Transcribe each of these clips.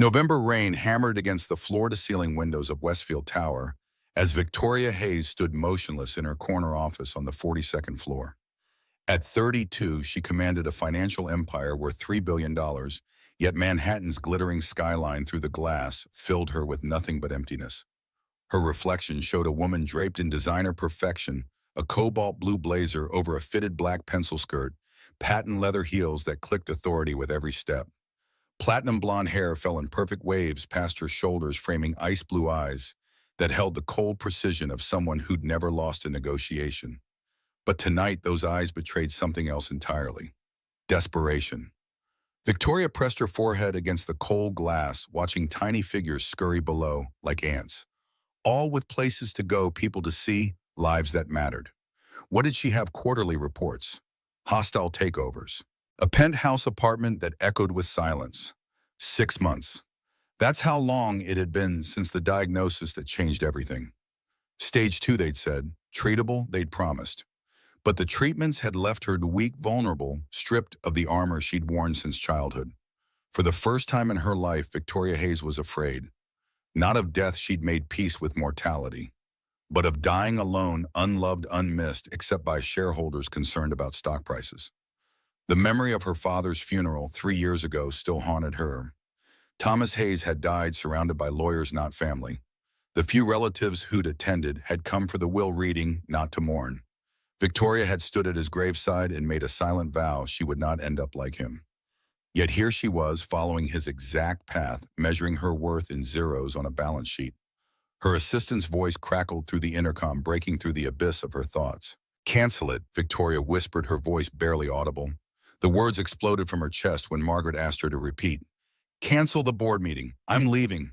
November rain hammered against the floor-to-ceiling windows of Westfield Tower as Victoria Hayes stood motionless in her corner office on the 42nd floor. At 32, she commanded a financial empire worth $3 billion, yet Manhattan's glittering skyline through the glass filled her with nothing but emptiness. Her reflection showed a woman draped in designer perfection, a cobalt blue blazer over a fitted black pencil skirt, patent leather heels that clicked authority with every step. Platinum blonde hair fell in perfect waves past her shoulders, framing ice blue eyes that held the cold precision of someone who'd never lost a negotiation. But tonight, those eyes betrayed something else entirely: desperation. Victoria pressed her forehead against the cold glass, watching tiny figures scurry below like ants, all with places to go, people to see, lives that mattered. What did she have? Quarterly reports, hostile takeovers, a penthouse apartment that echoed with silence. 6 months. That's how long it had been since the diagnosis that changed everything. Stage 2, they'd said. Treatable, they'd promised. But the treatments had left her weak, vulnerable, stripped of the armor she'd worn since childhood. For the first time in her life, Victoria Hayes was afraid. Not of death, she'd made peace with mortality, but of dying alone, unloved, unmissed, except by shareholders concerned about stock prices. The memory of her father's funeral 3 years ago still haunted her. Thomas Hayes had died surrounded by lawyers, not family. The few relatives who'd attended had come for the will reading, not to mourn. Victoria had stood at his graveside and made a silent vow she would not end up like him. Yet here she was, following his exact path, measuring her worth in zeros on a balance sheet. Her assistant's voice crackled through the intercom, breaking through the abyss of her thoughts. "Cancel it," Victoria whispered, her voice barely audible. The words exploded from her chest when Margaret asked her to repeat. "Cancel the board meeting. I'm leaving."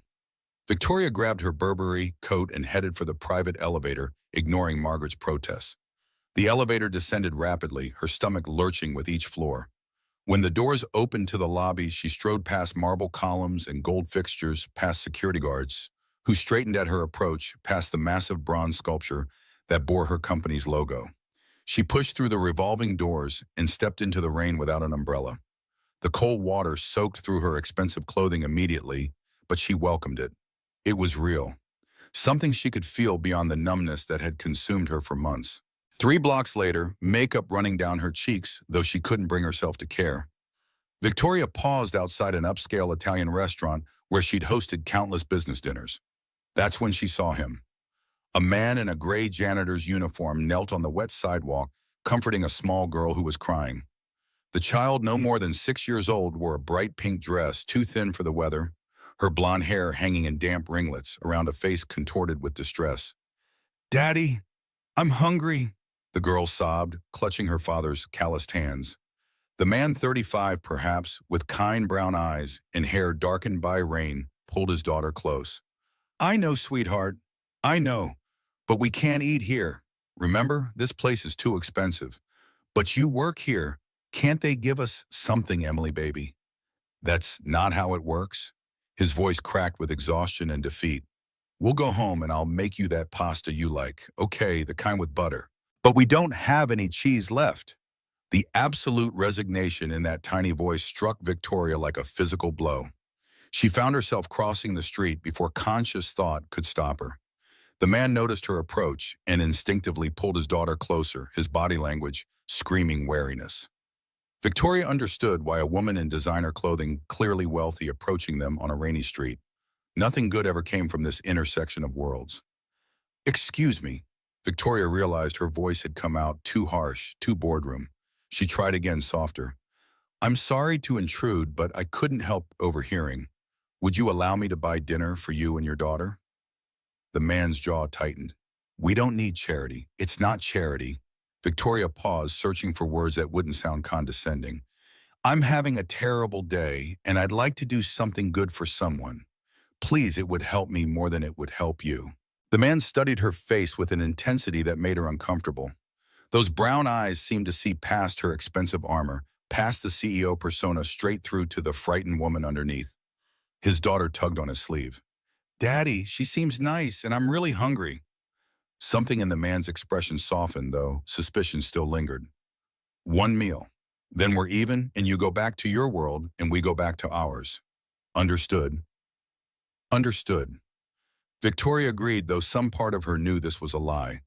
Victoria grabbed her Burberry coat and headed for the private elevator, ignoring Margaret's protests. The elevator descended rapidly, her stomach lurching with each floor. When the doors opened to the lobby, she strode past marble columns and gold fixtures, past security guards, who straightened at her approach, past the massive bronze sculpture that bore her company's logo. She pushed through the revolving doors and stepped into the rain without an umbrella. The cold water soaked through her expensive clothing immediately, but she welcomed it. It was real, something she could feel beyond the numbness that had consumed her for months. 3 blocks later, makeup running down her cheeks, though she couldn't bring herself to care. Victoria paused outside an upscale Italian restaurant where she'd hosted countless business dinners. That's when she saw him. A man in a gray janitor's uniform knelt on the wet sidewalk, comforting a small girl who was crying. The child, no more than 6 years old, wore a bright pink dress, too thin for the weather, her blonde hair hanging in damp ringlets around a face contorted with distress. "Daddy, I'm hungry," the girl sobbed, clutching her father's calloused hands. The man, 35 perhaps, with kind brown eyes and hair darkened by rain, pulled his daughter close. "I know, sweetheart. I know. But we can't eat here. Remember, this place is too expensive. But you work here. Can't they give us something, Emily, baby?" "That's not how it works." His voice cracked with exhaustion and defeat. "We'll go home and I'll make you that pasta you like. Okay, the kind with butter. But we don't have any cheese left." The absolute resignation in that tiny voice struck Victoria like a physical blow. She found herself crossing the street before conscious thought could stop her. The man noticed her approach and instinctively pulled his daughter closer, his body language screaming wariness. Victoria understood why a woman in designer clothing, clearly wealthy, approaching them on a rainy street. Nothing good ever came from this intersection of worlds. "Excuse me." Victoria realized her voice had come out too harsh, too boardroom. She tried again, softer. "I'm sorry to intrude, but I couldn't help overhearing. Would you allow me to buy dinner for you and your daughter?" The man's jaw tightened. "We don't need charity. It's not charity." Victoria paused, searching for words that wouldn't sound condescending. "I'm having a terrible day, and I'd like to do something good for someone. Please, it would help me more than it would help you." The man studied her face with an intensity that made her uncomfortable. Those brown eyes seemed to see past her expensive armor, past the CEO persona, straight through to the frightened woman underneath. His daughter tugged on his sleeve. "Daddy, she seems nice, and I'm really hungry." Something in the man's expression softened, though suspicion still lingered. "One meal. Then we're even, and you go back to your world, and we go back to ours." "Understood." Understood. Victoria agreed, though some part of her knew this was a lie.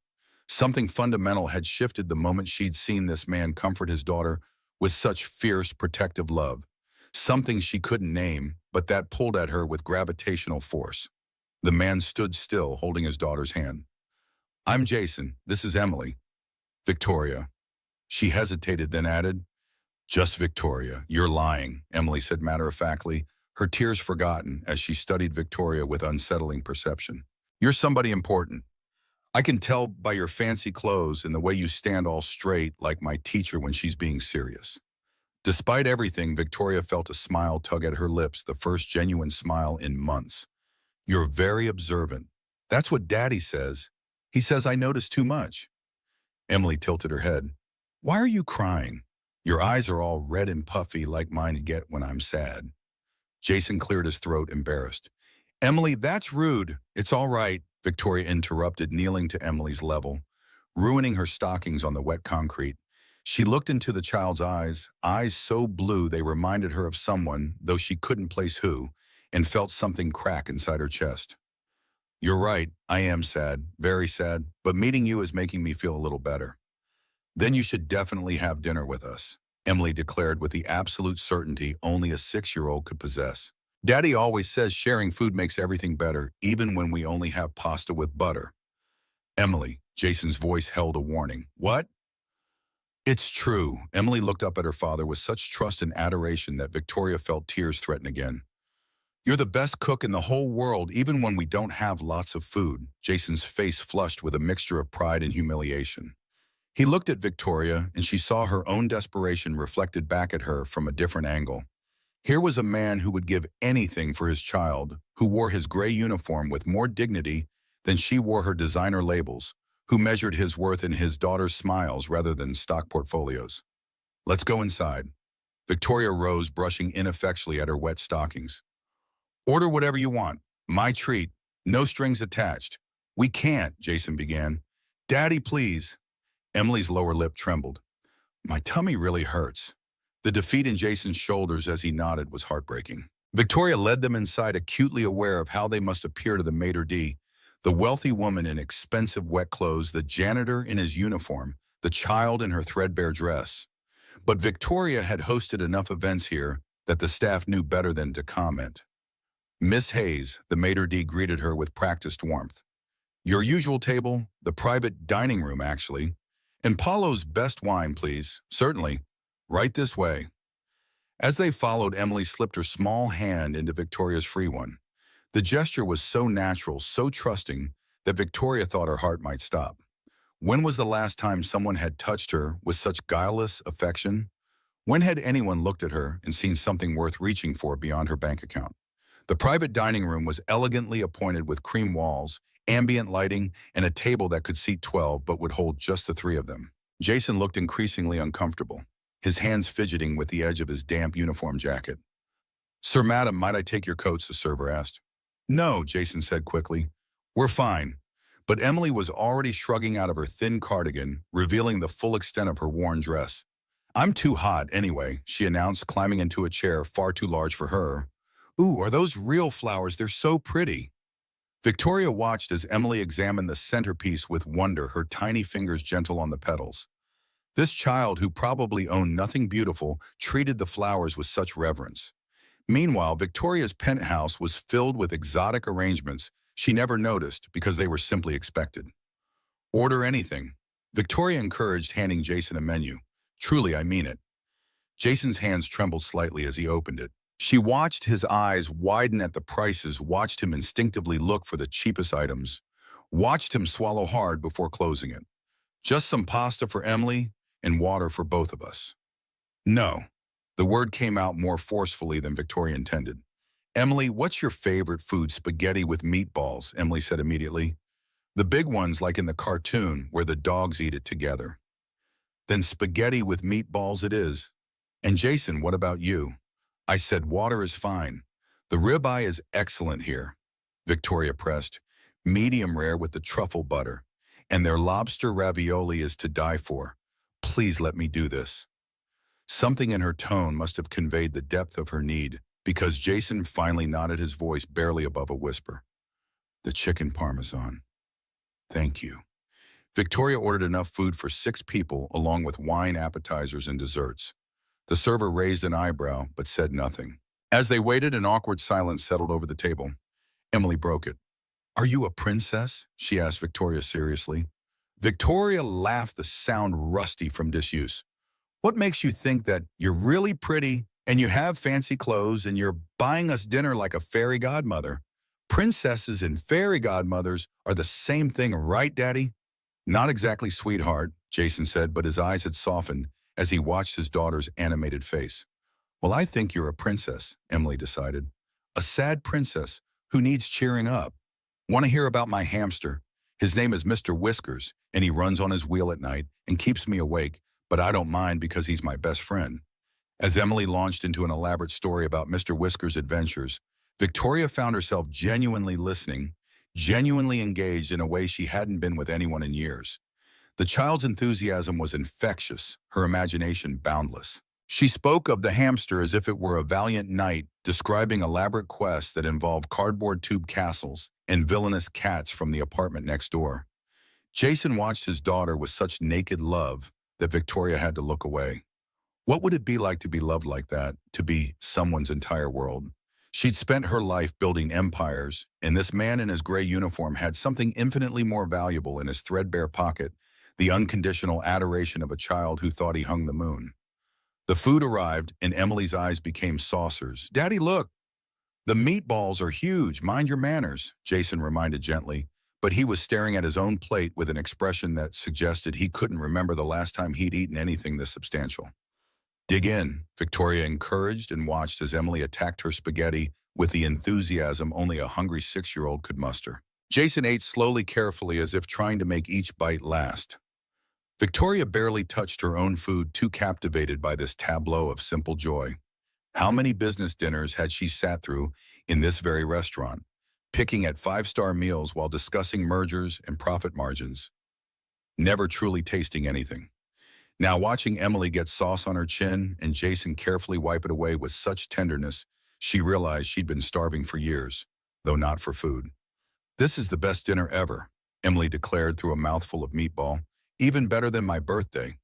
Something fundamental had shifted the moment she'd seen this man comfort his daughter with such fierce, protective love. Something she couldn't name, but that pulled at her with gravitational force. The man stood still, holding his daughter's hand. "I'm Jason. This is Emily." "Victoria." She hesitated, then added, "Just Victoria. You're lying," Emily said matter-of-factly, her tears forgotten as she studied Victoria with unsettling perception. "You're somebody important. I can tell by your fancy clothes and the way you stand all straight like my teacher when she's being serious." Despite everything, Victoria felt a smile tug at her lips, the first genuine smile in months. "You're very observant. That's what Daddy says. He says I notice too much." Emily tilted her head. "Why are you crying? Your eyes are all red and puffy like mine get when I'm sad." Jason cleared his throat, embarrassed. "Emily, that's rude." "It's all right," Victoria interrupted, kneeling to Emily's level, ruining her stockings on the wet concrete. She looked into the child's eyes so blue they reminded her of someone, though she couldn't place who, and felt something crack inside her chest. "You're right, I am sad, very sad, but meeting you is making me feel a little better." "Then you should definitely have dinner with us," Emily declared with the absolute certainty only a 6-year-old could possess. "Daddy always says sharing food makes everything better, even when we only have pasta with butter." "Emily," Jason's voice held a warning. "What?" "It's true." Emily looked up at her father with such trust and adoration that Victoria felt tears threaten again. "You're the best cook in the whole world, even when we don't have lots of food." Jason's face flushed with a mixture of pride and humiliation. He looked at Victoria, and she saw her own desperation reflected back at her from a different angle. Here was a man who would give anything for his child, who wore his gray uniform with more dignity than she wore her designer labels, who measured his worth in his daughter's smiles rather than stock portfolios. "Let's go inside." Victoria rose, brushing ineffectually at her wet stockings. "Order whatever you want. My treat. No strings attached." "We can't," Jason began. "Daddy, please." Emily's lower lip trembled. "My tummy really hurts." The defeat in Jason's shoulders as he nodded was heartbreaking. Victoria led them inside, acutely aware of how they must appear to the maitre d', the wealthy woman in expensive wet clothes, the janitor in his uniform, the child in her threadbare dress. But Victoria had hosted enough events here that the staff knew better than to comment. "Miss Hayes," the maitre d' greeted her with practiced warmth. "Your usual table, the private dining room, actually. And Paulo's best wine, please." "Certainly. Right this way." As they followed, Emily slipped her small hand into Victoria's free one. The gesture was so natural, so trusting, that Victoria thought her heart might stop. When was the last time someone had touched her with such guileless affection? When had anyone looked at her and seen something worth reaching for beyond her bank account? The private dining room was elegantly appointed with cream walls, ambient lighting, and a table that could seat 12 but would hold just the 3 of them. Jason looked increasingly uncomfortable, his hands fidgeting with the edge of his damp uniform jacket. "Sir, madam, might I take your coats?" the server asked. "No," Jason said quickly. "We're fine." But Emily was already shrugging out of her thin cardigan, revealing the full extent of her worn dress. "I'm too hot anyway," she announced, climbing into a chair far too large for her. "Ooh, are those real flowers? They're so pretty." Victoria watched as Emily examined the centerpiece with wonder, her tiny fingers gentle on the petals. This child, who probably owned nothing beautiful, treated the flowers with such reverence. Meanwhile, Victoria's penthouse was filled with exotic arrangements she never noticed because they were simply expected. "Order anything." Victoria encouraged, handing Jason a menu. "Truly, I mean it." Jason's hands trembled slightly as he opened it. She watched his eyes widen at the prices, watched him instinctively look for the cheapest items, watched him swallow hard before closing it. "Just some pasta for Emily and water for both of us." "No." The word came out more forcefully than Victoria intended. "Emily, what's your favorite food?" "Spaghetti with meatballs," Emily said immediately. "The big ones like in the cartoon where the dogs eat it together." "Then spaghetti with meatballs it is." "And Jason, what about you?" I said, "Water is fine. The ribeye is excellent here." Victoria pressed, "Medium rare with the truffle butter. And their lobster ravioli is to die for. Please let me do this." Something in her tone must have conveyed the depth of her need, because Jason finally nodded, his voice barely above a whisper. The chicken parmesan. Thank you. Victoria ordered enough food for 6 people, along with wine, appetizers, and desserts. The server raised an eyebrow, but said nothing. As they waited, an awkward silence settled over the table. Emily broke it. Are you a princess? She asked Victoria seriously. Victoria laughed, the sound rusty from disuse. What makes you think that you're really pretty and you have fancy clothes and you're buying us dinner like a fairy godmother? Princesses and fairy godmothers are the same thing, right, Daddy? Not exactly, sweetheart, Jason said, but his eyes had softened as he watched his daughter's animated face. Well, I think you're a princess, Emily decided. A sad princess who needs cheering up. Want to hear about my hamster? His name is Mr. Whiskers, and he runs on his wheel at night and keeps me awake, but I don't mind because he's my best friend. As Emily launched into an elaborate story about Mr. Whiskers' adventures, Victoria found herself genuinely listening, genuinely engaged in a way she hadn't been with anyone in years. The child's enthusiasm was infectious, her imagination boundless. She spoke of the hamster as if it were a valiant knight, describing elaborate quests that involved cardboard tube castles and villainous cats from the apartment next door. Jason watched his daughter with such naked love that Victoria had to look away. What would it be like to be loved like that, to be someone's entire world? She'd spent her life building empires, and this man in his gray uniform had something infinitely more valuable in his threadbare pocket, the unconditional adoration of a child who thought he hung the moon. The food arrived, and Emily's eyes became saucers. Daddy, look! The meatballs are huge. Mind your manners, Jason reminded gently, but he was staring at his own plate with an expression that suggested he couldn't remember the last time he'd eaten anything this substantial. Dig in, Victoria encouraged, and watched as Emily attacked her spaghetti with the enthusiasm only a hungry 6-year-old could muster. Jason ate slowly, carefully, as if trying to make each bite last. Victoria barely touched her own food, too captivated by this tableau of simple joy. How many business dinners had she sat through in this very restaurant, picking at 5-star meals while discussing mergers and profit margins, never truly tasting anything. Now watching Emily get sauce on her chin and Jason carefully wipe it away with such tenderness, she realized she'd been starving for years, though not for food. This is the best dinner ever, Emily declared through a mouthful of meatball. Even better than my birthday.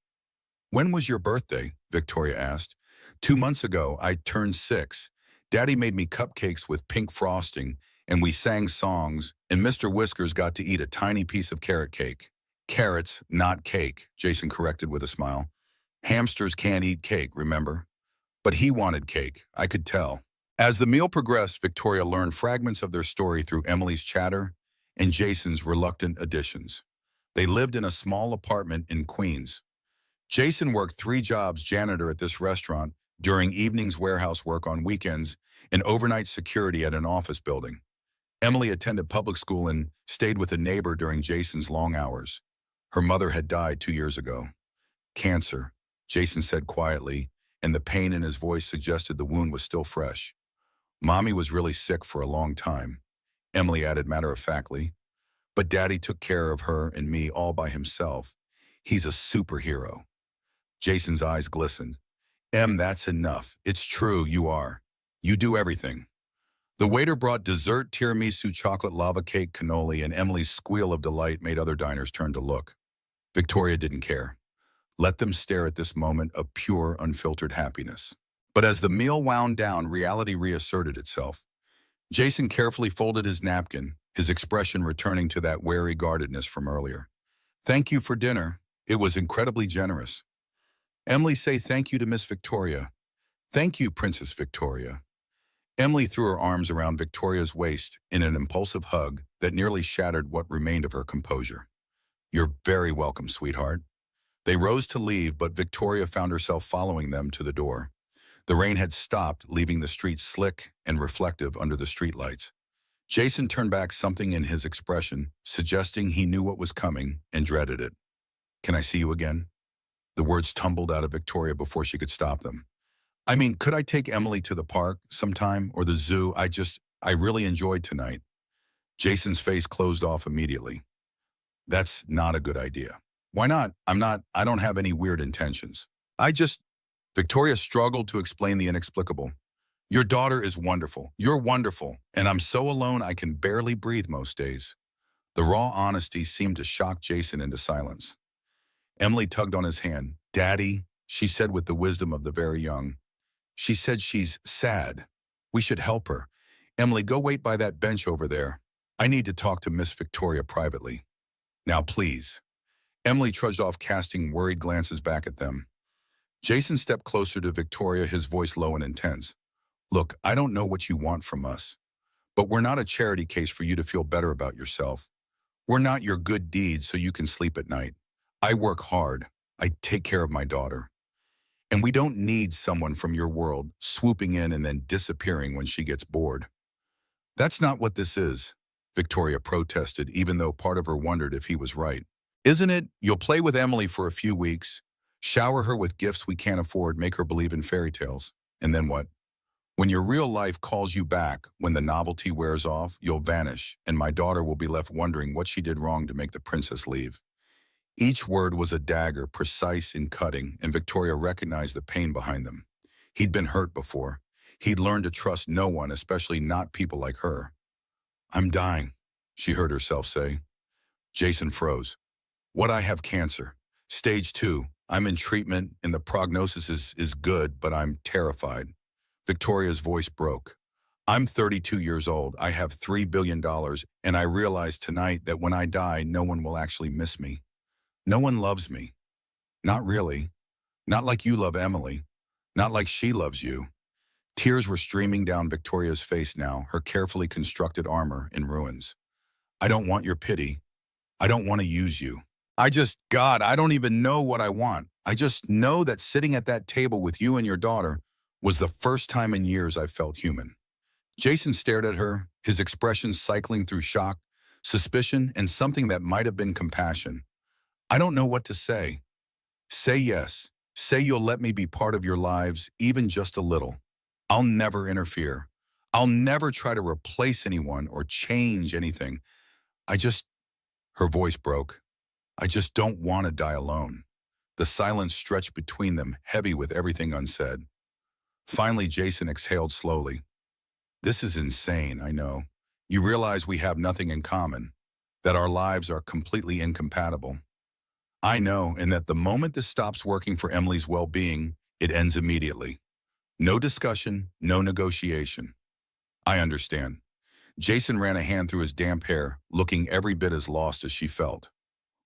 When was your birthday? Victoria asked. 2 months ago, I turned 6. Daddy made me cupcakes with pink frosting, and we sang songs, and Mr. Whiskers got to eat a tiny piece of carrot cake. Carrots, not cake, Jason corrected with a smile. Hamsters can't eat cake, remember? But he wanted cake, I could tell. As the meal progressed, Victoria learned fragments of their story through Emily's chatter and Jason's reluctant additions. They lived in a small apartment in Queens. Jason worked 3 jobs: janitor at this restaurant, during evenings warehouse work on weekends, and overnight security at an office building. Emily attended public school and stayed with a neighbor during Jason's long hours. Her mother had died 2 years ago. Cancer, Jason said quietly, and the pain in his voice suggested the wound was still fresh. Mommy was really sick for a long time, Emily added matter-of-factly. But Daddy took care of her and me all by himself. He's a superhero. Jason's eyes glistened. Em, that's enough. It's true, you are. You do everything. The waiter brought dessert, tiramisu, chocolate lava cake, cannoli, and Emily's squeal of delight made other diners turn to look. Victoria didn't care. Let them stare at this moment of pure, unfiltered happiness. But as the meal wound down, reality reasserted itself. Jason carefully folded his napkin, his expression returning to that wary guardedness from earlier. Thank you for dinner. It was incredibly generous. Emily, say thank you to Miss Victoria. Thank you, Princess Victoria. Emily threw her arms around Victoria's waist in an impulsive hug that nearly shattered what remained of her composure. You're very welcome, sweetheart. They rose to leave, but Victoria found herself following them to the door. The rain had stopped, leaving the street slick and reflective under the streetlights. Jason turned back, something in his expression suggesting he knew what was coming and dreaded it. Can I see you again? The words tumbled out of Victoria before she could stop them. I mean, could I take Emily to the park sometime, or the zoo? I really enjoyed tonight. Jason's face closed off immediately. That's not a good idea. Why not? I don't have any weird intentions. Victoria struggled to explain the inexplicable. Your daughter is wonderful. You're wonderful. And I'm so alone I can barely breathe most days. The raw honesty seemed to shock Jason into silence. Emily tugged on his hand. Daddy, she said with the wisdom of the very young. She said she's sad. We should help her. Emily, go wait by that bench over there. I need to talk to Miss Victoria privately. Now, please. Emily trudged off, casting worried glances back at them. Jason stepped closer to Victoria, his voice low and intense. Look, I don't know what you want from us, but we're not a charity case for you to feel better about yourself. We're not your good deeds so you can sleep at night. I work hard. I take care of my daughter. And we don't need someone from your world swooping in and then disappearing when she gets bored. That's not what this is, Victoria protested, even though part of her wondered if he was right. Isn't it? You'll play with Emily for a few weeks, shower her with gifts we can't afford, make her believe in fairy tales. And then what? When your real life calls you back, when the novelty wears off, you'll vanish, and my daughter will be left wondering what she did wrong to make the princess leave. Each word was a dagger, precise in cutting, and Victoria recognized the pain behind them. He'd been hurt before. He'd learned to trust no one, especially not people like her. I'm dying, she heard herself say. Jason froze. What? I have cancer. Stage 2. I'm in treatment, and the prognosis is good, but I'm terrified. Victoria's voice broke. I'm 32 years old. I have $3 billion, and I realize tonight that when I die, no one will actually miss me. No one loves me. Not really. Not like you love Emily. Not like she loves you. Tears were streaming down Victoria's face now, her carefully constructed armor in ruins. I don't want your pity. I don't want to use you. God, I don't even know what I want. I just know that sitting at that table with you and your daughter was the first time in years I felt human. Jason stared at her, his expression cycling through shock, suspicion, and something that might have been compassion. I don't know what to say. Say yes. Say you'll let me be part of your lives, even just a little. I'll never interfere. I'll never try to replace anyone or change anything. Her voice broke. I just don't want to die alone. The silence stretched between them, heavy with everything unsaid. Finally, Jason exhaled slowly. This is insane, I know. You realize we have nothing in common, that our lives are completely incompatible. I know, and that the moment this stops working for Emily's well-being, it ends immediately. No discussion, no negotiation. I understand. Jason ran a hand through his damp hair, looking every bit as lost as she felt.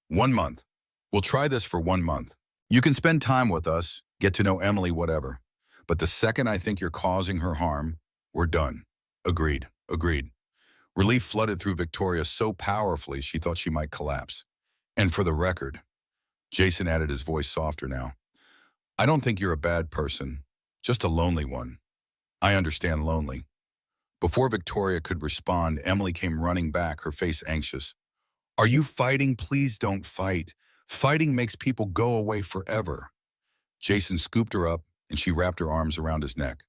1 month. We'll try this for 1 month. You can spend time with us, get to know Emily, whatever. But the second I think you're causing her harm, we're done. Agreed. Relief flooded through Victoria so powerfully she thought she might collapse. And for the record, Jason added, his voice softer now, I don't think you're a bad person, just a lonely one. I understand lonely. Before Victoria could respond, Emily came running back, her face anxious. Are you fighting? Please don't fight. Fighting makes people go away forever. Jason scooped her up, and she wrapped her arms around his neck.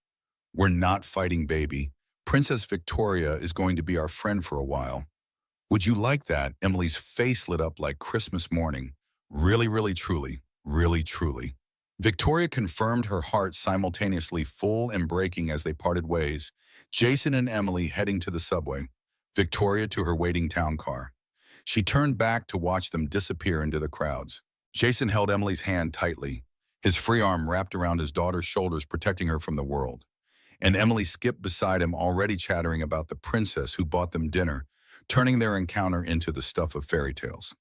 We're not fighting, baby. Princess Victoria is going to be our friend for a while. Would you like that? Emily's face lit up like Christmas morning. Really, truly. Victoria confirmed, her heart simultaneously full and breaking as they parted ways, Jason and Emily heading to the subway, Victoria to her waiting town car. She turned back to watch them disappear into the crowds. Jason held Emily's hand tightly, his free arm wrapped around his daughter's shoulders, protecting her from the world. And Emily skipped beside him, already chattering about the princess who bought them dinner, turning their encounter into the stuff of fairy tales.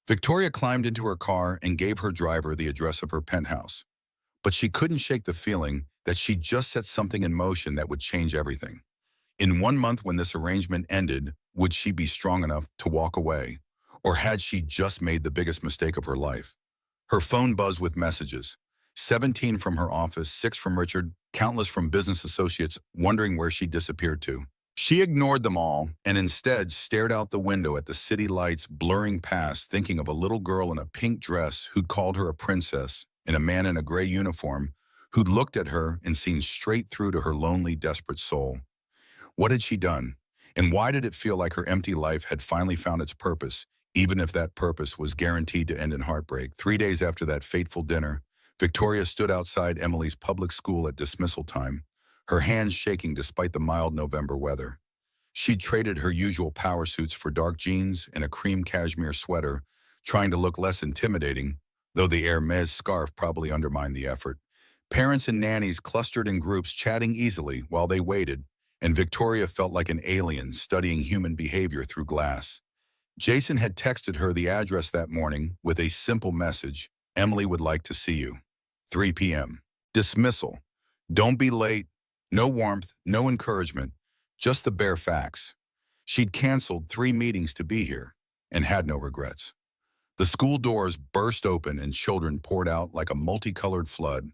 Victoria climbed into her car and gave her driver the address of her penthouse. But she couldn't shake the feeling that she'd just set something in motion that would change everything. In 1 month, when this arrangement ended, would she be strong enough to walk away? Or had she just made the biggest mistake of her life? Her phone buzzed with messages. 17 from her office, 6 from Richard, countless from business associates wondering where she disappeared to. She ignored them all and instead stared out the window at the city lights blurring past, thinking of a little girl in a pink dress who'd called her a princess, and a man in a gray uniform who'd looked at her and seen straight through to her lonely, desperate soul. What had she done? And why did it feel like her empty life had finally found its purpose, even if that purpose was guaranteed to end in heartbreak? 3 days after that fateful dinner, Victoria stood outside Emily's public school at dismissal time, her hands shaking despite the mild November weather. She'd traded her usual power suits for dark jeans and a cream cashmere sweater, trying to look less intimidating, though the Hermes scarf probably undermined the effort. Parents and nannies clustered in groups chatting easily while they waited, and Victoria felt like an alien studying human behavior through glass. Jason had texted her the address that morning with a simple message: Emily would like to see you. 3 p.m. Dismissal. Don't be late. No warmth, no encouragement, just the bare facts. She'd canceled 3 meetings to be here and had no regrets. The school doors burst open and children poured out like a multicolored flood.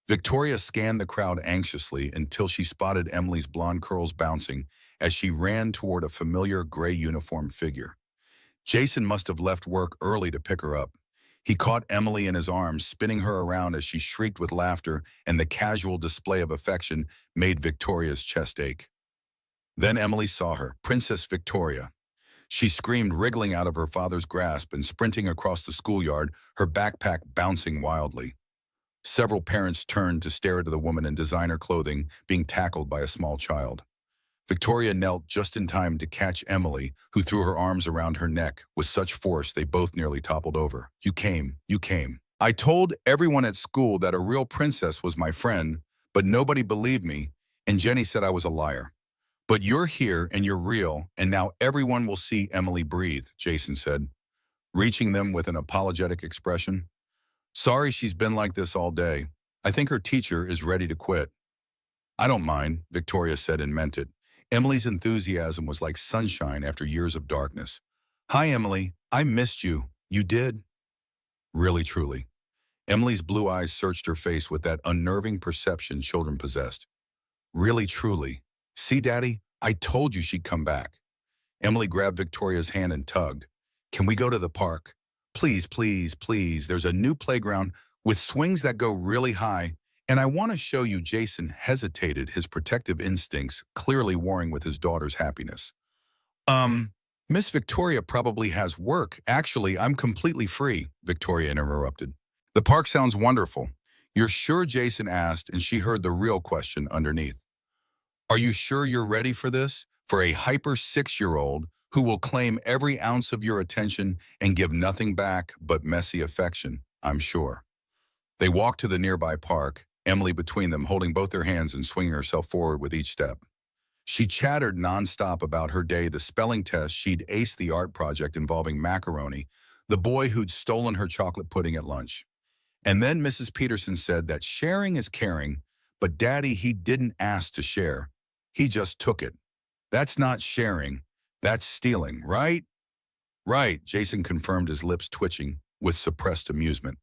Victoria scanned the crowd anxiously until she spotted Emily's blonde curls bouncing as she ran toward a familiar gray uniformed figure. Jason must have left work early to pick her up. He caught Emily in his arms, spinning her around as she shrieked with laughter, and the casual display of affection made Victoria's chest ache. Then Emily saw her, Princess Victoria. She screamed, wriggling out of her father's grasp and sprinting across the schoolyard, her backpack bouncing wildly. Several parents turned to stare at the woman in designer clothing being tackled by a small child. Victoria knelt just in time to catch Emily, who threw her arms around her neck with such force they both nearly toppled over. You came. I told everyone at school that a real princess was my friend, but nobody believed me, and Jenny said I was a liar. But you're here and you're real, and now everyone will see Emily breathe, Jason said, reaching them with an apologetic expression. Sorry she's been like this all day. I think her teacher is ready to quit. I don't mind, Victoria said and meant it. Emily's enthusiasm was like sunshine after years of darkness. Hi, Emily. I missed you. You did? Really, truly. Emily's blue eyes searched her face with that unnerving perception children possessed. Really, truly. See, Daddy, I told you she'd come back. Emily grabbed Victoria's hand and tugged. Can we go to the park? Please, please, please. There's a new playground with swings that go really high, and I want to show you. Jason hesitated, his protective instincts clearly warring with his daughter's happiness. Miss Victoria probably has work. Actually, I'm completely free, Victoria interrupted. The park sounds wonderful. You're sure? Jason asked, and she heard the real question underneath. Are you sure you're ready for this? For a hyper 6-year-old who will claim every ounce of your attention and give nothing back but messy affection, I'm sure. They walked to the nearby park, Emily between them, holding both their hands and swinging herself forward with each step. She chattered nonstop about her day, the spelling test she'd aced, the art project involving macaroni, the boy who'd stolen her chocolate pudding at lunch. And then Mrs. Peterson said that sharing is caring, but Daddy, he didn't ask to share. He just took it. That's not sharing. That's stealing, right? Right, Jason confirmed, his lips twitching with suppressed amusement.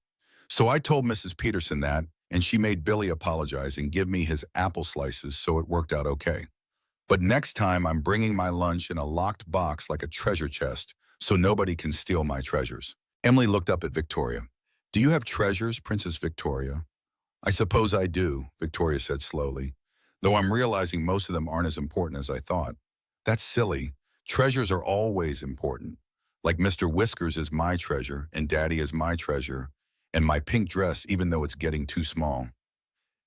So I told Mrs. Peterson that, and she made Billy apologize and give me his apple slices, so it worked out okay. But next time I'm bringing my lunch in a locked box like a treasure chest, so nobody can steal my treasures. Emily looked up at Victoria. Do you have treasures, Princess Victoria? I suppose I do, Victoria said slowly, though I'm realizing most of them aren't as important as I thought. That's silly. Treasures are always important. Like Mr. Whiskers is my treasure, and Daddy is my treasure, and my pink dress, even though it's getting too small.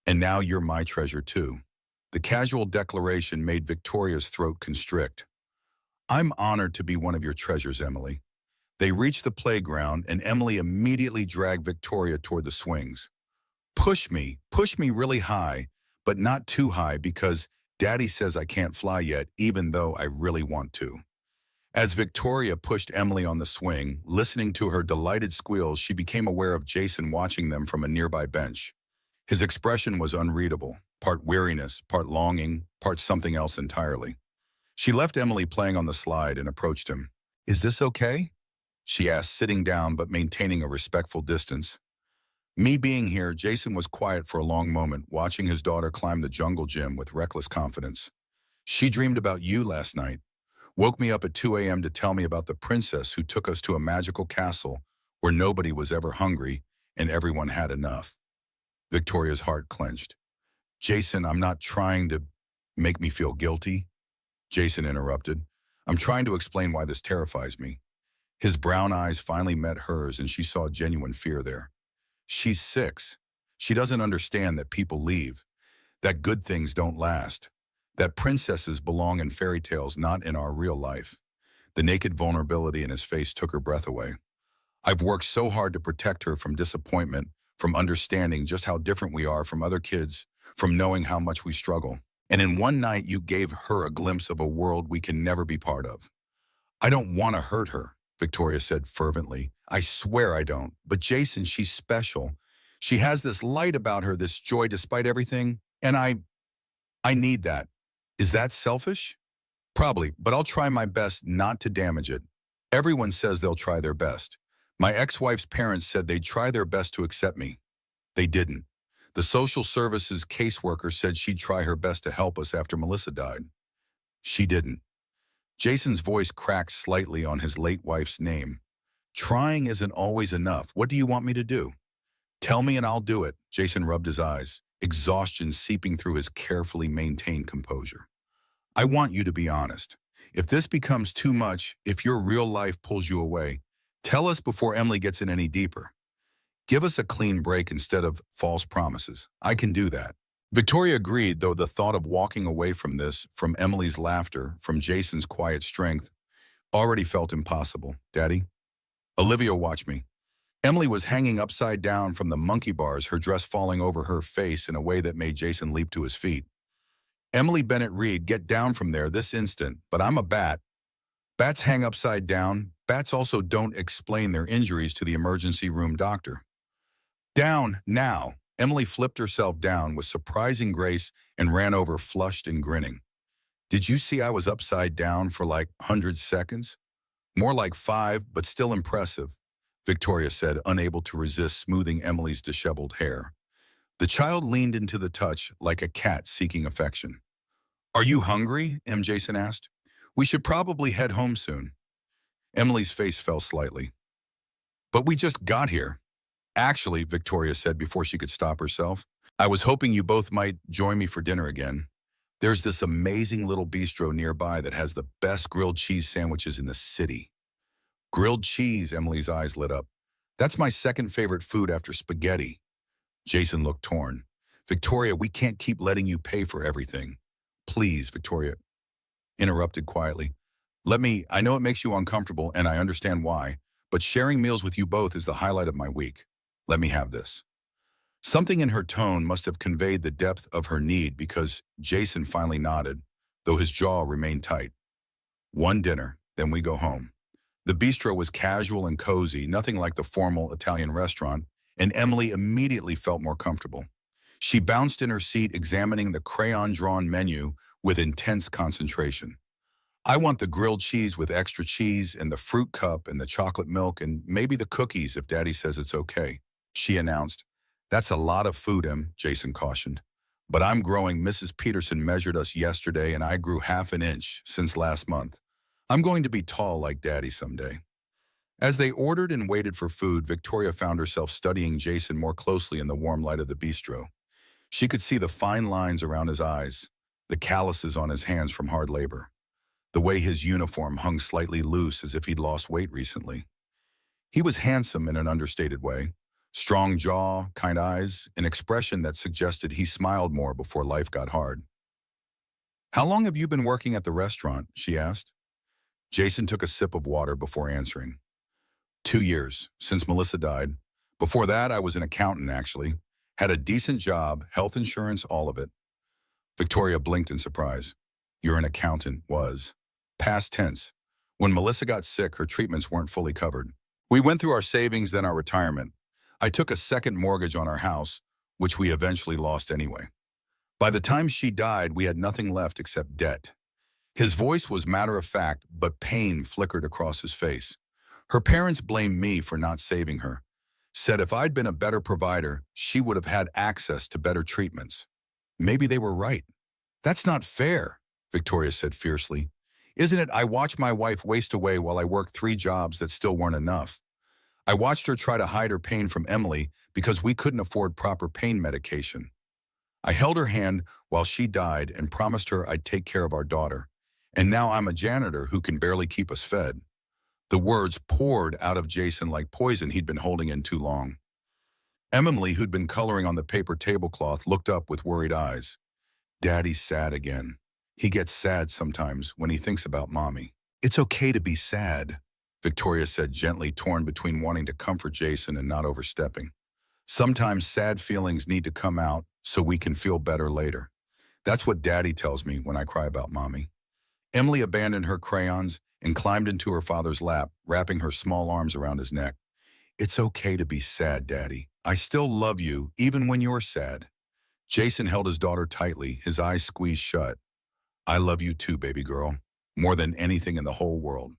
And now you're my treasure too. The casual declaration made Victoria's throat constrict. I'm honored to be one of your treasures, Emily. They reached the playground, and Emily immediately dragged Victoria toward the swings. Push me really high, but not too high because Daddy says I can't fly yet, even though I really want to. As Victoria pushed Emily on the swing, listening to her delighted squeals, she became aware of Jason watching them from a nearby bench. His expression was unreadable, part weariness, part longing, part something else entirely. She left Emily playing on the slide and approached him. Is this okay? She asked, sitting down but maintaining a respectful distance. Me being here, Jason was quiet for a long moment, watching his daughter climb the jungle gym with reckless confidence. She dreamed about you last night, woke me up at 2 a.m. to tell me about the princess who took us to a magical castle where nobody was ever hungry and everyone had enough. Victoria's heart clenched. Jason, I'm not trying to make me feel guilty, Jason interrupted. I'm trying to explain why this terrifies me. His brown eyes finally met hers, and she saw genuine fear there. She's 6. She doesn't understand that people leave. that good things don't last, that princesses belong in fairy tales, not in our real life. The naked vulnerability in his face took her breath away. I've worked so hard to protect her from disappointment, from understanding just how different we are from other kids, from knowing how much we struggle. And in one night, you gave her a glimpse of a world we can never be part of. I don't want to hurt her, Victoria said fervently. I swear I don't. But Jason, she's special. She has this light about her, this joy despite everything, and I need that. Is that selfish? Probably, but I'll try my best not to damage it. Everyone says they'll try their best. My ex-wife's parents said they'd try their best to accept me. They didn't. The social services caseworker said she'd try her best to help us after Melissa died. She didn't. Jason's voice cracked slightly on his late wife's name. Trying isn't always enough. What do you want me to do? Tell me and I'll do it. Jason rubbed his eyes, exhaustion seeping through his carefully maintained composure. I want you to be honest. If this becomes too much, if your real life pulls you away, tell us before Emily gets in any deeper. Give us a clean break instead of false promises. I can do that. Victoria agreed, though the thought of walking away from this, from Emily's laughter, from Jason's quiet strength, already felt impossible. Daddy? Olivia, watch me. Emily was hanging upside down from the monkey bars, her dress falling over her face in a way that made Jason leap to his feet. Emily Bennett Reed, get down from there this instant, but I'm a bat. Bats hang upside down. Bats also don't explain their injuries to the emergency room doctor. Down, now. Emily flipped herself down with surprising grace and ran over flushed and grinning. Did you see I was upside down for like 100 seconds? More like 5, but still impressive, Victoria said, unable to resist smoothing Emily's disheveled hair. The child leaned into the touch like a cat seeking affection. Are you hungry? Jason asked. We should probably head home soon. Emily's face fell slightly. But we just got here. Actually, Victoria said before she could stop herself, I was hoping you both might join me for dinner again. There's this amazing little bistro nearby that has the best grilled cheese sandwiches in the city. Grilled cheese, Emily's eyes lit up. That's my second favorite food after spaghetti. Jason looked torn. Victoria, we can't keep letting you pay for everything. Please, Victoria interrupted quietly. I know it makes you uncomfortable and I understand why, but sharing meals with you both is the highlight of my week. Let me have this. Something in her tone must have conveyed the depth of her need because Jason finally nodded, though his jaw remained tight. One dinner, then we go home. The bistro was casual and cozy, nothing like the formal Italian restaurant, and Emily immediately felt more comfortable. She bounced in her seat, examining the crayon-drawn menu with intense concentration. I want the grilled cheese with extra cheese and the fruit cup and the chocolate milk and maybe the cookies if Daddy says it's okay, she announced. That's a lot of food, Jason cautioned. But I'm growing. Mrs. Peterson measured us yesterday and I grew half an inch since last month. I'm going to be tall like Daddy someday. As they ordered and waited for food, Victoria found herself studying Jason more closely in the warm light of the bistro. She could see the fine lines around his eyes, the calluses on his hands from hard labor, the way his uniform hung slightly loose as if he'd lost weight recently. He was handsome in an understated way, strong jaw, kind eyes, an expression that suggested he smiled more before life got hard. How long have you been working at the restaurant? She asked. Jason took a sip of water before answering. 2 years, since Melissa died. Before that, I was an accountant, actually. Had a decent job, health insurance, all of it. Victoria blinked in surprise. You're an accountant, was. Past tense. When Melissa got sick, her treatments weren't fully covered. We went through our savings, then our retirement. I took a second mortgage on our house, which we eventually lost anyway. By the time she died, we had nothing left except debt. His voice was matter-of-fact, but pain flickered across his face. Her parents blamed me for not saving her. Said if I'd been a better provider, she would have had access to better treatments. Maybe they were right. That's not fair, Victoria said fiercely. Isn't it? I watched my wife waste away while I worked 3 jobs that still weren't enough. I watched her try to hide her pain from Emily because we couldn't afford proper pain medication. I held her hand while she died and promised her I'd take care of our daughter. And now I'm a janitor who can barely keep us fed. The words poured out of Jason like poison he'd been holding in too long. Emily, who'd been coloring on the paper tablecloth, looked up with worried eyes. Daddy's sad again. He gets sad sometimes when he thinks about Mommy. It's okay to be sad, Victoria said gently, torn between wanting to comfort Jason and not overstepping. Sometimes sad feelings need to come out so we can feel better later. That's what Daddy tells me when I cry about Mommy. Emily abandoned her crayons and climbed into her father's lap, wrapping her small arms around his neck. It's okay to be sad, Daddy. I still love you, even when you're sad. Jason held his daughter tightly, his eyes squeezed shut. I love you too, baby girl, more than anything in the whole world.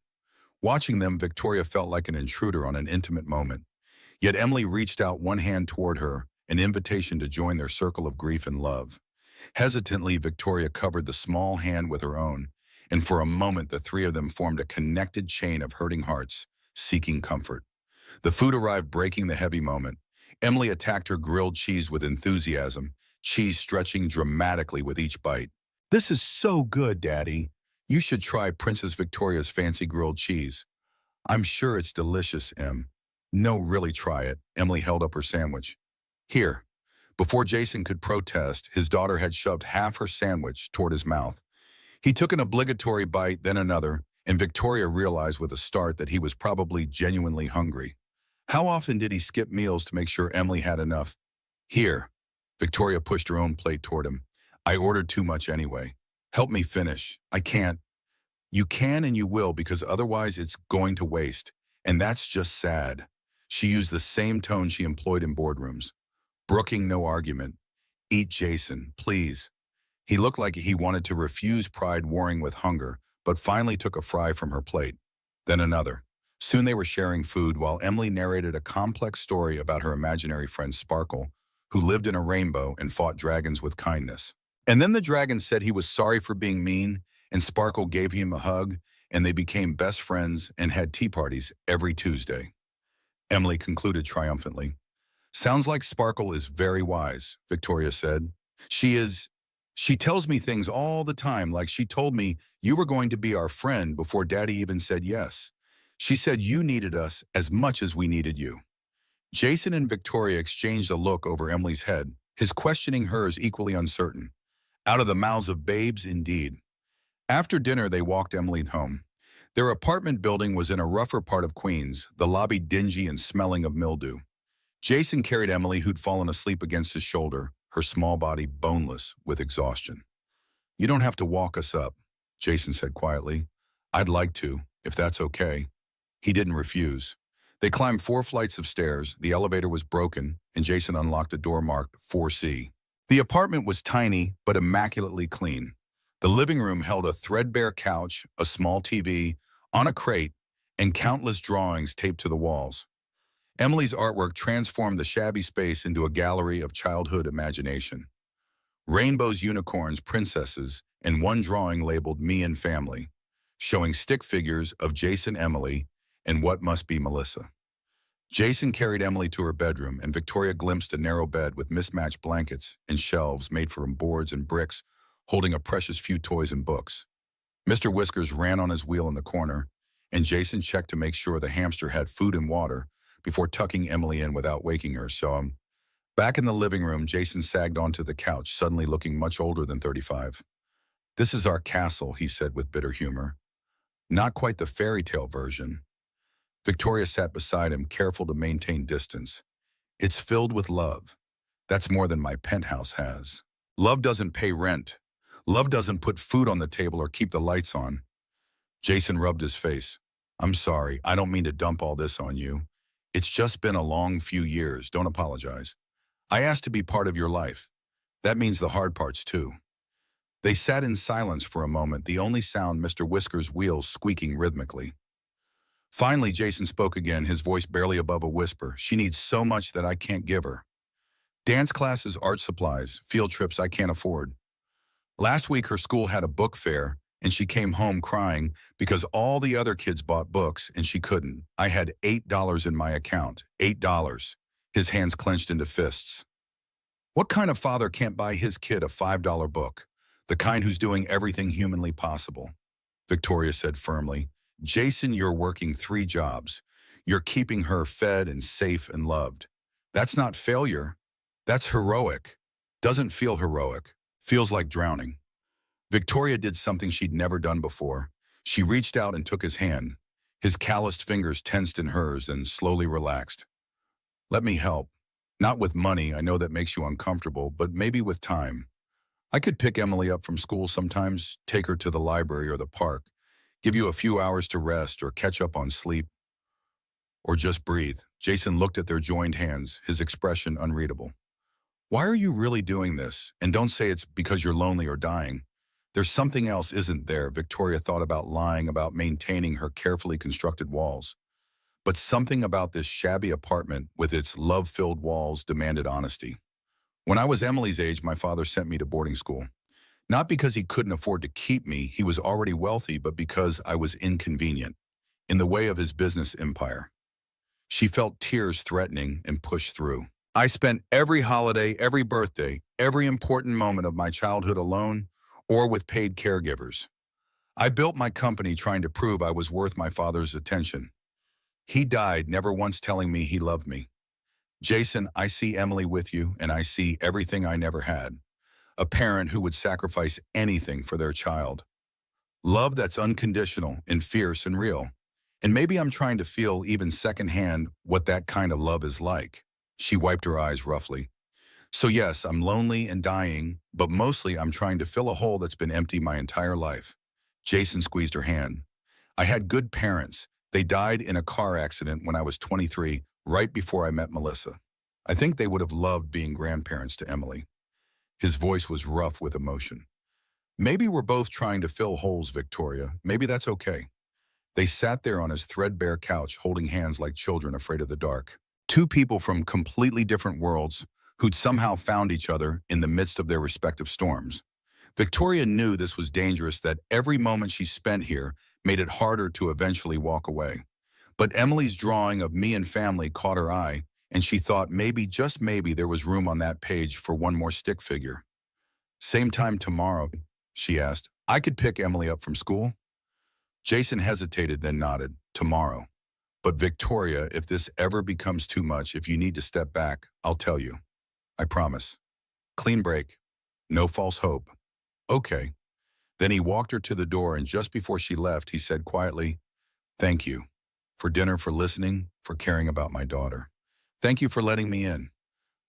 Watching them, Victoria felt like an intruder on an intimate moment. Yet Emily reached out one hand toward her, an invitation to join their circle of grief and love. Hesitantly, Victoria covered the small hand with her own, and for a moment the three of them formed a connected chain of hurting hearts, seeking comfort. The food arrived, breaking the heavy moment. Emily attacked her grilled cheese with enthusiasm, cheese stretching dramatically with each bite. This is so good, Daddy. You should try Princess Victoria's fancy grilled cheese. I'm sure it's delicious, Em. No, really try it. Emily held up her sandwich. Here. Before Jason could protest, his daughter had shoved half her sandwich toward his mouth. He took an obligatory bite, then another, and Victoria realized with a start that he was probably genuinely hungry. How often did he skip meals to make sure Emily had enough? Here. Victoria pushed her own plate toward him. I ordered too much anyway. Help me finish. I can't. You can and you will, because otherwise it's going to waste. And that's just sad. She used the same tone she employed in boardrooms. Brooking no argument. Eat, Jason, please. He looked like he wanted to refuse, pride warring with hunger, but finally took a fry from her plate. Then another. Soon they were sharing food while Emily narrated a complex story about her imaginary friend Sparkle, who lived in a rainbow and fought dragons with kindness. And then the dragon said he was sorry for being mean, and Sparkle gave him a hug, and they became best friends and had tea parties every Tuesday. Emily concluded triumphantly. Sounds like Sparkle is very wise, Victoria said. She tells me things all the time, like she told me you were going to be our friend before Daddy even said yes. She said you needed us as much as we needed you. Jason and Victoria exchanged a look over Emily's head, his questioning hers equally uncertain. Out of the mouths of babes, indeed. After dinner, they walked Emily home. Their apartment building was in a rougher part of Queens, the lobby dingy and smelling of mildew. Jason carried Emily, who'd fallen asleep against his shoulder, her small body boneless with exhaustion. You don't have to walk us up, Jason said quietly. I'd like to, if that's okay. He didn't refuse. They climbed 4 flights of stairs, the elevator was broken, and Jason unlocked a door marked 4C. The apartment was tiny, but immaculately clean. The living room held a threadbare couch, a small TV, on a crate, and countless drawings taped to the walls. Emily's artwork transformed the shabby space into a gallery of childhood imagination. Rainbows, unicorns, princesses, and one drawing labeled Me and Family, showing stick figures of Jason, Emily, and what must be Melissa. Jason carried Emily to her bedroom, and Victoria glimpsed a narrow bed with mismatched blankets and shelves made from boards and bricks, holding a precious few toys and books. Mr. Whiskers ran on his wheel in the corner, and Jason checked to make sure the hamster had food and water before tucking Emily in without waking her. Back in the living room, Jason sagged onto the couch, suddenly looking much older than 35. This is our castle, he said with bitter humor. Not quite the fairy tale version. Victoria sat beside him, careful to maintain distance. It's filled with love. That's more than my penthouse has. Love doesn't pay rent. Love doesn't put food on the table or keep the lights on. Jason rubbed his face. I'm sorry, I don't mean to dump all this on you. It's just been a long few years, don't apologize. I asked to be part of your life. That means the hard parts too. They sat in silence for a moment, the only sound Mr. Whisker's wheels squeaking rhythmically. Finally, Jason spoke again, his voice barely above a whisper. She needs so much that I can't give her. Dance classes, art supplies, field trips I can't afford. Last week her school had a book fair, and she came home crying because all the other kids bought books and she couldn't. I had $8 in my account. $8. His hands clenched into fists. What kind of father can't buy his kid a $5 book? The kind who's doing everything humanly possible. Victoria said firmly, Jason, you're working 3 jobs. You're keeping her fed and safe and loved. That's not failure. That's heroic. Doesn't feel heroic. Feels like drowning. Victoria did something she'd never done before. She reached out and took his hand. His calloused fingers tensed in hers and slowly relaxed. Let me help. Not with money, I know that makes you uncomfortable, but maybe with time. I could pick Emily up from school sometimes, take her to the library or the park, give you a few hours to rest or catch up on sleep, or just breathe. Jason looked at their joined hands, his expression unreadable. Why are you really doing this? And don't say it's because you're lonely or dying. There's something else, isn't there? Victoria thought about lying about maintaining her carefully constructed walls. But something about this shabby apartment with its love-filled walls demanded honesty. When I was Emily's age, my father sent me to boarding school. Not because he couldn't afford to keep me, he was already wealthy, but because I was inconvenient, in the way of his business empire. She felt tears threatening and pushed through. I spent every holiday, every birthday, every important moment of my childhood alone or with paid caregivers. I built my company trying to prove I was worth my father's attention. He died, never once telling me he loved me. Jason, I see Emily with you, and I see everything I never had. A parent who would sacrifice anything for their child. Love that's unconditional and fierce and real. And maybe I'm trying to feel even secondhand what that kind of love is like. She wiped her eyes roughly. So yes, I'm lonely and dying, but mostly I'm trying to fill a hole that's been empty my entire life. Jason squeezed her hand. I had good parents. They died in a car accident when I was 23, right before I met Melissa. I think they would have loved being grandparents to Emily. His voice was rough with emotion. Maybe we're both trying to fill holes, Victoria. Maybe that's okay. They sat there on his threadbare couch, holding hands like children afraid of the dark. Two people from completely different worlds who'd somehow found each other in the midst of their respective storms. Victoria knew this was dangerous, that every moment she spent here made it harder to eventually walk away. But Emily's drawing of me and family caught her eye, and she thought maybe, just maybe, there was room on that page for one more stick figure. Same time tomorrow, she asked. I could pick Emily up from school? Jason hesitated, then nodded. Tomorrow. But Victoria, if this ever becomes too much, if you need to step back, I'll tell you. I promise. Clean break. No false hope. Okay. Then he walked her to the door, and just before she left, he said quietly, thank you. For dinner, for listening, for caring about my daughter. Thank you for letting me in.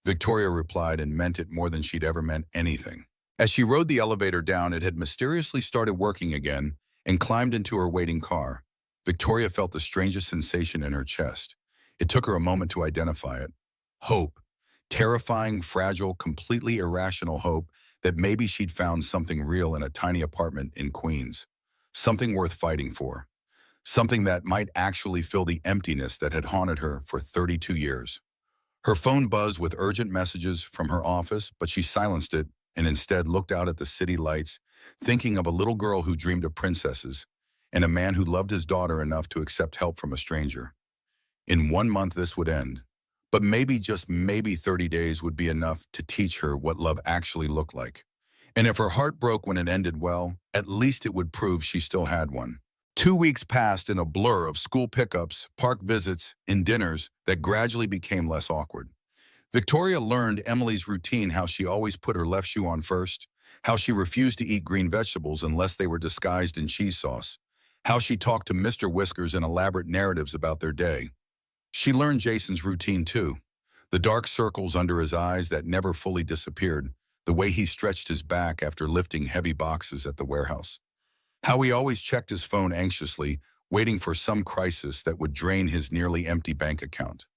Victoria replied and meant it more than she'd ever meant anything. As she rode the elevator down, it had mysteriously started working again and climbed into her waiting car. Victoria felt the strangest sensation in her chest. It took her a moment to identify it. Hope. Terrifying, fragile, completely irrational hope that maybe she'd found something real in a tiny apartment in Queens. Something worth fighting for. Something that might actually fill the emptiness that had haunted her for 32 years. Her phone buzzed with urgent messages from her office, but she silenced it and instead looked out at the city lights, thinking of a little girl who dreamed of princesses and a man who loved his daughter enough to accept help from a stranger. In 1 month, this would end. But maybe, just maybe, 30 days would be enough to teach her what love actually looked like. And if her heart broke when it ended, well, at least it would prove she still had one. 2 weeks passed in a blur of school pickups, park visits, and dinners that gradually became less awkward. Victoria learned Emily's routine, how she always put her left shoe on first, how she refused to eat green vegetables unless they were disguised in cheese sauce, how she talked to Mr. Whiskers in elaborate narratives about their day. She learned Jason's routine too. The dark circles under his eyes that never fully disappeared, the way he stretched his back after lifting heavy boxes at the warehouse. How he always checked his phone anxiously, waiting for some crisis that would drain his nearly empty bank account.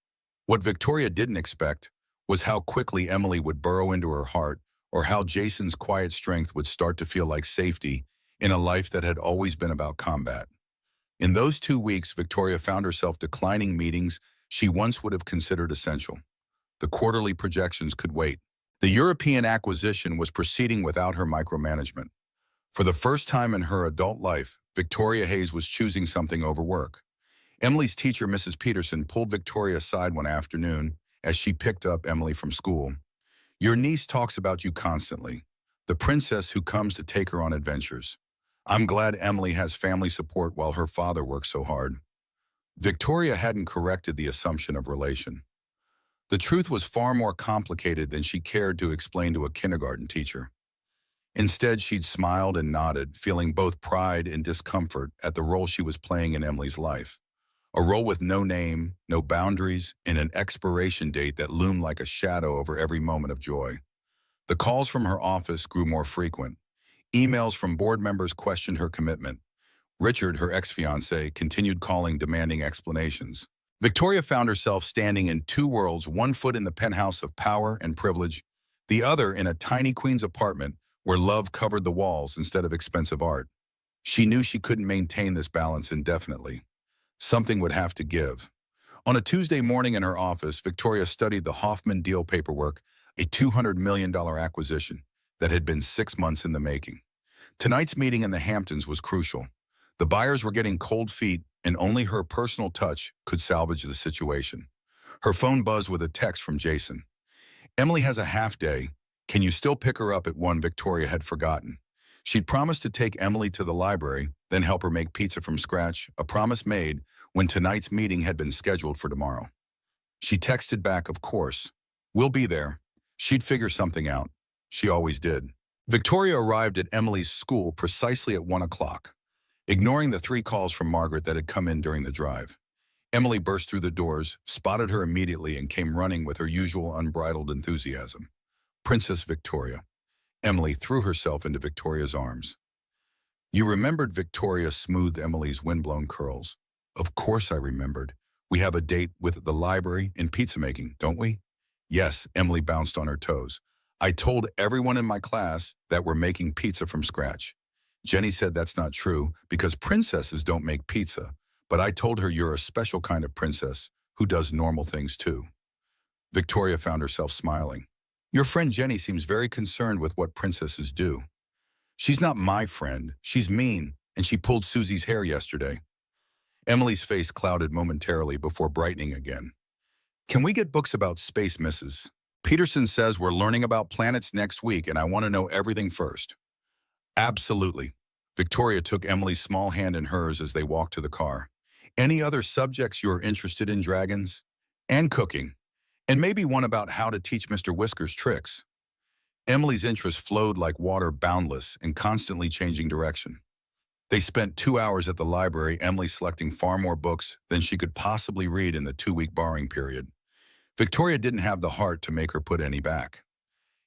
What Victoria didn't expect was how quickly Emily would burrow into her heart, or how Jason's quiet strength would start to feel like safety in a life that had always been about combat. In those 2 weeks, Victoria found herself declining meetings she once would have considered essential. The quarterly projections could wait. The European acquisition was proceeding without her micromanagement. For the first time in her adult life, Victoria Hayes was choosing something over work. Emily's teacher, Mrs. Peterson, pulled Victoria aside one afternoon as she picked up Emily from school. Your niece talks about you constantly, the princess who comes to take her on adventures. I'm glad Emily has family support while her father works so hard. Victoria hadn't corrected the assumption of relation. The truth was far more complicated than she cared to explain to a kindergarten teacher. Instead, she'd smiled and nodded, feeling both pride and discomfort at the role she was playing in Emily's life. A role with no name, no boundaries, and an expiration date that loomed like a shadow over every moment of joy. The calls from her office grew more frequent. Emails from board members questioned her commitment. Richard, her ex-fiancé, continued calling, demanding explanations. Victoria found herself standing in two worlds, one foot in the penthouse of power and privilege, the other in a tiny Queens apartment where love covered the walls instead of expensive art. She knew she couldn't maintain this balance indefinitely. Something would have to give. On a Tuesday morning in her office, Victoria studied the Hoffman deal paperwork, a $200 million acquisition that had been 6 months in the making. Tonight's meeting in the Hamptons was crucial. The buyers were getting cold feet, and only her personal touch could salvage the situation. Her phone buzzed with a text from Jason. Emily has a half day. Can you still pick her up at 1? Victoria had forgotten. She'd promised to take Emily to the library, then help her make pizza from scratch, a promise made when tonight's meeting had been scheduled for tomorrow. She texted back, of course. We'll be there. She'd figure something out. She always did. Victoria arrived at Emily's school precisely at 1 o'clock, ignoring the 3 calls from Margaret that had come in during the drive. Emily burst through the doors, spotted her immediately, and came running with her usual unbridled enthusiasm. Princess Victoria. Emily threw herself into Victoria's arms. You remembered? Victoria smoothed Emily's windblown curls. Of course I remembered. We have a date with the library and pizza making, don't we? Yes, Emily bounced on her toes. I told everyone in my class that we're making pizza from scratch. Jenny said that's not true because princesses don't make pizza, but I told her you're a special kind of princess who does normal things too. Victoria found herself smiling. Your friend Jenny seems very concerned with what princesses do. She's not my friend. She's mean, and she pulled Susie's hair yesterday. Emily's face clouded momentarily before brightening again. Can we get books about space, Mrs. Peterson says we're learning about planets next week, and I want to know everything first. Absolutely. Victoria took Emily's small hand in hers as they walked to the car. Any other subjects you're interested in, dragons? And cooking. And maybe one about how to teach Mr. Whiskers tricks. Emily's interest flowed like water, boundless and constantly changing direction. They spent 2 hours at the library, Emily selecting far more books than she could possibly read in the 2-week borrowing period. Victoria didn't have the heart to make her put any back.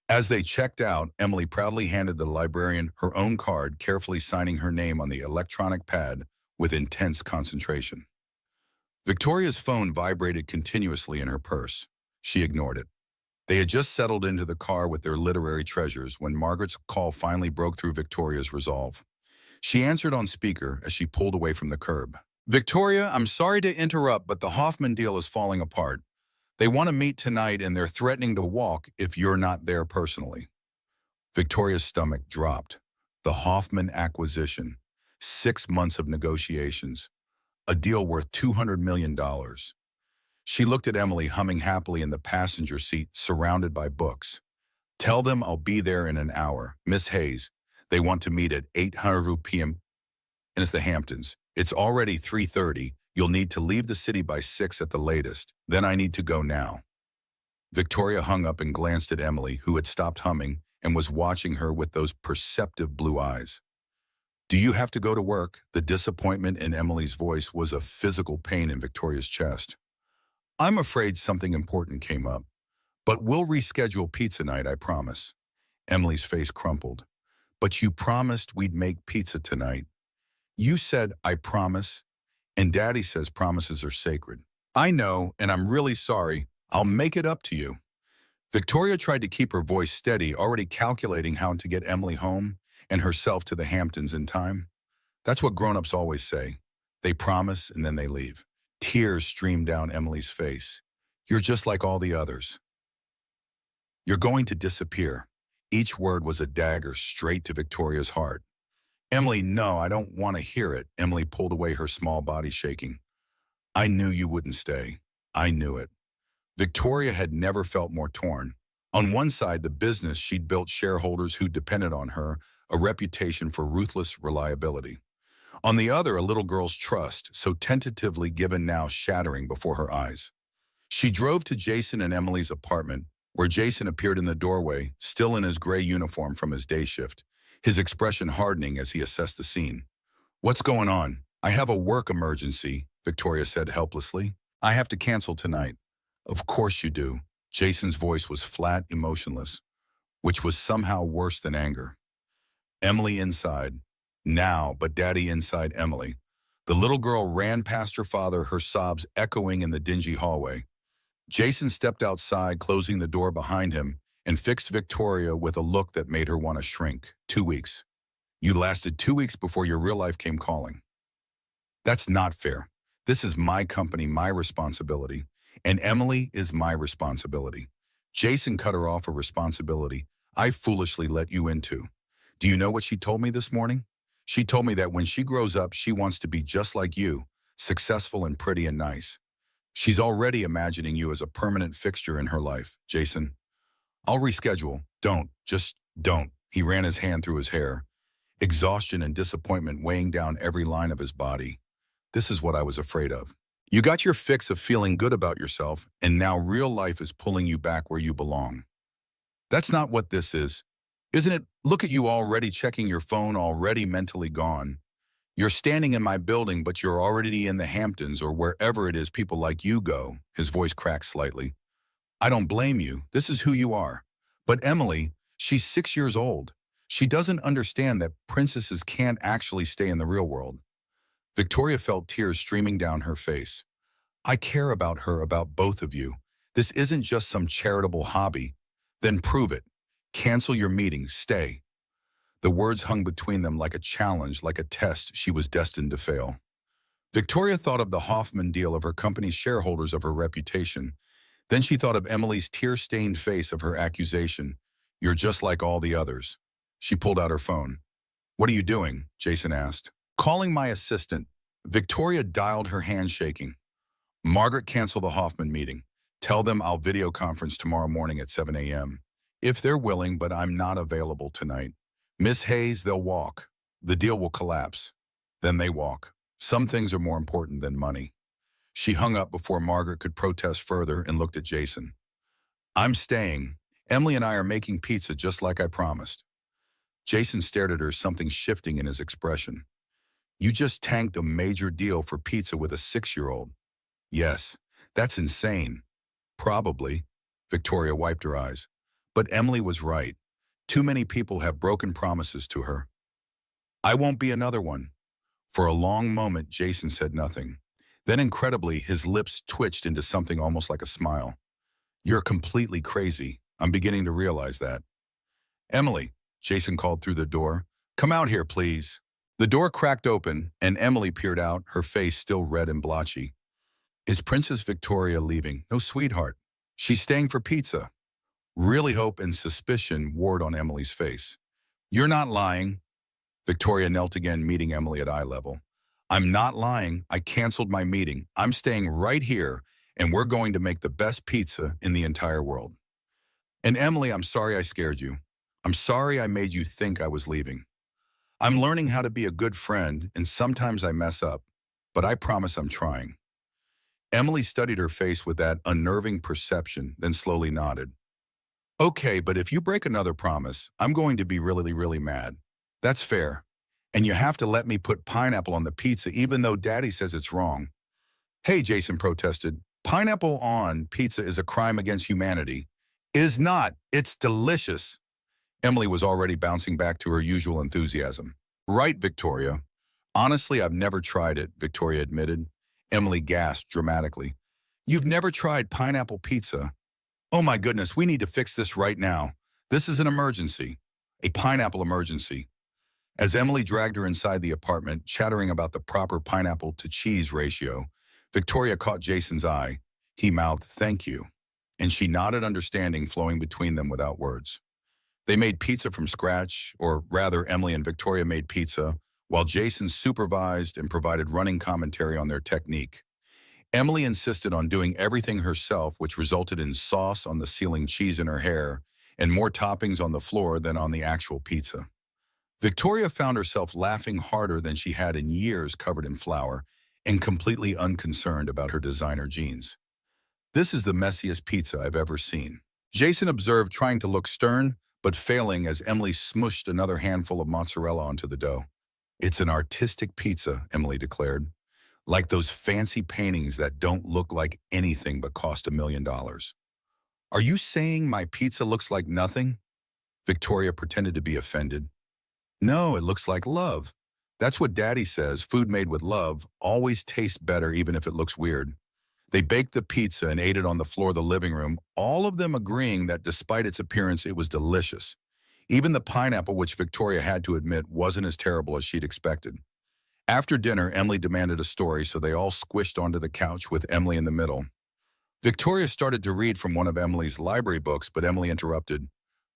As they checked out, Emily proudly handed the librarian her own card, carefully signing her name on the electronic pad with intense concentration. Victoria's phone vibrated continuously in her purse. She ignored it. They had just settled into the car with their literary treasures when Margaret's call finally broke through Victoria's resolve. She answered on speaker as she pulled away from the curb. Victoria, I'm sorry to interrupt, but the Hoffman deal is falling apart. They want to meet tonight and they're threatening to walk if you're not there personally. Victoria's stomach dropped. The Hoffman acquisition. 6 months of negotiations. A deal worth $200 million. She looked at Emily, humming happily in the passenger seat, surrounded by books. Tell them I'll be there in an hour. Miss Hayes, they want to meet at 8:00 p.m. and it's the Hamptons. It's already 3:30. You'll need to leave the city by 6 at the latest. Then I need to go now. Victoria hung up and glanced at Emily, who had stopped humming and was watching her with those perceptive blue eyes. Do you have to go to work? The disappointment in Emily's voice was a physical pain in Victoria's chest. I'm afraid something important came up. But we'll reschedule pizza night, I promise. Emily's face crumpled. But you promised we'd make pizza tonight. You said, I promise, and Daddy says promises are sacred. I know, and I'm really sorry. I'll make it up to you. Victoria tried to keep her voice steady, already calculating how to get Emily home and herself to the Hamptons in time. That's what grown-ups always say. They promise and then they leave. Tears streamed down Emily's face. You're just like all the others. You're going to disappear. Each word was a dagger straight to Victoria's heart. Emily, no, I don't want to hear it. Emily pulled away, her small body shaking. I knew you wouldn't stay. I knew it. Victoria had never felt more torn. On one side, the business she'd built, shareholders who depended on her, a reputation for ruthless reliability. On the other, a little girl's trust, so tentatively given now shattering before her eyes. She drove to Jason and Emily's apartment, where Jason appeared in the doorway, still in his gray uniform from his day shift. his expression hardening as he assessed the scene. "What's going on?" "I have a work emergency," Victoria said helplessly. "I have to cancel tonight." "Of course you do." Jason's voice was flat, emotionless, which was somehow worse than anger. Emily inside. Now, but Daddy inside Emily. The little girl ran past her father, her sobs echoing in the dingy hallway. Jason stepped outside, closing the door behind him, and fixed Victoria with a look that made her want to shrink. 2 weeks. You lasted 2 weeks before your real life came calling. That's not fair. This is my company, my responsibility. And Emily is my responsibility. Jason cut her off a responsibility I foolishly let you into. Do you know what she told me this morning? She told me that when she grows up, she wants to be just like you, successful and pretty and nice. She's already imagining you as a permanent fixture in her life. Jason, I'll reschedule. Don't. Just don't. He ran his hand through his hair, exhaustion and disappointment weighing down every line of his body. This is what I was afraid of. You got your fix of feeling good about yourself, and now real life is pulling you back where you belong. That's not what this is, isn't it? Look at you already checking your phone, already mentally gone. You're standing in my building, but you're already in the Hamptons or wherever it is people like you go. His voice cracked slightly. I don't blame you. This is who you are. But Emily, she's 6 years old. She doesn't understand that princesses can't actually stay in the real world. Victoria felt tears streaming down her face. I care about her, about both of you. This isn't just some charitable hobby. Then prove it. Cancel your meeting. Stay. The words hung between them like a challenge, like a test she was destined to fail. Victoria thought of the Hoffman deal, of her company's shareholders, of her reputation. Then she thought of Emily's tear-stained face, of her accusation. You're just like all the others. She pulled out her phone. What are you doing? Jason asked. Calling my assistant. Victoria dialed, her hand shaking. Margaret, cancel the Hoffman meeting. Tell them I'll video conference tomorrow morning at 7 a.m. If they're willing, but I'm not available tonight. Miss Hayes, they'll walk. The deal will collapse. Then they walk. Some things are more important than money. She hung up before Margaret could protest further and looked at Jason. I'm staying. Emily and I are making pizza just like I promised. Jason stared at her, something shifting in his expression. You just tanked a major deal for pizza with a 6-year-old. Yes, that's insane. Probably. Victoria wiped her eyes. But Emily was right. Too many people have broken promises to her. I won't be another one. For a long moment, Jason said nothing. Then incredibly, his lips twitched into something almost like a smile. You're completely crazy. I'm beginning to realize that. Emily, Jason called through the door. Come out here, please. The door cracked open, and Emily peered out, her face still red and blotchy. Is Princess Victoria leaving? No, sweetheart. She's staying for pizza. Really, hope and suspicion warred on Emily's face. You're not lying. Victoria knelt again, meeting Emily at eye level. I'm not lying. I canceled my meeting. I'm staying right here, and we're going to make the best pizza in the entire world. And Emily, I'm sorry I scared you. I'm sorry I made you think I was leaving. I'm learning how to be a good friend, and sometimes I mess up, but I promise I'm trying. Emily studied her face with that unnerving perception, then slowly nodded. Okay, but if you break another promise, I'm going to be really, really mad. That's fair. And you have to let me put pineapple on the pizza even though Daddy says it's wrong. Hey, Jason protested. Pineapple on pizza is a crime against humanity. Is not. It's delicious. Emily was already bouncing back to her usual enthusiasm. Right, Victoria. Honestly, I've never tried it, Victoria admitted. Emily gasped dramatically. You've never tried pineapple pizza? Oh my goodness, we need to fix this right now. This is an emergency. A pineapple emergency. As Emily dragged her inside the apartment, chattering about the proper pineapple to cheese ratio, Victoria caught Jason's eye. He mouthed, thank you. And she nodded, understanding flowing between them without words. They made pizza from scratch, or rather Emily and Victoria made pizza, while Jason supervised and provided running commentary on their technique. Emily insisted on doing everything herself, which resulted in sauce on the ceiling, cheese in her hair, and more toppings on the floor than on the actual pizza. Victoria found herself laughing harder than she had in years, covered in flour, and completely unconcerned about her designer jeans. This is the messiest pizza I've ever seen, Jason observed, trying to look stern, but failing as Emily smushed another handful of mozzarella onto the dough. "It's an artistic pizza," Emily declared. "Like those fancy paintings that don't look like anything but cost $1 million. "Are you saying my pizza looks like nothing?" Victoria pretended to be offended. "No, it looks like love. That's what Daddy says. Food made with love always tastes better even if it looks weird." They baked the pizza and ate it on the floor of the living room, all of them agreeing that despite its appearance, it was delicious. Even the pineapple, which Victoria had to admit wasn't as terrible as she'd expected. After dinner, Emily demanded a story, so they all squished onto the couch with Emily in the middle. Victoria started to read from one of Emily's library books, but Emily interrupted.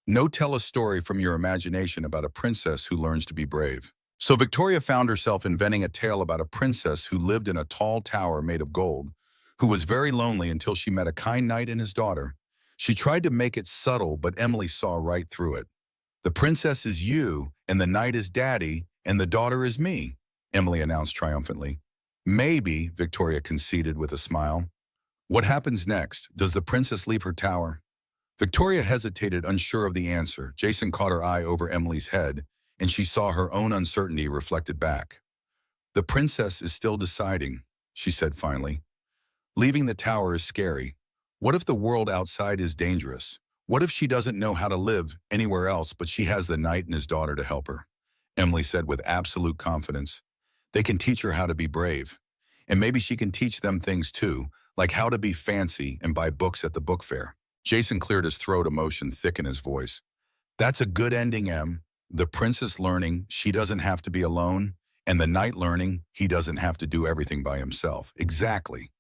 "No, tell a story from your imagination about a princess who learns to be brave." So Victoria found herself inventing a tale about a princess who lived in a tall tower made of gold, who was very lonely until she met a kind knight and his daughter. She tried to make it subtle, but Emily saw right through it. "The princess is you, and the knight is Daddy, and the daughter is me," Emily announced triumphantly. "Maybe," Victoria conceded with a smile. "What happens next? Does the princess leave her tower?" Victoria hesitated, unsure of the answer. Jason caught her eye over Emily's head, and she saw her own uncertainty reflected back. "The princess is still deciding," she said finally. "Leaving the tower is scary. What if the world outside is dangerous? What if she doesn't know how to live anywhere else, but she has the knight and his daughter to help her?" Emily said with absolute confidence. "They can teach her how to be brave. And maybe she can teach them things too, like how to be fancy and buy books at the book fair." Jason cleared his throat, emotion thick in his voice. "That's a good ending, Em. The princess learning she doesn't have to be alone, and the knight learning he doesn't have to do everything by himself." "Exactly."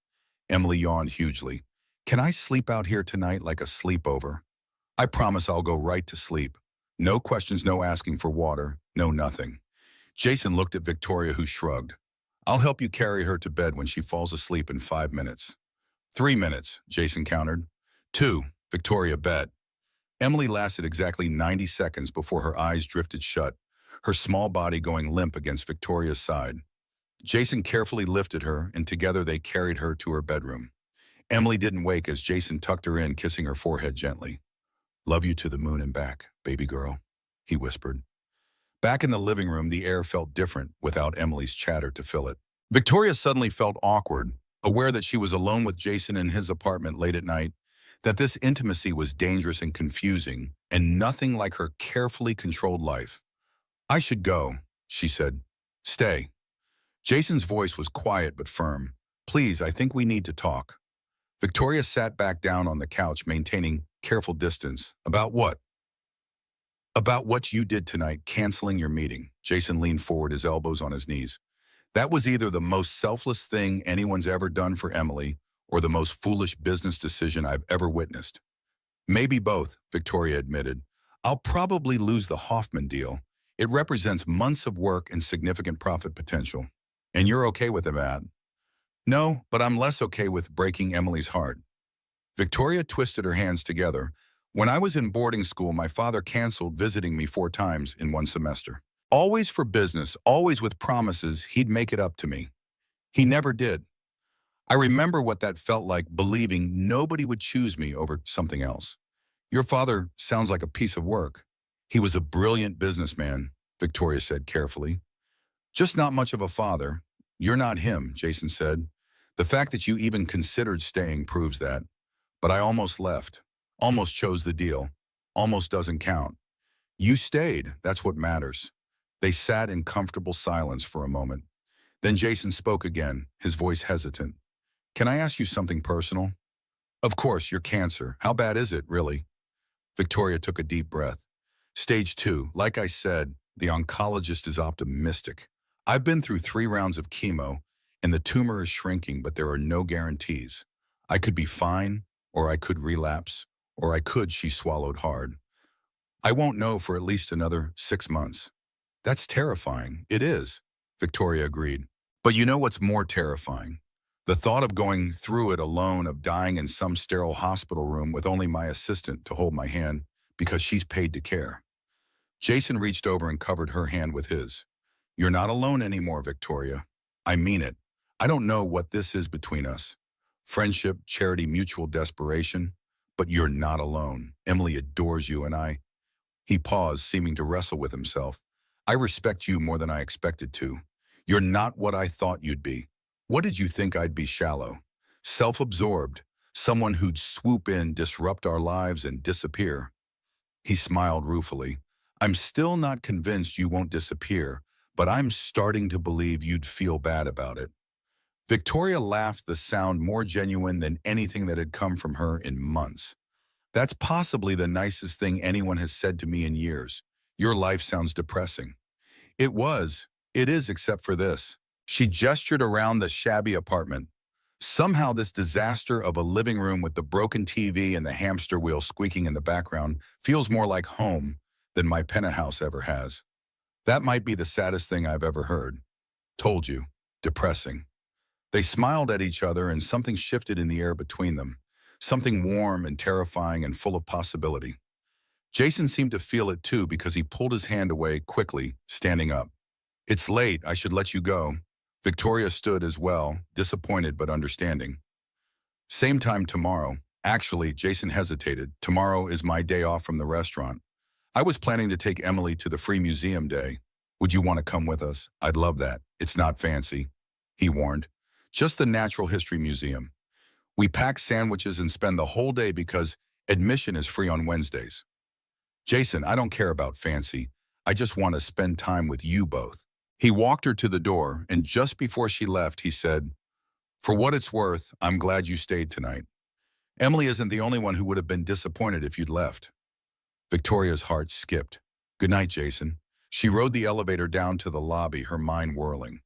Emily yawned hugely. "Can I sleep out here tonight like a sleepover? I promise I'll go right to sleep. No questions, no asking for water, no nothing." Jason looked at Victoria, who shrugged. "I'll help you carry her to bed when she falls asleep in 5 minutes. 3 minutes, Jason countered. 2, Victoria bet. Emily lasted exactly 90 seconds before her eyes drifted shut, her small body going limp against Victoria's side. Jason carefully lifted her, and together they carried her to her bedroom. Emily didn't wake as Jason tucked her in, kissing her forehead gently. "Love you to the moon and back, baby girl," he whispered. Back in the living room, the air felt different without Emily's chatter to fill it. Victoria suddenly felt awkward, aware that she was alone with Jason in his apartment late at night, that this intimacy was dangerous and confusing, and nothing like her carefully controlled life. "I should go," she said. "Stay." Jason's voice was quiet but firm. "Please, I think we need to talk." Victoria sat back down on the couch, maintaining careful distance. "About what?" "About what you did tonight, canceling your meeting." Jason leaned forward, his elbows on his knees. "That was either the most selfless thing anyone's ever done for Emily or the most foolish business decision I've ever witnessed." "Maybe both," Victoria admitted. "I'll probably lose the Hoffman deal. It represents months of work and significant profit potential." "And you're okay with that?" "No, but I'm less okay with breaking Emily's heart." Victoria twisted her hands together. "When I was in boarding school, my father canceled visiting me 4 times in 1 semester. Always for business, always with promises he'd make it up to me. He never did. I remember what that felt like, believing nobody would choose me over something else." "Your father sounds like a piece of work." "He was a brilliant businessman," Victoria said carefully. "Just not much of a father." "You're not him," Jason said. "The fact that you even considered staying proves that. But I almost left. Almost chose the deal. Almost doesn't count. You stayed. That's what matters." They sat in comfortable silence for a moment. Then Jason spoke again, his voice hesitant. "Can I ask you something personal?" "Of course, your cancer. How bad is it, really?" Victoria took a deep breath. "Stage 2. Like I said, the oncologist is optimistic. I've been through 3 rounds of chemo, and the tumor is shrinking, but there are no guarantees. I could be fine, or I could relapse, or I could," she swallowed hard. "I won't know for at least another 6 months." "That's terrifying." "It is," Victoria agreed. "But you know what's more terrifying? The thought of going through it alone, of dying in some sterile hospital room with only my assistant to hold my hand because she's paid to care." Jason reached over and covered her hand with his. "You're not alone anymore, Victoria. I mean it. I don't know what this is between us. Friendship, charity, mutual desperation. But you're not alone. Emily adores you, and He paused, seeming to wrestle with himself. I respect you more than I expected to. You're not what I thought you'd be. What did you think I'd be? Shallow, self-absorbed, someone who'd swoop in, disrupt our lives, and disappear. He smiled ruefully. I'm still not convinced you won't disappear, but I'm starting to believe you'd feel bad about it. Victoria laughed, the sound more genuine than anything that had come from her in months. That's possibly the nicest thing anyone has said to me in years. Your life sounds depressing. It was. It is, except for this. She gestured around the shabby apartment. Somehow this disaster of a living room with the broken TV and the hamster wheel squeaking in the background feels more like home than my penthouse ever has. That might be the saddest thing I've ever heard. Told you. Depressing. They smiled at each other and something shifted in the air between them. Something warm and terrifying and full of possibility. Jason seemed to feel it too because he pulled his hand away quickly, standing up. It's late, I should let you go. Victoria stood as well, disappointed but understanding. Same time tomorrow. Actually, Jason hesitated. Tomorrow is my day off from the restaurant. I was planning to take Emily to the free museum day. Would you want to come with us? I'd love that. It's not fancy, he warned. Just the Natural History Museum. We pack sandwiches and spend the whole day because admission is free on Wednesdays. Jason, I don't care about fancy. I just want to spend time with you both. He walked her to the door, and just before she left, he said, for what it's worth, I'm glad you stayed tonight. Emily isn't the only one who would have been disappointed if you'd left. Victoria's heart skipped. Good night, Jason. She rode the elevator down to the lobby, her mind whirling.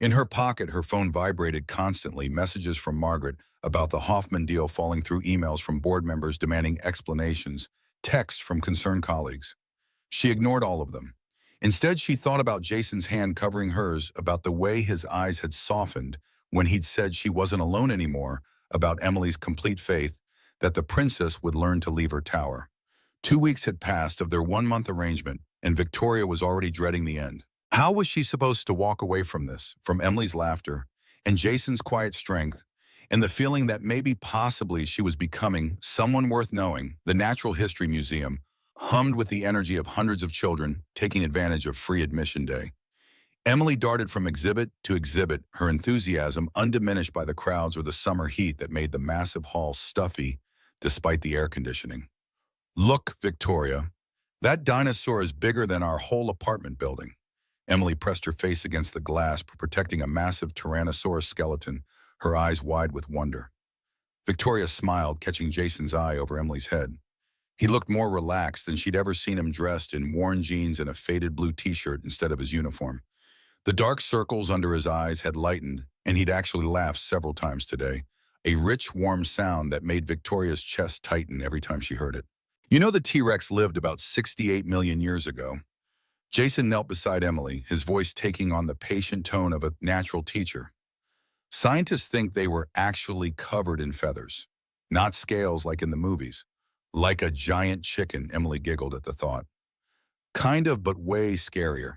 In her pocket, her phone vibrated constantly, messages from Margaret about the Hoffman deal falling through, emails from board members demanding explanations, texts from concerned colleagues. She ignored all of them. Instead, she thought about Jason's hand covering hers, about the way his eyes had softened when he'd said she wasn't alone anymore, about Emily's complete faith that the princess would learn to leave her tower. 2 weeks had passed of their 1-month arrangement, and Victoria was already dreading the end. How was she supposed to walk away from this, from Emily's laughter, and Jason's quiet strength, and the feeling that maybe possibly she was becoming someone worth knowing? The Natural History Museum hummed with the energy of hundreds of children taking advantage of free admission day. Emily darted from exhibit to exhibit, her enthusiasm undiminished by the crowds or the summer heat that made the massive hall stuffy despite the air conditioning. Look, Victoria, that dinosaur is bigger than our whole apartment building. Emily pressed her face against the glass, protecting a massive Tyrannosaurus skeleton, her eyes wide with wonder. Victoria smiled, catching Jason's eye over Emily's head. He looked more relaxed than she'd ever seen him, dressed in worn jeans and a faded blue t-shirt instead of his uniform. The dark circles under his eyes had lightened, and he'd actually laughed several times today, a rich, warm sound that made Victoria's chest tighten every time she heard it. You know, the T-Rex lived about 68 million years ago. Jason knelt beside Emily, his voice taking on the patient tone of a natural teacher. Scientists think they were actually covered in feathers, not scales like in the movies. Like a giant chicken, Emily giggled at the thought. Kind of, but way scarier.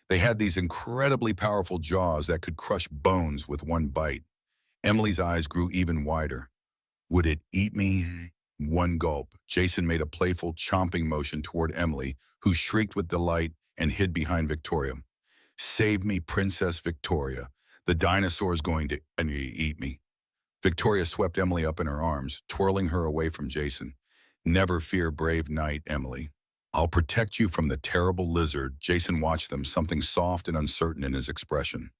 They had these incredibly powerful jaws that could crush bones with one bite. Emily's eyes grew even wider. Would it eat me? One gulp. Jason made a playful chomping motion toward Emily, who shrieked with delight and hid behind Victoria. Save me, Princess Victoria. The dinosaur's going to eat me. Victoria swept Emily up in her arms, twirling her away from Jason. Never fear, brave knight, Emily. I'll protect you from the terrible lizard. Jason watched them, something soft and uncertain in his expression.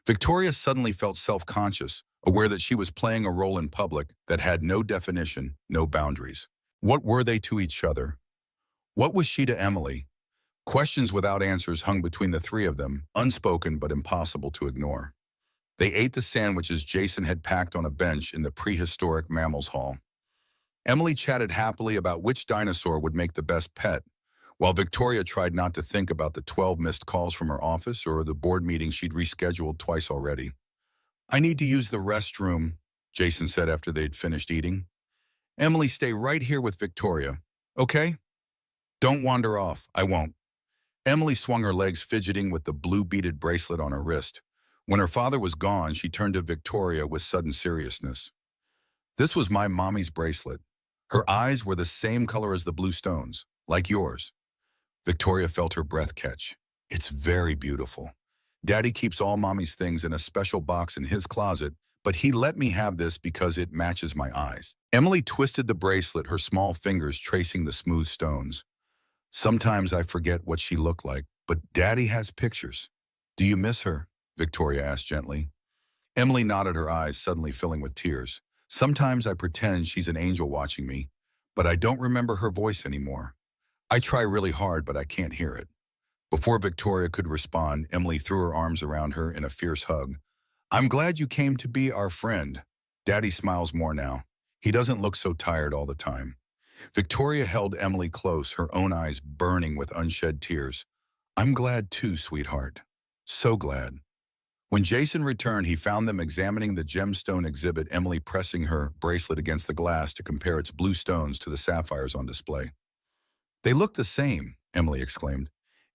Victoria suddenly felt self-conscious, aware that she was playing a role in public that had no definition, no boundaries. What were they to each other? What was she to Emily? Questions without answers hung between the three of them, unspoken but impossible to ignore. They ate the sandwiches Jason had packed on a bench in the prehistoric mammals hall. Emily chatted happily about which dinosaur would make the best pet, while Victoria tried not to think about the 12 missed calls from her office or the board meeting she'd rescheduled twice already. I need to use the restroom, Jason said after they'd finished eating. Emily, stay right here with Victoria, okay? Don't wander off, I won't. Emily swung her legs, fidgeting with the blue beaded bracelet on her wrist. When her father was gone, she turned to Victoria with sudden seriousness. This was my mommy's bracelet. Her eyes were the same color as the blue stones, like yours. Victoria felt her breath catch. It's very beautiful. Daddy keeps all Mommy's things in a special box in his closet, but he let me have this because it matches my eyes. Emily twisted the bracelet, her small fingers tracing the smooth stones. Sometimes I forget what she looked like, but Daddy has pictures. Do you miss her? Victoria asked gently. Emily nodded, her eyes suddenly filling with tears. Sometimes I pretend she's an angel watching me, but I don't remember her voice anymore. I try really hard, but I can't hear it. Before Victoria could respond, Emily threw her arms around her in a fierce hug. I'm glad you came to be our friend. Daddy smiles more now. He doesn't look so tired all the time. Victoria held Emily close, her own eyes burning with unshed tears. I'm glad too, sweetheart. So glad. When Jason returned, he found them examining the gemstone exhibit, Emily pressing her bracelet against the glass to compare its blue stones to the sapphires on display. They look the same, Emily exclaimed.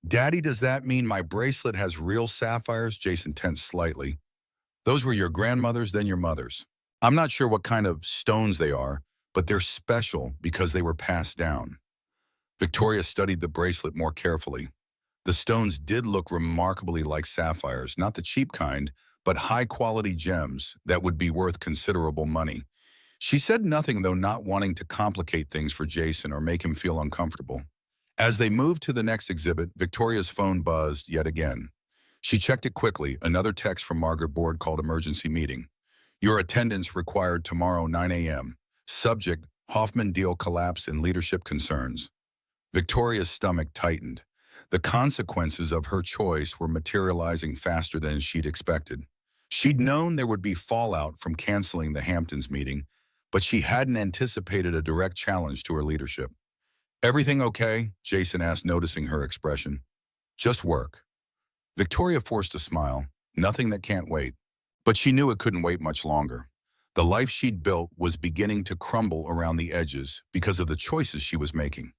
Daddy, does that mean my bracelet has real sapphires? Jason tensed slightly. Those were your grandmother's, then your mother's. I'm not sure what kind of stones they are, but they're special because they were passed down. Victoria studied the bracelet more carefully. The stones did look remarkably like sapphires, not the cheap kind, but high-quality gems that would be worth considerable money. She said nothing, though, not wanting to complicate things for Jason or make him feel uncomfortable. As they moved to the next exhibit, Victoria's phone buzzed yet again. She checked it quickly. Another text from Margaret Board called emergency meeting. Your attendance required tomorrow 9 a.m. Subject, Hoffman deal collapse and leadership concerns. Victoria's stomach tightened. The consequences of her choice were materializing faster than she'd expected. She'd known there would be fallout from canceling the Hamptons meeting, but she hadn't anticipated a direct challenge to her leadership. Everything okay? Jason asked, noticing her expression. Just work. Victoria forced a smile. Nothing that can't wait. But she knew it couldn't wait much longer. The life she'd built was beginning to crumble around the edges because of the choices she was making.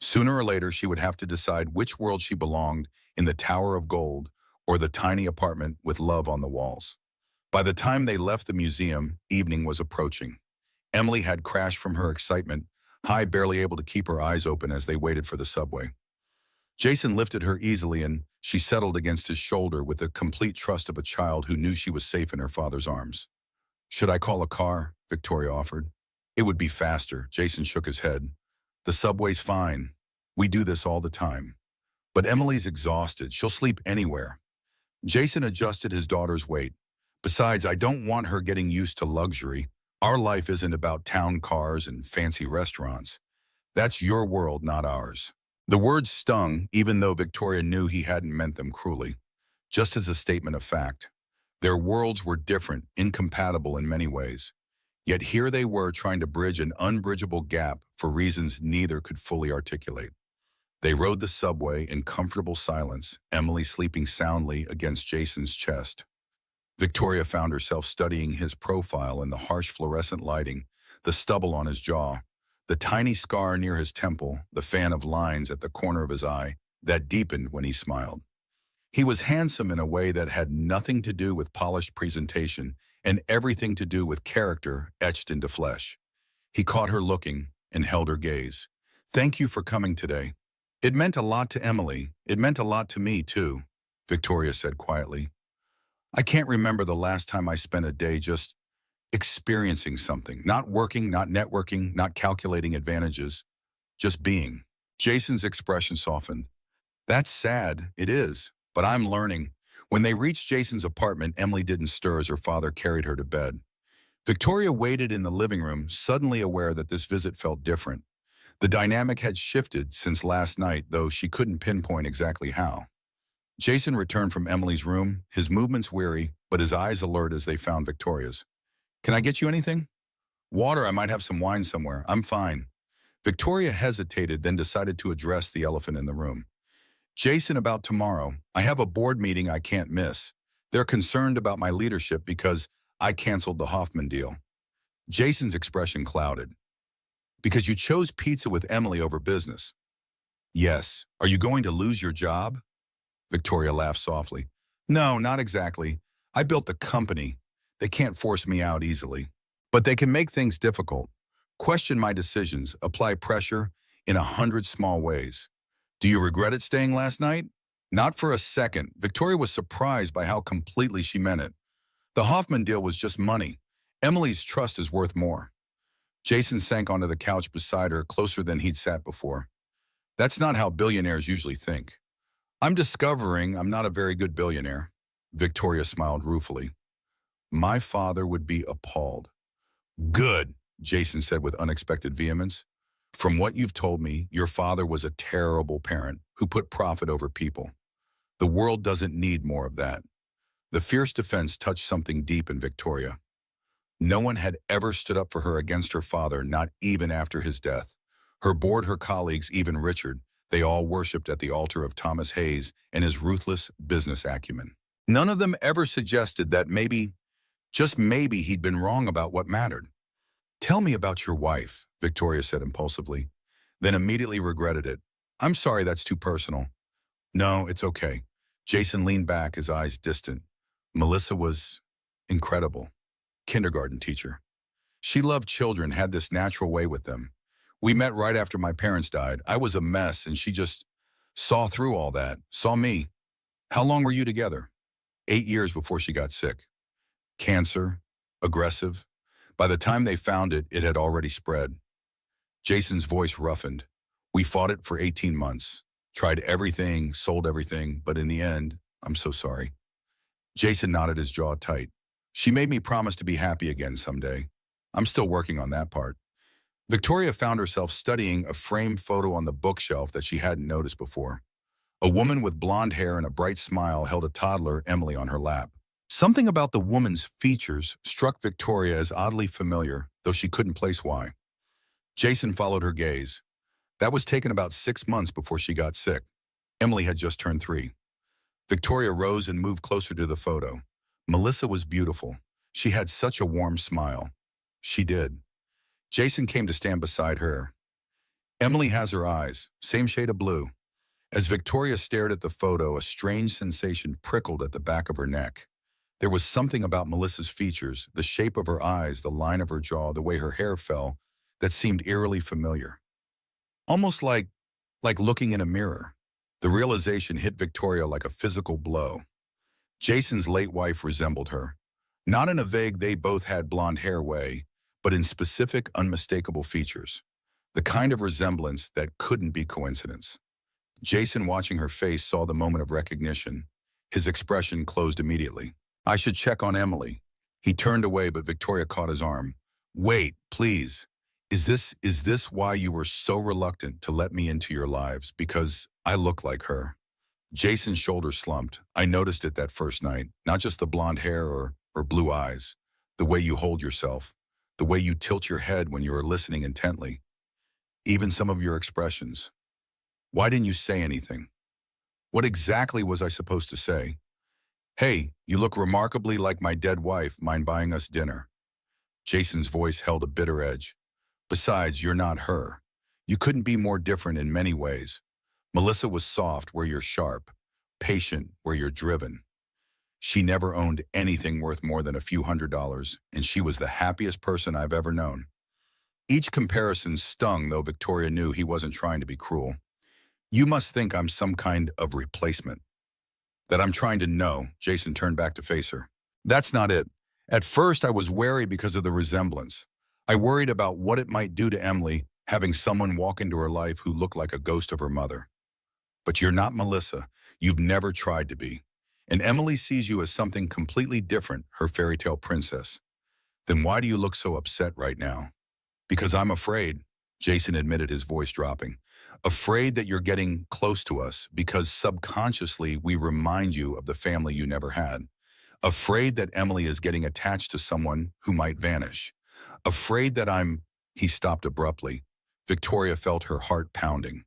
Sooner or later, she would have to decide which world she belonged, in the Tower of Gold or the tiny apartment with love on the walls. By the time they left the museum, evening was approaching. Emily had crashed from her excitement, high, barely able to keep her eyes open as they waited for the subway. Jason lifted her easily and she settled against his shoulder with the complete trust of a child who knew she was safe in her father's arms. Should I call a car? Victoria offered. It would be faster. Jason shook his head. The subway's fine. We do this all the time. But Emily's exhausted. She'll sleep anywhere. Jason adjusted his daughter's weight. Besides, I don't want her getting used to luxury. Our life isn't about town cars and fancy restaurants. That's your world, not ours. The words stung, even though Victoria knew he hadn't meant them cruelly, just as a statement of fact. Their worlds were different, incompatible in many ways. Yet here they were trying to bridge an unbridgeable gap for reasons neither could fully articulate. They rode the subway in comfortable silence, Emily sleeping soundly against Jason's chest. Victoria found herself studying his profile in the harsh fluorescent lighting, the stubble on his jaw, the tiny scar near his temple, the fan of lines at the corner of his eye that deepened when he smiled. He was handsome in a way that had nothing to do with polished presentation and everything to do with character etched into flesh. He caught her looking and held her gaze. Thank you for coming today. It meant a lot to Emily. It meant a lot to me, too, Victoria said quietly. I can't remember the last time I spent a day just experiencing something, not working, not networking, not calculating advantages, just being. Jason's expression softened. That's sad, it is, but I'm learning. When they reached Jason's apartment, Emily didn't stir as her father carried her to bed. Victoria waited in the living room, suddenly aware that this visit felt different. The dynamic had shifted since last night, though she couldn't pinpoint exactly how. Jason returned from Emily's room, his movements weary, but his eyes alert as they found Victoria's. Can I get you anything? Water, I might have some wine somewhere. I'm fine. Victoria hesitated, then decided to address the elephant in the room. Jason, about tomorrow. I have a board meeting I can't miss. They're concerned about my leadership because I canceled the Hoffman deal. Jason's expression clouded. Because you chose pizza with Emily over business. Yes. Are you going to lose your job? Victoria laughed softly. No, not exactly. I built the company. They can't force me out easily. But they can make things difficult. Question my decisions, apply pressure in 100 small ways. Do you regret it staying last night? Not for a second. Victoria was surprised by how completely she meant it. The Hoffman deal was just money. Emily's trust is worth more. Jason sank onto the couch beside her, closer than he'd sat before. That's not how billionaires usually think. I'm discovering I'm not a very good billionaire. Victoria smiled ruefully. My father would be appalled. Good, Jason said with unexpected vehemence. From what you've told me, your father was a terrible parent who put profit over people. The world doesn't need more of that. The fierce defense touched something deep in Victoria. No one had ever stood up for her against her father, not even after his death. Her board, her colleagues, even Richard, they all worshipped at the altar of Thomas Hayes and his ruthless business acumen. None of them ever suggested that maybe, just maybe, he'd been wrong about what mattered. Tell me about your wife, Victoria said impulsively, then immediately regretted it. I'm sorry, that's too personal. No, it's okay. Jason leaned back, his eyes distant. Melissa was incredible. Kindergarten teacher. She loved children, had this natural way with them. We met right after my parents died. I was a mess, and she just saw through all that, saw me. How long were you together? 8 years before she got sick. Cancer, aggressive. By the time they found it, it had already spread. Jason's voice roughened. We fought it for 18 months. Tried everything, sold everything, but in the end, I'm so sorry. Jason nodded, his jaw tight. She made me promise to be happy again someday. I'm still working on that part. Victoria found herself studying a framed photo on the bookshelf that she hadn't noticed before. A woman with blonde hair and a bright smile held a toddler, Emily, on her lap. Something about the woman's features struck Victoria as oddly familiar, though she couldn't place why. Jason followed her gaze. That was taken about 6 months before she got sick. Emily had just turned 3. Victoria rose and moved closer to the photo. Melissa was beautiful. She had such a warm smile. She did. Jason came to stand beside her. Emily has her eyes, same shade of blue. As Victoria stared at the photo, a strange sensation prickled at the back of her neck. There was something about Melissa's features, the shape of her eyes, the line of her jaw, the way her hair fell, that seemed eerily familiar. Almost like looking in a mirror. The realization hit Victoria like a physical blow. Jason's late wife resembled her. Not in a vague they both had blonde hair way, but in specific, unmistakable features. The kind of resemblance that couldn't be coincidence. Jason, watching her face, saw the moment of recognition. His expression closed immediately. I should check on Emily. He turned away, but Victoria caught his arm. Wait, please. Is this why you were so reluctant to let me into your lives? Because I look like her. Jason's shoulders slumped. I noticed it that first night. Not just the blonde hair or blue eyes. The way you hold yourself. The way you tilt your head when you are listening intently. Even some of your expressions. Why didn't you say anything? What exactly was I supposed to say? Hey, you look remarkably like my dead wife. Mind buying us dinner? Jason's voice held a bitter edge. Besides, you're not her. You couldn't be more different in many ways. Melissa was soft where you're sharp, patient where you're driven. She never owned anything worth more than a few $100s, and she was the happiest person I've ever known. Each comparison stung, though Victoria knew he wasn't trying to be cruel. You must think I'm some kind of replacement. That I'm trying to know. Jason turned back to face her. That's not it. At first, I was wary because of the resemblance. I worried about what it might do to Emily, having someone walk into her life who looked like a ghost of her mother. But you're not Melissa. You've never tried to be. And Emily sees you as something completely different, her fairy tale princess. Then why do you look so upset right now? Because I'm afraid, Jason admitted, his voice dropping. Afraid that you're getting close to us because subconsciously we remind you of the family you never had. Afraid that Emily is getting attached to someone who might vanish. Afraid that He stopped abruptly. Victoria felt her heart pounding.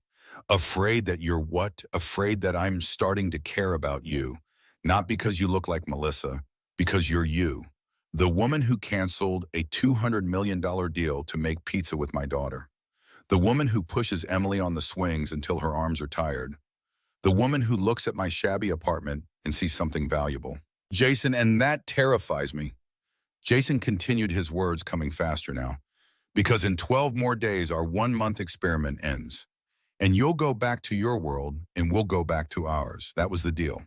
Afraid that you're what? Afraid that I'm starting to care about you. Not because you look like Melissa, because you're you. The woman who canceled a $200 million deal to make pizza with my daughter. The woman who pushes Emily on the swings until her arms are tired. The woman who looks at my shabby apartment and sees something valuable. Jason, and that terrifies me. Jason continued, his words coming faster now. Because in 12 more days, our 1-month experiment ends. And you'll go back to your world, and we'll go back to ours. That was the deal.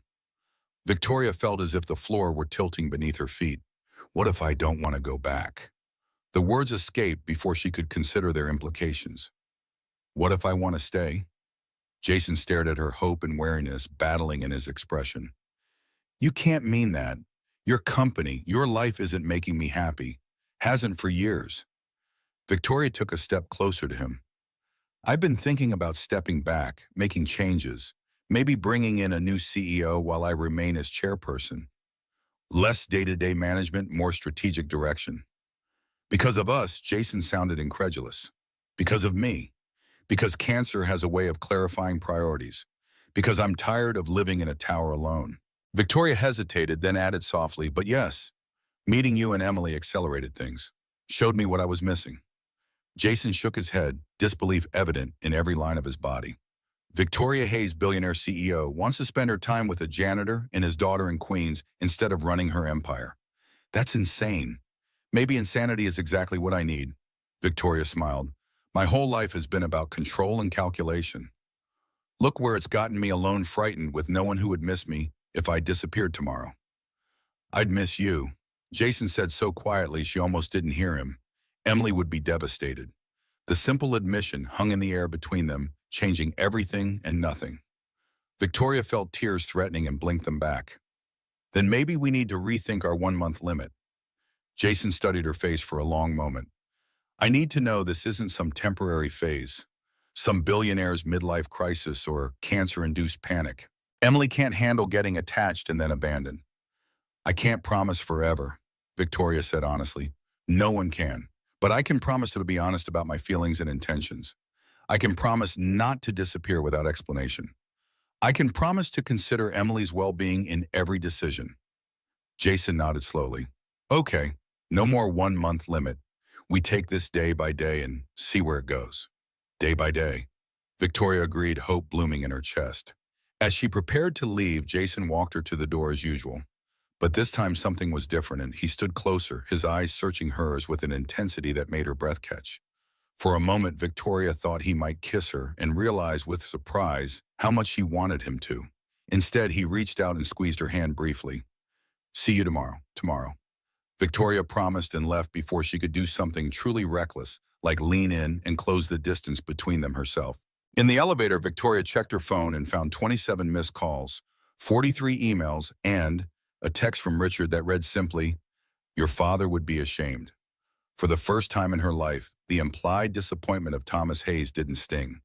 Victoria felt as if the floor were tilting beneath her feet. What if I don't want to go back? The words escaped before she could consider their implications. What if I want to stay? Jason stared at her, hope and wariness battling in his expression. You can't mean that. Your company, your life isn't making me happy. Hasn't for years. Victoria took a step closer to him. I've been thinking about stepping back, making changes, maybe bringing in a new CEO while I remain as chairperson. Less day-to-day management, more strategic direction. Because of us, Jason sounded incredulous. Because of me. Because cancer has a way of clarifying priorities. Because I'm tired of living in a tower alone. Victoria hesitated, then added softly, but yes, meeting you and Emily accelerated things. Showed me what I was missing. Jason shook his head, disbelief evident in every line of his body. Victoria Hayes, billionaire CEO, wants to spend her time with a janitor and his daughter in Queens instead of running her empire. That's insane. Maybe insanity is exactly what I need. Victoria smiled. My whole life has been about control and calculation. Look where it's gotten me, alone, frightened, with no one who would miss me if I disappeared tomorrow. I'd miss you, Jason said so quietly she almost didn't hear him. Emily would be devastated. The simple admission hung in the air between them, changing everything and nothing. Victoria felt tears threatening and blinked them back. Then maybe we need to rethink our 1-month limit. Jason studied her face for a long moment. I need to know this isn't some temporary phase, some billionaire's midlife crisis or cancer-induced panic. Emily can't handle getting attached and then abandoned. I can't promise forever, Victoria said honestly. No one can. But I can promise to be honest about my feelings and intentions. I can promise not to disappear without explanation. I can promise to consider Emily's well-being in every decision. Jason nodded slowly. Okay, no more 1-month limit. We take this day by day and see where it goes. Day by day. Victoria agreed, hope blooming in her chest. As she prepared to leave, Jason walked her to the door as usual. But this time something was different, and he stood closer, his eyes searching hers with an intensity that made her breath catch. For a moment, Victoria thought he might kiss her and realized with surprise how much she wanted him to. Instead, he reached out and squeezed her hand briefly. See you tomorrow. Victoria promised and left before she could do something truly reckless, like lean in and close the distance between them herself. In the elevator, Victoria checked her phone and found 27 missed calls, 43 emails, and a text from Richard that read simply, "Your father would be ashamed." For the first time in her life, the implied disappointment of Thomas Hayes didn't sting.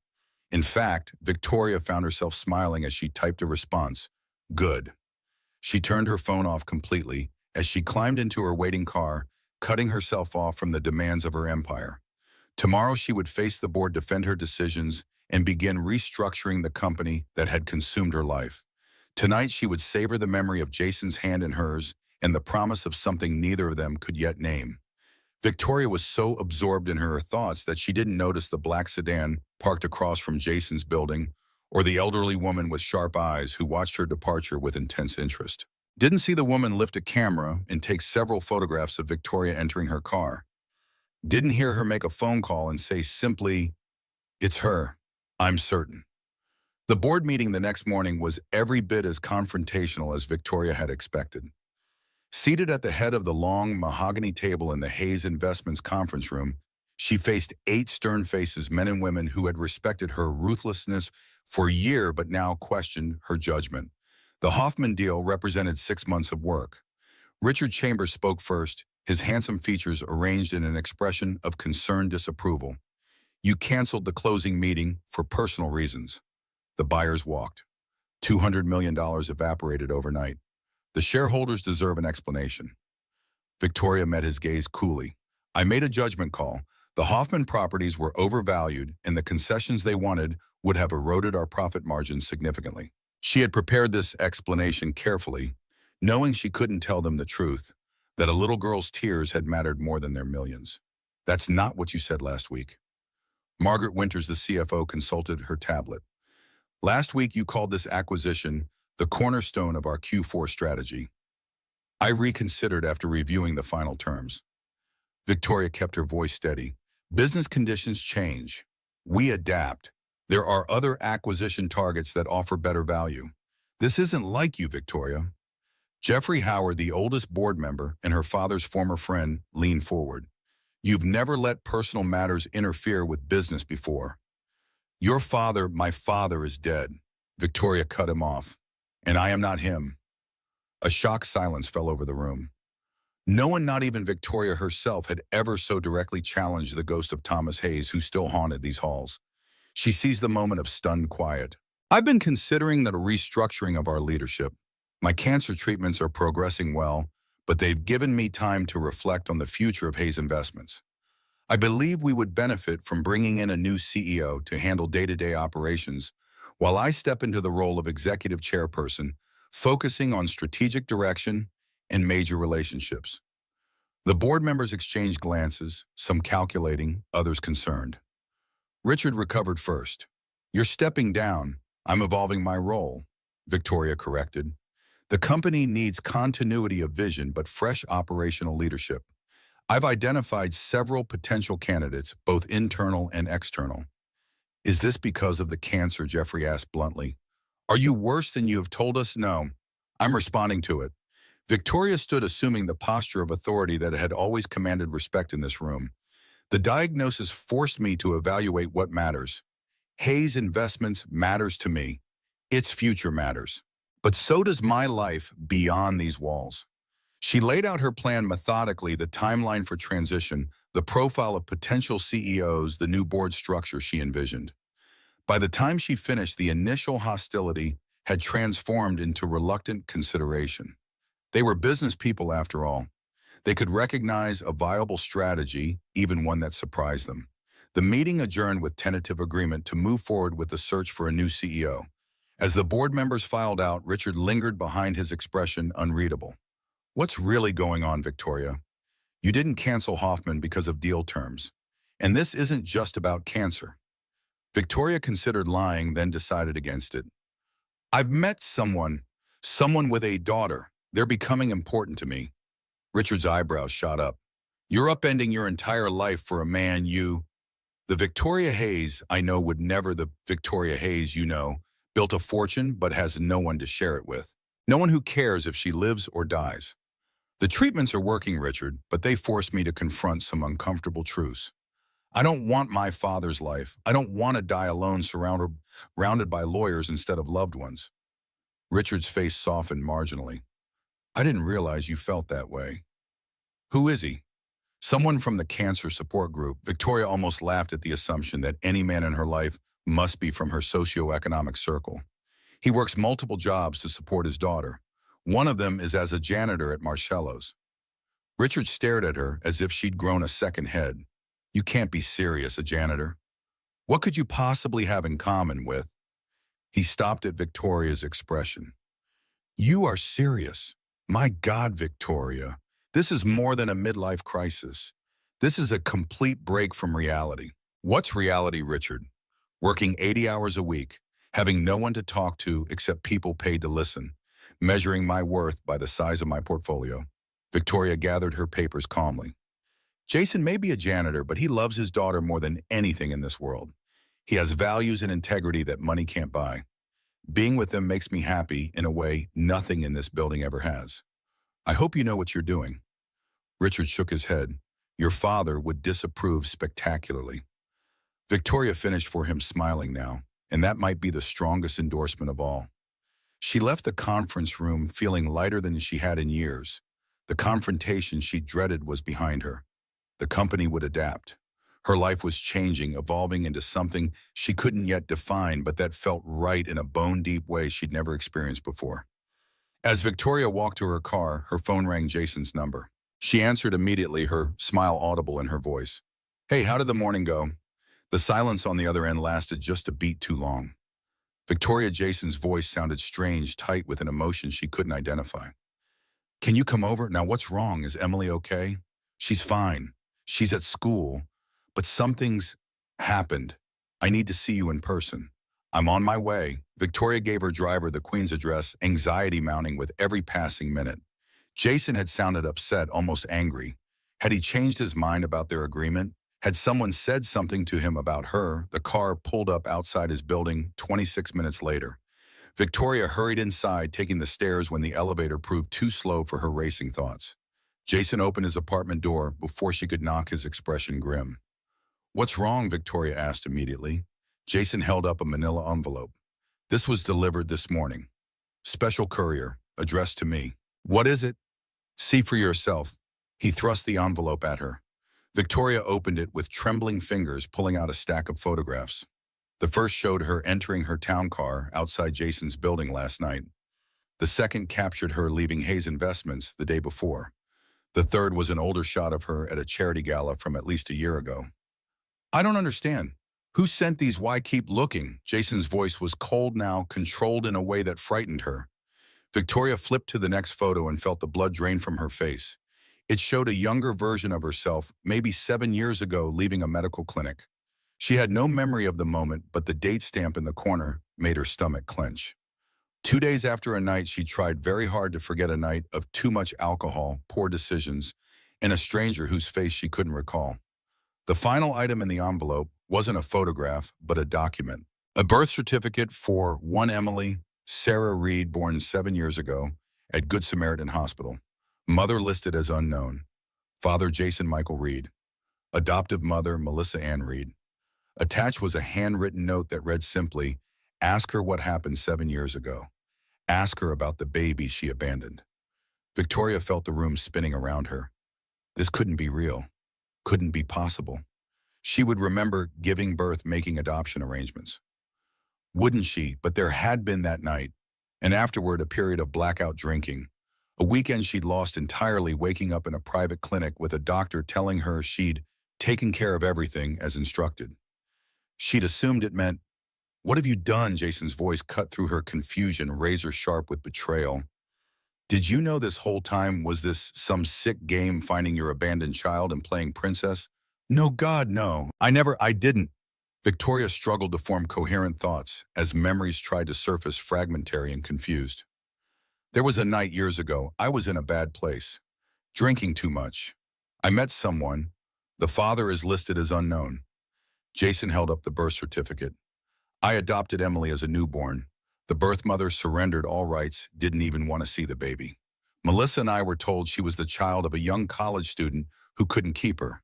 In fact, Victoria found herself smiling as she typed a response, "Good." She turned her phone off completely as she climbed into her waiting car, cutting herself off from the demands of her empire. Tomorrow she would face the board, defend her decisions, and begin restructuring the company that had consumed her life. Tonight she would savor the memory of Jason's hand in hers and the promise of something neither of them could yet name. Victoria was so absorbed in her thoughts that she didn't notice the black sedan parked across from Jason's building, or the elderly woman with sharp eyes who watched her departure with intense interest. Didn't see the woman lift a camera and take several photographs of Victoria entering her car. Didn't hear her make a phone call and say simply, "It's her, I'm certain." The board meeting the next morning was every bit as confrontational as Victoria had expected. Seated at the head of the long mahogany table in the Hayes Investments conference room, she faced 8 stern faces, men and women who had respected her ruthlessness for years but now questioned her judgment. The Hoffman deal represented 6 months of work. Richard Chambers spoke first, his handsome features arranged in an expression of concerned disapproval. You canceled the closing meeting for personal reasons. The buyers walked. $200 million evaporated overnight. The shareholders deserve an explanation. Victoria met his gaze coolly. I made a judgment call. The Hoffman properties were overvalued, and the concessions they wanted would have eroded our profit margins significantly. She had prepared this explanation carefully, knowing she couldn't tell them the truth, that a little girl's tears had mattered more than their millions. That's not what you said last week. Margaret Winters, the CFO, consulted her tablet. Last week you called this acquisition the cornerstone of our Q4 strategy. I reconsidered after reviewing the final terms. Victoria kept her voice steady. Business conditions change. We adapt. There are other acquisition targets that offer better value. This isn't like you, Victoria. Jeffrey Howard, the oldest board member and her father's former friend, leaned forward. You've never let personal matters interfere with business before. My father is dead. Victoria cut him off. And I am not him. A shocked silence fell over the room. No one, not even Victoria herself, had ever so directly challenged the ghost of Thomas Hayes, who still haunted these halls. She seized the moment of stunned quiet. I've been considering a restructuring of our leadership. My cancer treatments are progressing well, but they've given me time to reflect on the future of Hayes Investments. I believe we would benefit from bringing in a new CEO to handle day-to-day operations, while I step into the role of executive chairperson, focusing on strategic direction and major relationships. The board members exchanged glances, some calculating, others concerned. Richard recovered first. You're stepping down. I'm evolving my role, Victoria corrected. The company needs continuity of vision but fresh operational leadership. I've identified several potential candidates, both internal and external. Is this because of the cancer? Jeffrey asked bluntly. Are you worse than you have told us? No. I'm responding to it. Victoria stood, assuming the posture of authority that had always commanded respect in this room. The diagnosis forced me to evaluate what matters. Hayes Investments matters to me. Its future matters. But so does my life beyond these walls. She laid out her plan methodically, the timeline for transition, the profile of potential CEOs, the new board structure she envisioned. By the time she finished, the initial hostility had transformed into reluctant consideration. They were business people after all. They could recognize a viable strategy, even one that surprised them. The meeting adjourned with tentative agreement to move forward with the search for a new CEO. As the board members filed out, Richard lingered behind, his expression unreadable. What's really going on, Victoria? You didn't cancel Hoffman because of deal terms. And this isn't just about cancer. Victoria considered lying, then decided against it. I've met someone with a daughter. They're becoming important to me. Richard's eyebrows shot up. You're upending your entire life for a man The Victoria Hayes I know would never. The Victoria Hayes you know built a fortune but has no one to share it with. No one who cares if she lives or dies. The treatments are working, Richard, but they forced me to confront some uncomfortable truths. I don't want my father's life. I don't want to die alone, surrounded by lawyers instead of loved ones. Richard's face softened marginally. I didn't realize you felt that way. Who is he? Someone from the cancer support group. Victoria almost laughed at the assumption that any man in her life must be from her socioeconomic circle. He works multiple jobs to support his daughter. One of them is as a janitor at Marcello's. Richard stared at her as if she'd grown a second head. You can't be serious, a janitor. What could you possibly have in common with? He stopped at Victoria's expression. You are serious. My God, Victoria. This is more than a midlife crisis. This is a complete break from reality. What's reality, Richard? Working 80 hours a week, having no one to talk to except people paid to listen, measuring my worth by the size of my portfolio. Victoria gathered her papers calmly. Jason may be a janitor, but he loves his daughter more than anything in this world. He has values and integrity that money can't buy. Being with them makes me happy in a way nothing in this building ever has. I hope you know what you're doing. Richard shook his head. Your father would disapprove spectacularly. Victoria finished for him, smiling now, and that might be the strongest endorsement of all. She left the conference room feeling lighter than she had in years. The confrontation she dreaded was behind her. The company would adapt. Her life was changing, evolving into something she couldn't yet define, but that felt right in a bone-deep way she'd never experienced before. As Victoria walked to her car, her phone rang. Jason's number. She answered immediately, her smile audible in her voice. Hey, how did the morning go? The silence on the other end lasted just a beat too long. Jason's voice sounded strange, tight with an emotion she couldn't identify. Can you come over? Now what's wrong? Is Emily okay? She's fine. She's at school. But something's happened. I need to see you in person. I'm on my way. Victoria gave her driver the Queen's address, anxiety mounting with every passing minute. Jason had sounded upset, almost angry. Had he changed his mind about their agreement? Had someone said something to him about her, the car pulled up outside his building 26 minutes later. Victoria hurried inside, taking the stairs when the elevator proved too slow for her racing thoughts. Jason opened his apartment door before she could knock, his expression grim. "What's wrong?" Victoria asked immediately. Jason held up a manila envelope. "This was delivered this morning. Special courier, addressed to me." "What is it?" "See for yourself." He thrust the envelope at her. Victoria opened it with trembling fingers, pulling out a stack of photographs. The first showed her entering her town car outside Jason's building last night. The second captured her leaving Hayes Investments the day before. The third was an older shot of her at a charity gala from at least a year ago. "I don't understand. Who sent these? Why keep looking?" Jason's voice was cold now, controlled in a way that frightened her. Victoria flipped to the next photo and felt the blood drain from her face. It showed a younger version of herself, maybe 7 years ago, leaving a medical clinic. She had no memory of the moment, but the date stamp in the corner made her stomach clench. 2 days after a night she tried very hard to forget, a night of too much alcohol, poor decisions, and a stranger whose face she couldn't recall. The final item in the envelope wasn't a photograph, but a document. A birth certificate for one Emily Sarah Reed, born 7 years ago at Good Samaritan Hospital. Mother listed as unknown. Father Jason Michael Reed. Adoptive mother Melissa Ann Reed. Attached was a handwritten note that read simply, "Ask her what happened 7 years ago. Ask her about the baby she abandoned." Victoria felt the room spinning around her. This couldn't be real. Couldn't be possible. She would remember giving birth, making adoption arrangements. Wouldn't she? But there had been that night, and afterward a period of blackout drinking. A weekend she'd lost entirely, waking up in a private clinic with a doctor telling her she'd taken care of everything as instructed. She'd assumed it meant, "What have you done?" Jason's voice cut through her confusion, razor sharp with betrayal. "Did you know this whole time? Was this some sick game, finding your abandoned child and playing princess?" "No, God, no. I didn't." Victoria struggled to form coherent thoughts as memories tried to surface, fragmentary and confused. "There was a night years ago. I was in a bad place. Drinking too much. I met someone. The father is listed as unknown." Jason held up the birth certificate. "I adopted Emily as a newborn. The birth mother surrendered all rights, didn't even want to see the baby. Melissa and I were told she was the child of a young college student who couldn't keep her.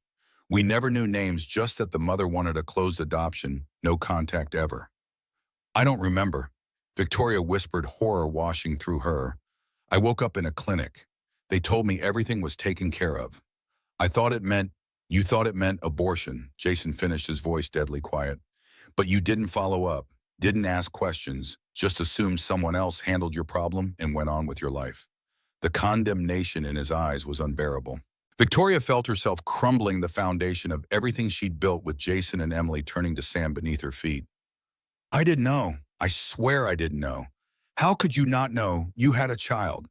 We never knew names, just that the mother wanted a closed adoption, no contact ever." "I don't remember." Victoria whispered, horror washing through her. "I woke up in a clinic. They told me everything was taken care of. I thought it meant—" "You thought it meant abortion," Jason finished, his voice deadly quiet. "But you didn't follow up, didn't ask questions, just assumed someone else handled your problem and went on with your life." The condemnation in his eyes was unbearable. Victoria felt herself crumbling, the foundation of everything she'd built with Jason and Emily turning to sand beneath her feet. "I didn't know. I swear I didn't know. How could you not know? You had a child."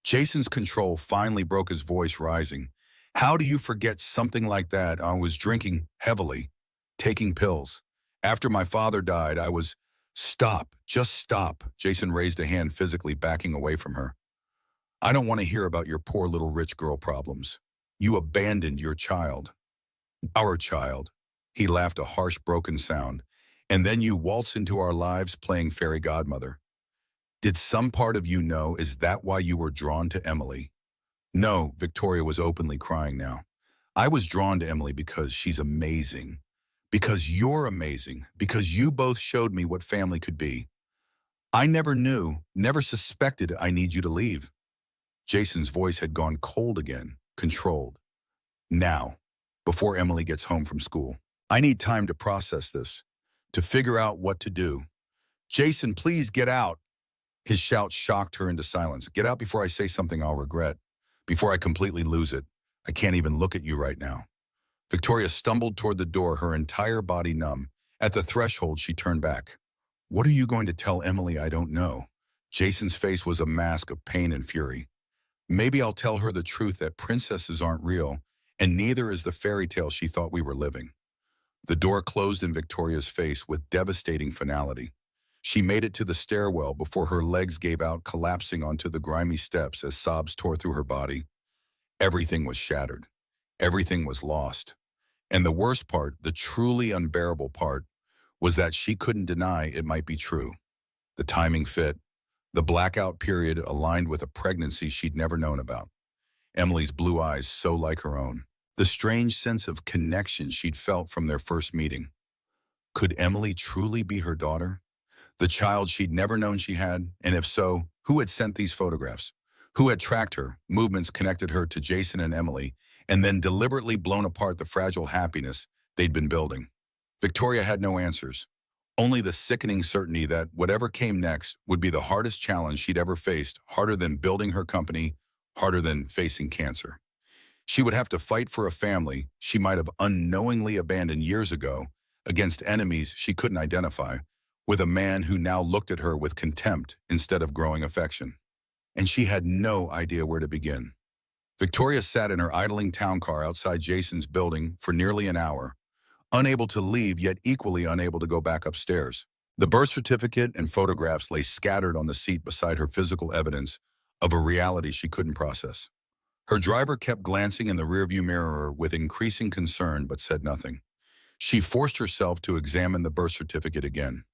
Jason's control finally broke, his voice rising. "How do you forget something like that? I was drinking heavily, taking pills. After my father died, I was—" "Stop. Just stop." Jason raised a hand, physically backing away from her. "I don't want to hear about your poor little rich girl problems. You abandoned your child. Our child." He laughed, a harsh, broken sound. "And then you waltz into our lives playing fairy godmother. Did some part of you know? Is that why you were drawn to Emily?" "No." Victoria was openly crying now. "I was drawn to Emily because she's amazing. Because you're amazing. Because you both showed me what family could be. I never knew, never suspected I need you to leave." Jason's voice had gone cold again, controlled. "Now, before Emily gets home from school. I need time to process this, to figure out what to do." "Jason, please get out." His shout shocked her into silence. "Get out before I say something I'll regret. Before I completely lose it. I can't even look at you right now." Victoria stumbled toward the door, her entire body numb. At the threshold, she turned back. "What are you going to tell Emily I don't know?" Jason's face was a mask of pain and fury. "Maybe I'll tell her the truth, that princesses aren't real, and neither is the fairy tale she thought we were living." The door closed in Victoria's face with devastating finality. She made it to the stairwell before her legs gave out, collapsing onto the grimy steps as sobs tore through her body. Everything was shattered. Everything was lost. And the worst part, the truly unbearable part, was that she couldn't deny it might be true. The timing fit. The blackout period aligned with a pregnancy she'd never known about. Emily's blue eyes so like her own. The strange sense of connection she'd felt from their first meeting. Could Emily truly be her daughter? The child she'd never known she had? And if so, who had sent these photographs? Who had tracked her, movements connected her to Jason and Emily, and then deliberately blown apart the fragile happiness they'd been building? Victoria had no answers. Only the sickening certainty that whatever came next would be the hardest challenge she'd ever faced, harder than building her company, harder than facing cancer. She would have to fight for a family she might have unknowingly abandoned years ago against enemies she couldn't identify, with a man who now looked at her with contempt instead of growing affection. And she had no idea where to begin. Victoria sat in her idling town car outside Jason's building for nearly an hour, unable to leave yet equally unable to go back upstairs. The birth certificate and photographs lay scattered on the seat beside her, physical evidence of a reality she couldn't process. Her driver kept glancing in the rearview mirror with increasing concern but said nothing. She forced herself to examine the birth certificate again.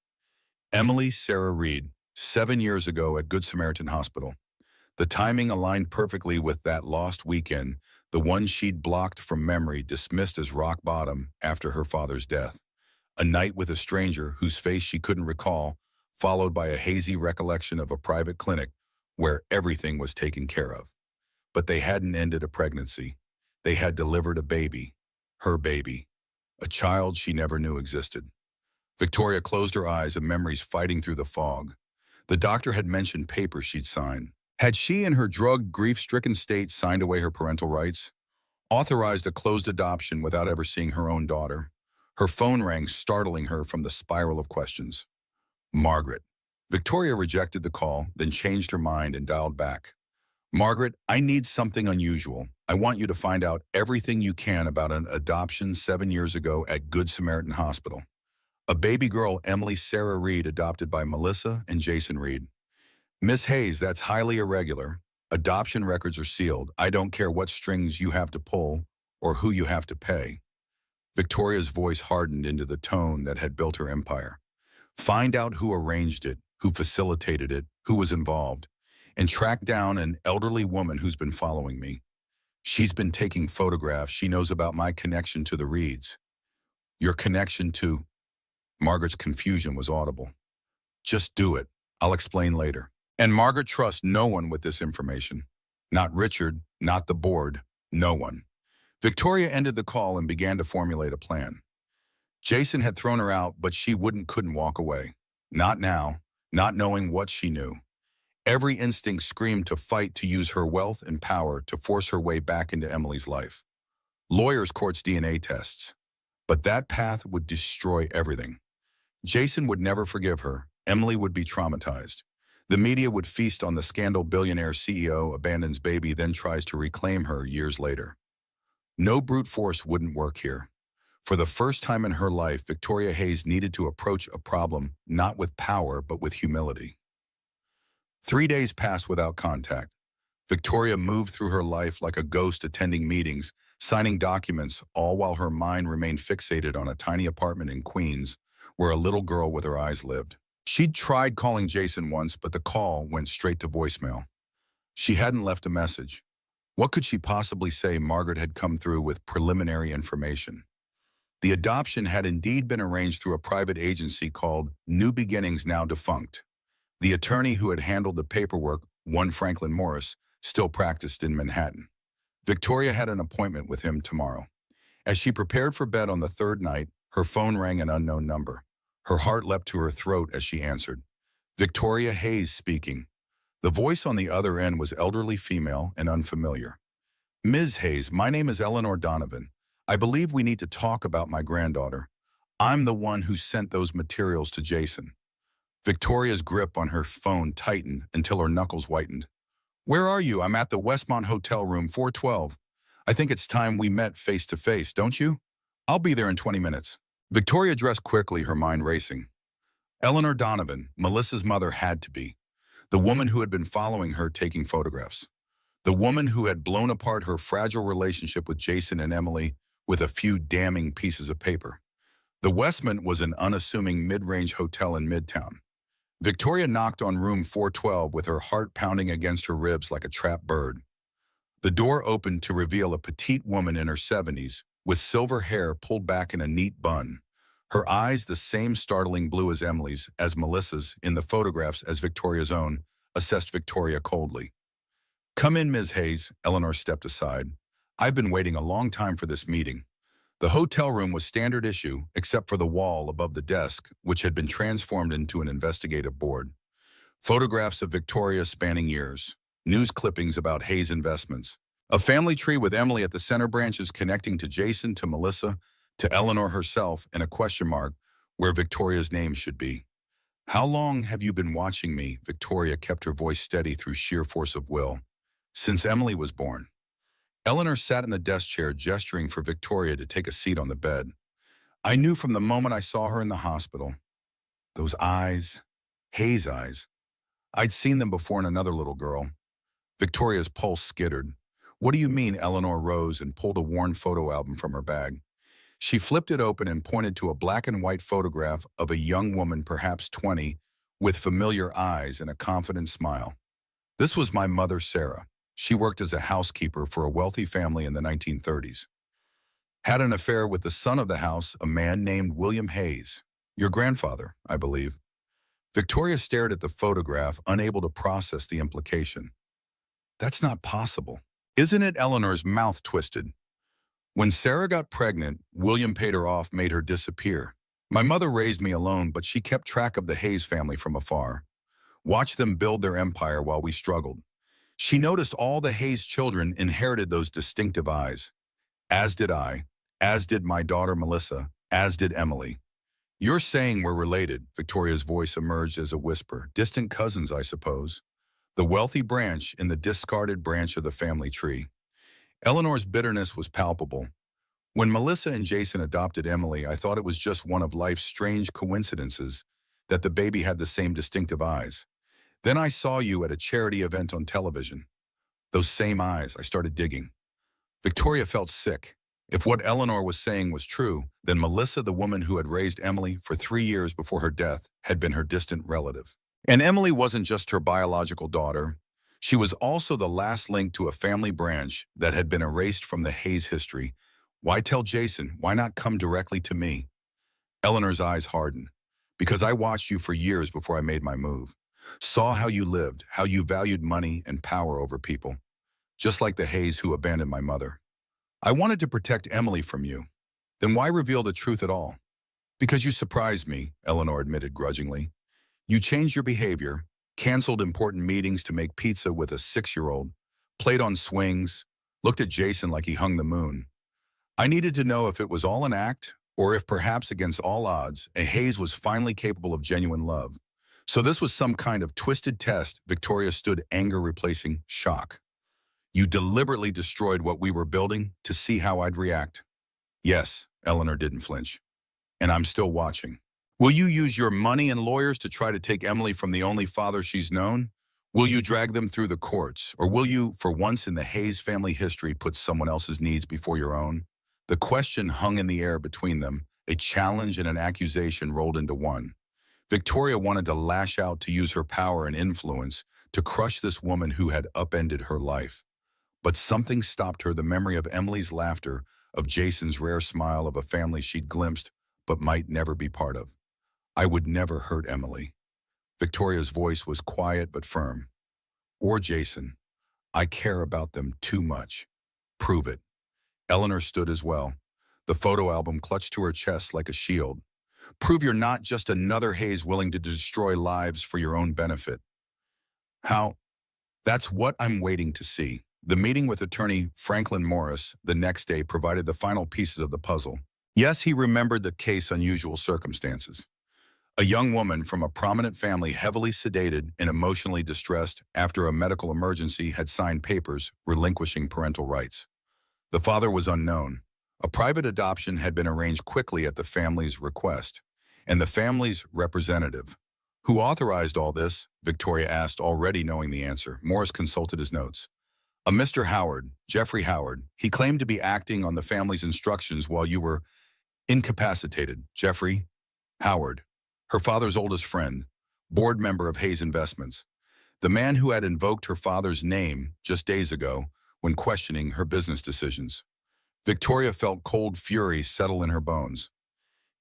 Emily Sarah Reed, 7 years ago at Good Samaritan Hospital. The timing aligned perfectly with that lost weekend, the one she'd blocked from memory, dismissed as rock bottom after her father's death. A night with a stranger whose face she couldn't recall, followed by a hazy recollection of a private clinic where everything was taken care of. But they hadn't ended a pregnancy. They had delivered a baby, her baby, a child she never knew existed. Victoria closed her eyes, and memories fighting through the fog. The doctor had mentioned papers she'd signed. Had she, in her drugged, grief-stricken state, signed away her parental rights? Authorized a closed adoption without ever seeing her own daughter? Her phone rang, startling her from the spiral of questions. Margaret. Victoria rejected the call, then changed her mind and dialed back. Margaret, I need something unusual. I want you to find out everything you can about an adoption 7 years ago at Good Samaritan Hospital. A baby girl, Emily Sarah Reed, adopted by Melissa and Jason Reed. Miss Hayes, that's highly irregular. Adoption records are sealed. I don't care what strings you have to pull or who you have to pay. Victoria's voice hardened into the tone that had built her empire. Find out who arranged it, who facilitated it, who was involved, and track down an elderly woman who's been following me. She's been taking photographs. She knows about my connection to the Reeds. Your connection to... Margaret's confusion was audible. Just do it. I'll explain later. And Margaret trusts no one with this information. Not Richard, not the board, no one. Victoria ended the call and began to formulate a plan. Jason had thrown her out, but she couldn't walk away. Not now, not knowing what she knew. Every instinct screamed to fight, to use her wealth and power to force her way back into Emily's life. Lawyers, courts, DNA tests. But that path would destroy everything. Jason would never forgive her. Emily would be traumatized. The media would feast on the scandal. Billionaire CEO abandons baby, then tries to reclaim her years later. No brute force wouldn't work here. For the first time in her life, Victoria Hayes needed to approach a problem not with power, but with humility. 3 days passed without contact. Victoria moved through her life like a ghost, attending meetings, signing documents, all while her mind remained fixated on a tiny apartment in Queens, where a little girl with her eyes lived. She'd tried calling Jason once, but the call went straight to voicemail. She hadn't left a message. What could she possibly say? Margaret had come through with preliminary information. The adoption had indeed been arranged through a private agency called New Beginnings, now defunct. The attorney who had handled the paperwork, one Franklin Morris, still practiced in Manhattan. Victoria had an appointment with him tomorrow. As she prepared for bed on the third night, her phone rang, an unknown number. Her heart leapt to her throat as she answered. Victoria Hayes speaking. The voice on the other end was elderly, female, and unfamiliar. Ms. Hayes, my name is Eleanor Donovan. I believe we need to talk about my granddaughter. I'm the one who sent those materials to Jason. Victoria's grip on her phone tightened until her knuckles whitened. Where are you? I'm at the Westmont Hotel, room 412. I think it's time we met face to face, don't you? I'll be there in 20 minutes. Victoria dressed quickly, her mind racing. Eleanor Donovan, Melissa's mother, had to be. The woman who had been following her, taking photographs. The woman who had blown apart her fragile relationship with Jason and Emily with a few damning pieces of paper. The Westmont was an unassuming mid-range hotel in Midtown. Victoria knocked on room 412 with her heart pounding against her ribs like a trapped bird. The door opened to reveal a petite woman in her 70s, with silver hair pulled back in a neat bun. Her eyes the same startling blue as Emily's, as Melissa's, in the photographs as Victoria's own, assessed Victoria coldly. "Come in, Ms. Hayes," Eleanor stepped aside. "I've been waiting a long time for this meeting." The hotel room was standard issue, except for the wall above the desk, which had been transformed into an investigative board. Photographs of Victoria spanning years, news clippings about Hayes investments, a family tree with Emily at the center branches connecting to Jason, to Melissa, to Eleanor herself, and a question mark where Victoria's name should be. "How long have you been watching me?" Victoria kept her voice steady through sheer force of will. "Since Emily was born." Eleanor sat in the desk chair, gesturing for Victoria to take a seat on the bed. "I knew from the moment I saw her in the hospital. Those eyes, Hayes' eyes. I'd seen them before in another little girl." Victoria's pulse skittered. "What do you mean?" Eleanor rose and pulled a worn photo album from her bag. She flipped it open and pointed to a black and white photograph of a young woman, perhaps 20, with familiar eyes and a confident smile. "This was my mother, Sarah. She worked as a housekeeper for a wealthy family in the 1930s. Had an affair with the son of the house, a man named William Hayes. Your grandfather, I believe." Victoria stared at the photograph, unable to process the implication. "That's not possible." "Isn't it?" Eleanor's mouth twisted. "When Sarah got pregnant, William paid her off, made her disappear. My mother raised me alone, but she kept track of the Hayes family from afar. Watched them build their empire while we struggled. She noticed all the Hayes children inherited those distinctive eyes. As did I, as did my daughter Melissa, as did Emily." "You're saying we're related?" Victoria's voice emerged as a whisper. "Distant cousins, I suppose. The wealthy branch in the discarded branch of the family tree." Eleanor's bitterness was palpable. "When Melissa and Jason adopted Emily, I thought it was just one of life's strange coincidences that the baby had the same distinctive eyes. Then I saw you at a charity event on television. Those same eyes." I started digging. Victoria felt sick. If what Eleanor was saying was true, then Melissa, the woman who had raised Emily for 3 years before her death, had been her distant relative. And Emily wasn't just her biological daughter. She was also the last link to a family branch that had been erased from the Hayes history. Why tell Jason? Why not come directly to me? Eleanor's eyes hardened. "Because I watched you for years before I made my move. Saw how you lived, how you valued money and power over people. Just like the Hayes who abandoned my mother. I wanted to protect Emily from you. Then why reveal the truth at all?" "Because you surprised me," Eleanor admitted grudgingly. "You changed your behavior, canceled important meetings to make pizza with a 6-year-old, played on swings, looked at Jason like he hung the moon. I needed to know if it was all an act, or if perhaps against all odds, a Hayes was finally capable of genuine love. So this was some kind of twisted test." Victoria stood, anger replacing shock. "You deliberately destroyed what we were building to see how I'd react." "Yes," Eleanor didn't flinch. "And I'm still watching. Will you use your money and lawyers to try to take Emily from the only father she's known? Will you drag them through the courts? Or will you, for once in the Hayes family history, put someone else's needs before your own?" The question hung in the air between them, a challenge and an accusation rolled into one. Victoria wanted to lash out, to use her power and influence to crush this woman who had upended her life. But something stopped her, the memory of Emily's laughter, of Jason's rare smile, of a family she'd glimpsed but might never be part of. "I would never hurt Emily." Victoria's voice was quiet but firm. "Or Jason. I care about them too much." "Prove it." Eleanor stood as well, the photo album clutched to her chest like a shield. "Prove you're not just another Hayes willing to destroy lives for your own benefit." "How?" "That's what I'm waiting to see." The meeting with attorney Franklin Morris the next day provided the final pieces of the puzzle. Yes, he remembered the case: unusual circumstances. A young woman from a prominent family, heavily sedated and emotionally distressed after a medical emergency, had signed papers relinquishing parental rights. The father was unknown. A private adoption had been arranged quickly at the family's request. And the family's representative. "Who authorized all this?" Victoria asked, already knowing the answer. Morris consulted his notes. A Mr. Howard, Jeffrey Howard. He claimed to be acting on the family's instructions while you were incapacitated. Jeffrey Howard, her father's oldest friend, board member of Hayes Investments. The man who had invoked her father's name just days ago when questioning her business decisions. Victoria felt cold fury settle in her bones.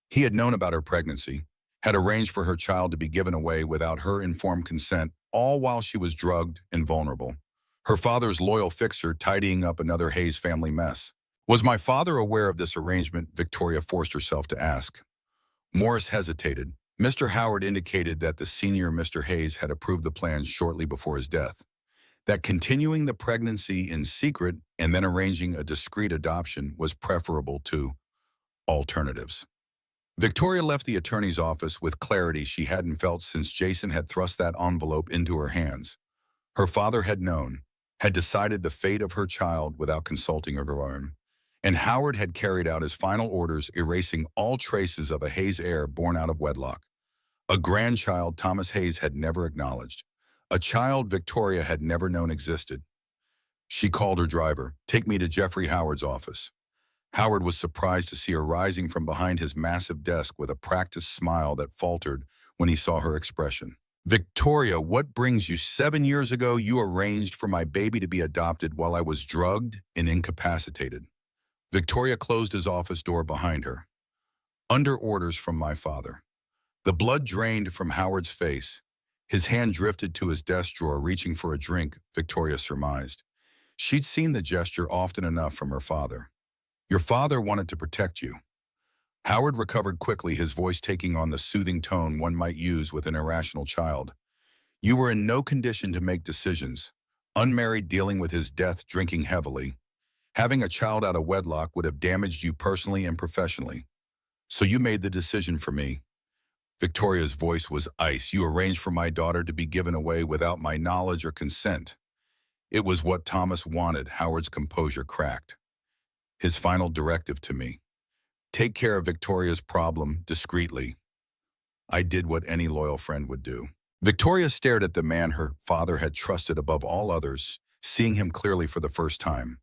He had known about her pregnancy, had arranged for her child to be given away without her informed consent, all while she was drugged and vulnerable. Her father's loyal fixer tidying up another Hayes family mess. Was my father aware of this arrangement? Victoria forced herself to ask. Morris hesitated. Mr. Howard indicated that the senior Mr. Hayes had approved the plans shortly before his death, that continuing the pregnancy in secret and then arranging a discreet adoption was preferable to alternatives. Victoria left the attorney's office with clarity she hadn't felt since Jason had thrust that envelope into her hands. Her father had known, had decided the fate of her child without consulting her own, and Howard had carried out his final orders, erasing all traces of a Hayes heir born out of wedlock. A grandchild Thomas Hayes had never acknowledged. A child Victoria had never known existed. She called her driver. "Take me to Jeffrey Howard's office." Howard was surprised to see her rising from behind his massive desk with a practiced smile that faltered when he saw her expression. "Victoria, what brings you? 7 years ago, you arranged for my baby to be adopted while I was drugged and incapacitated." Victoria closed his office door behind her. "Under orders from my father." The blood drained from Howard's face. His hand drifted to his desk drawer, reaching for a drink, Victoria surmised. She'd seen the gesture often enough from her father. "Your father wanted to protect you." Howard recovered quickly, his voice taking on the soothing tone one might use with an irrational child. "You were in no condition to make decisions. Unmarried, dealing with his death, drinking heavily. Having a child out of wedlock would have damaged you personally and professionally. So you made the decision for me." Victoria's voice was ice. "You arranged for my daughter to be given away without my knowledge or consent." "It was what Thomas wanted." Howard's composure cracked. "His final directive to me. Take care of Victoria's problem discreetly." "I did what any loyal friend would do." Victoria stared at the man her father had trusted above all others, seeing him clearly for the first time.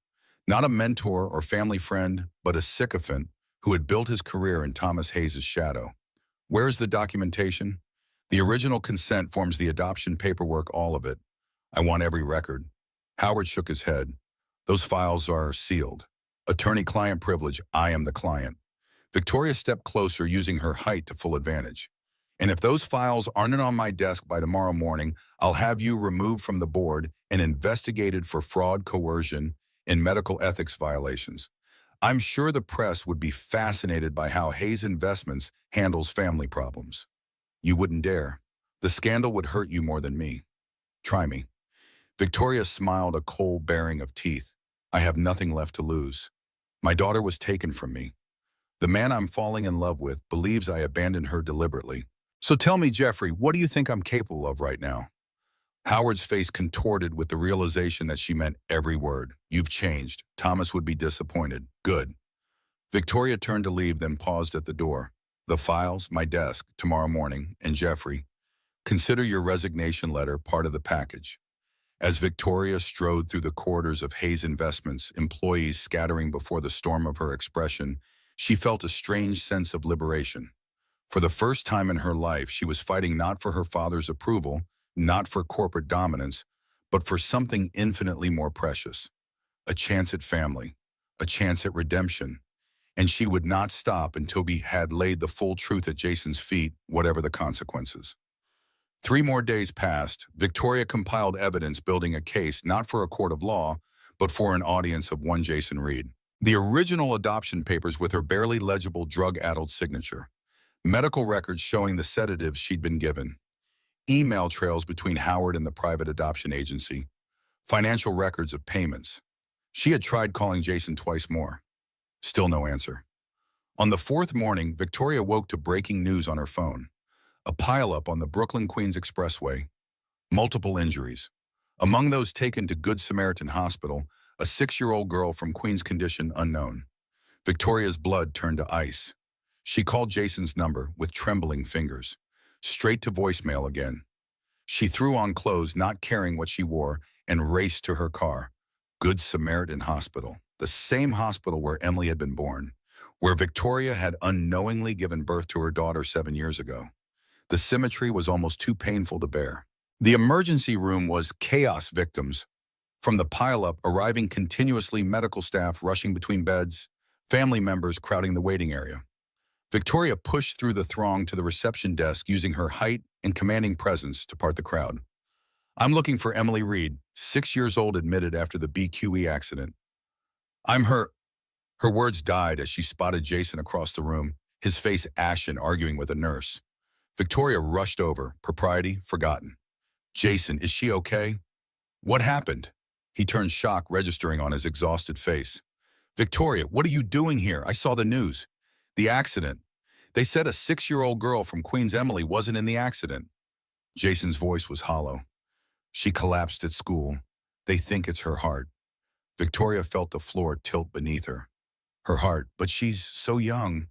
Not a mentor or family friend, but a sycophant who had built his career in Thomas Hayes' shadow. "Where's the documentation?" "The original consent forms, the adoption paperwork, all of it. I want every record." Howard shook his head. "Those files are sealed. Attorney-client privilege. I am the client." Victoria stepped closer, using her height to full advantage. "And if those files aren't on my desk by tomorrow morning, I'll have you removed from the board and investigated for fraud, coercion, and medical ethics violations. I'm sure the press would be fascinated by how Hayes Investments handles family problems." "You wouldn't dare. The scandal would hurt you more than me. Try me." Victoria smiled, a cold baring of teeth. "I have nothing left to lose. My daughter was taken from me. The man I'm falling in love with believes I abandoned her deliberately. So tell me, Jeffrey, what do you think I'm capable of right now?" Howard's face contorted with the realization that she meant every word. "You've changed. Thomas would be disappointed." "Good." Victoria turned to leave, then paused at the door. "The files, my desk, tomorrow morning, and Jeffrey, consider your resignation letter part of the package." As Victoria strode through the corridors of Hayes Investments, employees scattering before the storm of her expression, she felt a strange sense of liberation. For the first time in her life, she was fighting not for her father's approval, not for corporate dominance, but for something infinitely more precious. A chance at family, a chance at redemption, and she would not stop until he had laid the full truth at Jason's feet, whatever the consequences. 3 more days passed. Victoria compiled evidence, building a case not for a court of law, but for an audience of one Jason Reed. The original adoption papers with her barely legible drug-addled signature. Medical records showing the sedatives she'd been given. Email trails between Howard and the private adoption agency. Financial records of payments. She had tried calling Jason twice more. Still no answer. On the 4th morning, Victoria woke to breaking news on her phone. A pileup on the Brooklyn-Queens Expressway. Multiple injuries. Among those taken to Good Samaritan Hospital, a 6-year-old girl from Queens, condition unknown. Victoria's blood turned to ice. She called Jason's number with trembling fingers. Straight to voicemail again. She threw on clothes, not caring what she wore, and raced to her car. Good Samaritan Hospital, the same hospital where Emily had been born, where Victoria had unknowingly given birth to her daughter 7 years ago. The symmetry was almost too painful to bear. The emergency room was chaos. Victims from the pileup arriving continuously, medical staff rushing between beds, family members crowding the waiting area. Victoria pushed through the throng to the reception desk using her height and commanding presence to part the crowd. "I'm looking for Emily Reed, 6 years old," admitted after the BQE accident. "I'm her." Her words died as she spotted Jason across the room, his face ashen, arguing with a nurse. Victoria rushed over, propriety forgotten. "Jason, is she okay? What happened?" He turned, shock registering on his exhausted face. "Victoria, what are you doing here? I saw the news. The accident. They said a 6-year-old girl from Queens, Emily, wasn't in the accident." Jason's voice was hollow. "She collapsed at school. They think it's her heart." Victoria felt the floor tilt beneath her. Her heart, but she's so young.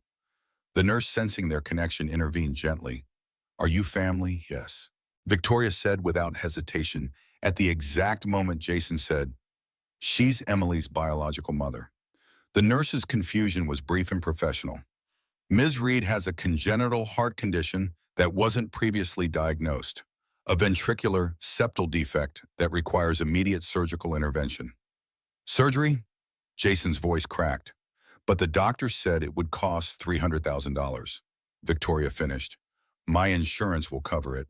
The nurse, sensing their connection, intervened gently. "Are you family?" "Yes," Victoria said without hesitation. At the exact moment Jason said, "She's Emily's biological mother." The nurse's confusion was brief and professional. "Ms. Reed has a congenital heart condition that wasn't previously diagnosed, a ventricular septal defect that requires immediate surgical intervention." "Surgery?" Jason's voice cracked. "But the doctor said it would cost $300,000. Victoria finished. "My insurance will cover it."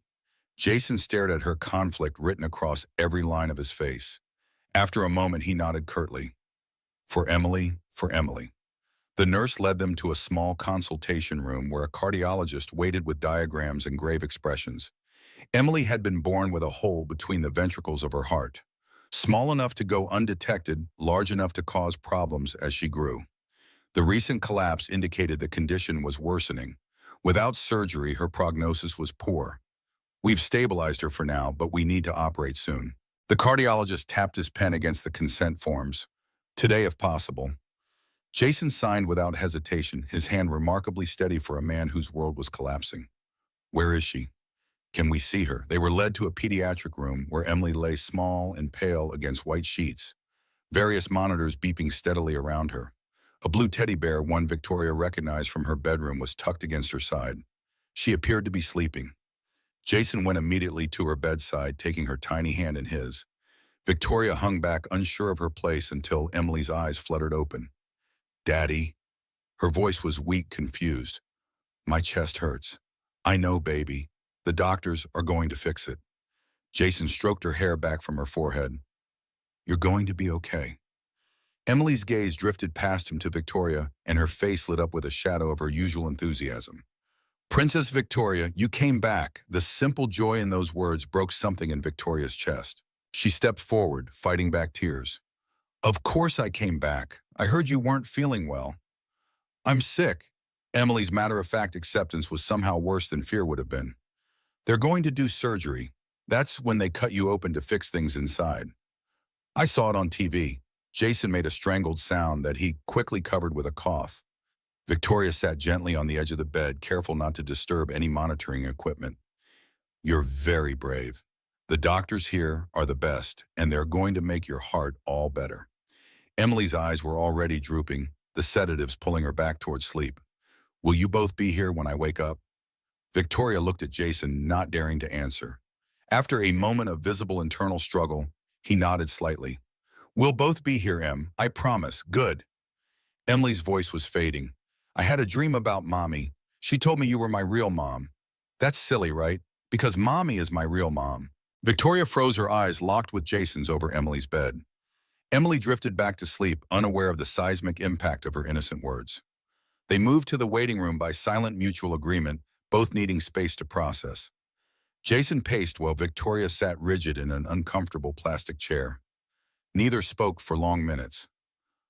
Jason stared at her, conflict written across every line of his face. After a moment, he nodded curtly. "For Emily, for Emily." The nurse led them to a small consultation room where a cardiologist waited with diagrams and grave expressions. Emily had been born with a hole between the ventricles of her heart, small enough to go undetected, large enough to cause problems as she grew. The recent collapse indicated the condition was worsening. Without surgery, her prognosis was poor. "We've stabilized her for now, but we need to operate soon." The cardiologist tapped his pen against the consent forms. "Today, if possible." Jason signed without hesitation, his hand remarkably steady for a man whose world was collapsing. "Where is she? Can we see her?" They were led to a pediatric room where Emily lay small and pale against white sheets, various monitors beeping steadily around her. A blue teddy bear, one Victoria recognized from her bedroom, was tucked against her side. She appeared to be sleeping. Jason went immediately to her bedside, taking her tiny hand in his. Victoria hung back, unsure of her place, until Emily's eyes fluttered open. "Daddy?" Her voice was weak, confused. "My chest hurts." "I know, baby. The doctors are going to fix it." Jason stroked her hair back from her forehead. "You're going to be okay." Emily's gaze drifted past him to Victoria, and her face lit up with a shadow of her usual enthusiasm. "Princess Victoria, you came back." The simple joy in those words broke something in Victoria's chest. She stepped forward, fighting back tears. "Of course I came back. I heard you weren't feeling well." "I'm sick." Emily's matter-of-fact acceptance was somehow worse than fear would have been. "They're going to do surgery. That's when they cut you open to fix things inside." "I saw it on TV." Jason made a strangled sound that he quickly covered with a cough. Victoria sat gently on the edge of the bed, careful not to disturb any monitoring equipment. "You're very brave. The doctors here are the best, and they're going to make your heart all better." Emily's eyes were already drooping, the sedatives pulling her back toward sleep. "Will you both be here when I wake up?" Victoria looked at Jason, not daring to answer. After a moment of visible internal struggle, he nodded slightly. "We'll both be here, Em. I promise." "Good." Emily's voice was fading. "I had a dream about Mommy. She told me you were my real mom." "That's silly, right? Because Mommy is my real mom." Victoria froze, her eyes locked with Jason's over Emily's bed. Emily drifted back to sleep, unaware of the seismic impact of her innocent words. They moved to the waiting room by silent mutual agreement, both needing space to process. Jason paced while Victoria sat rigid in an uncomfortable plastic chair. Neither spoke for long minutes.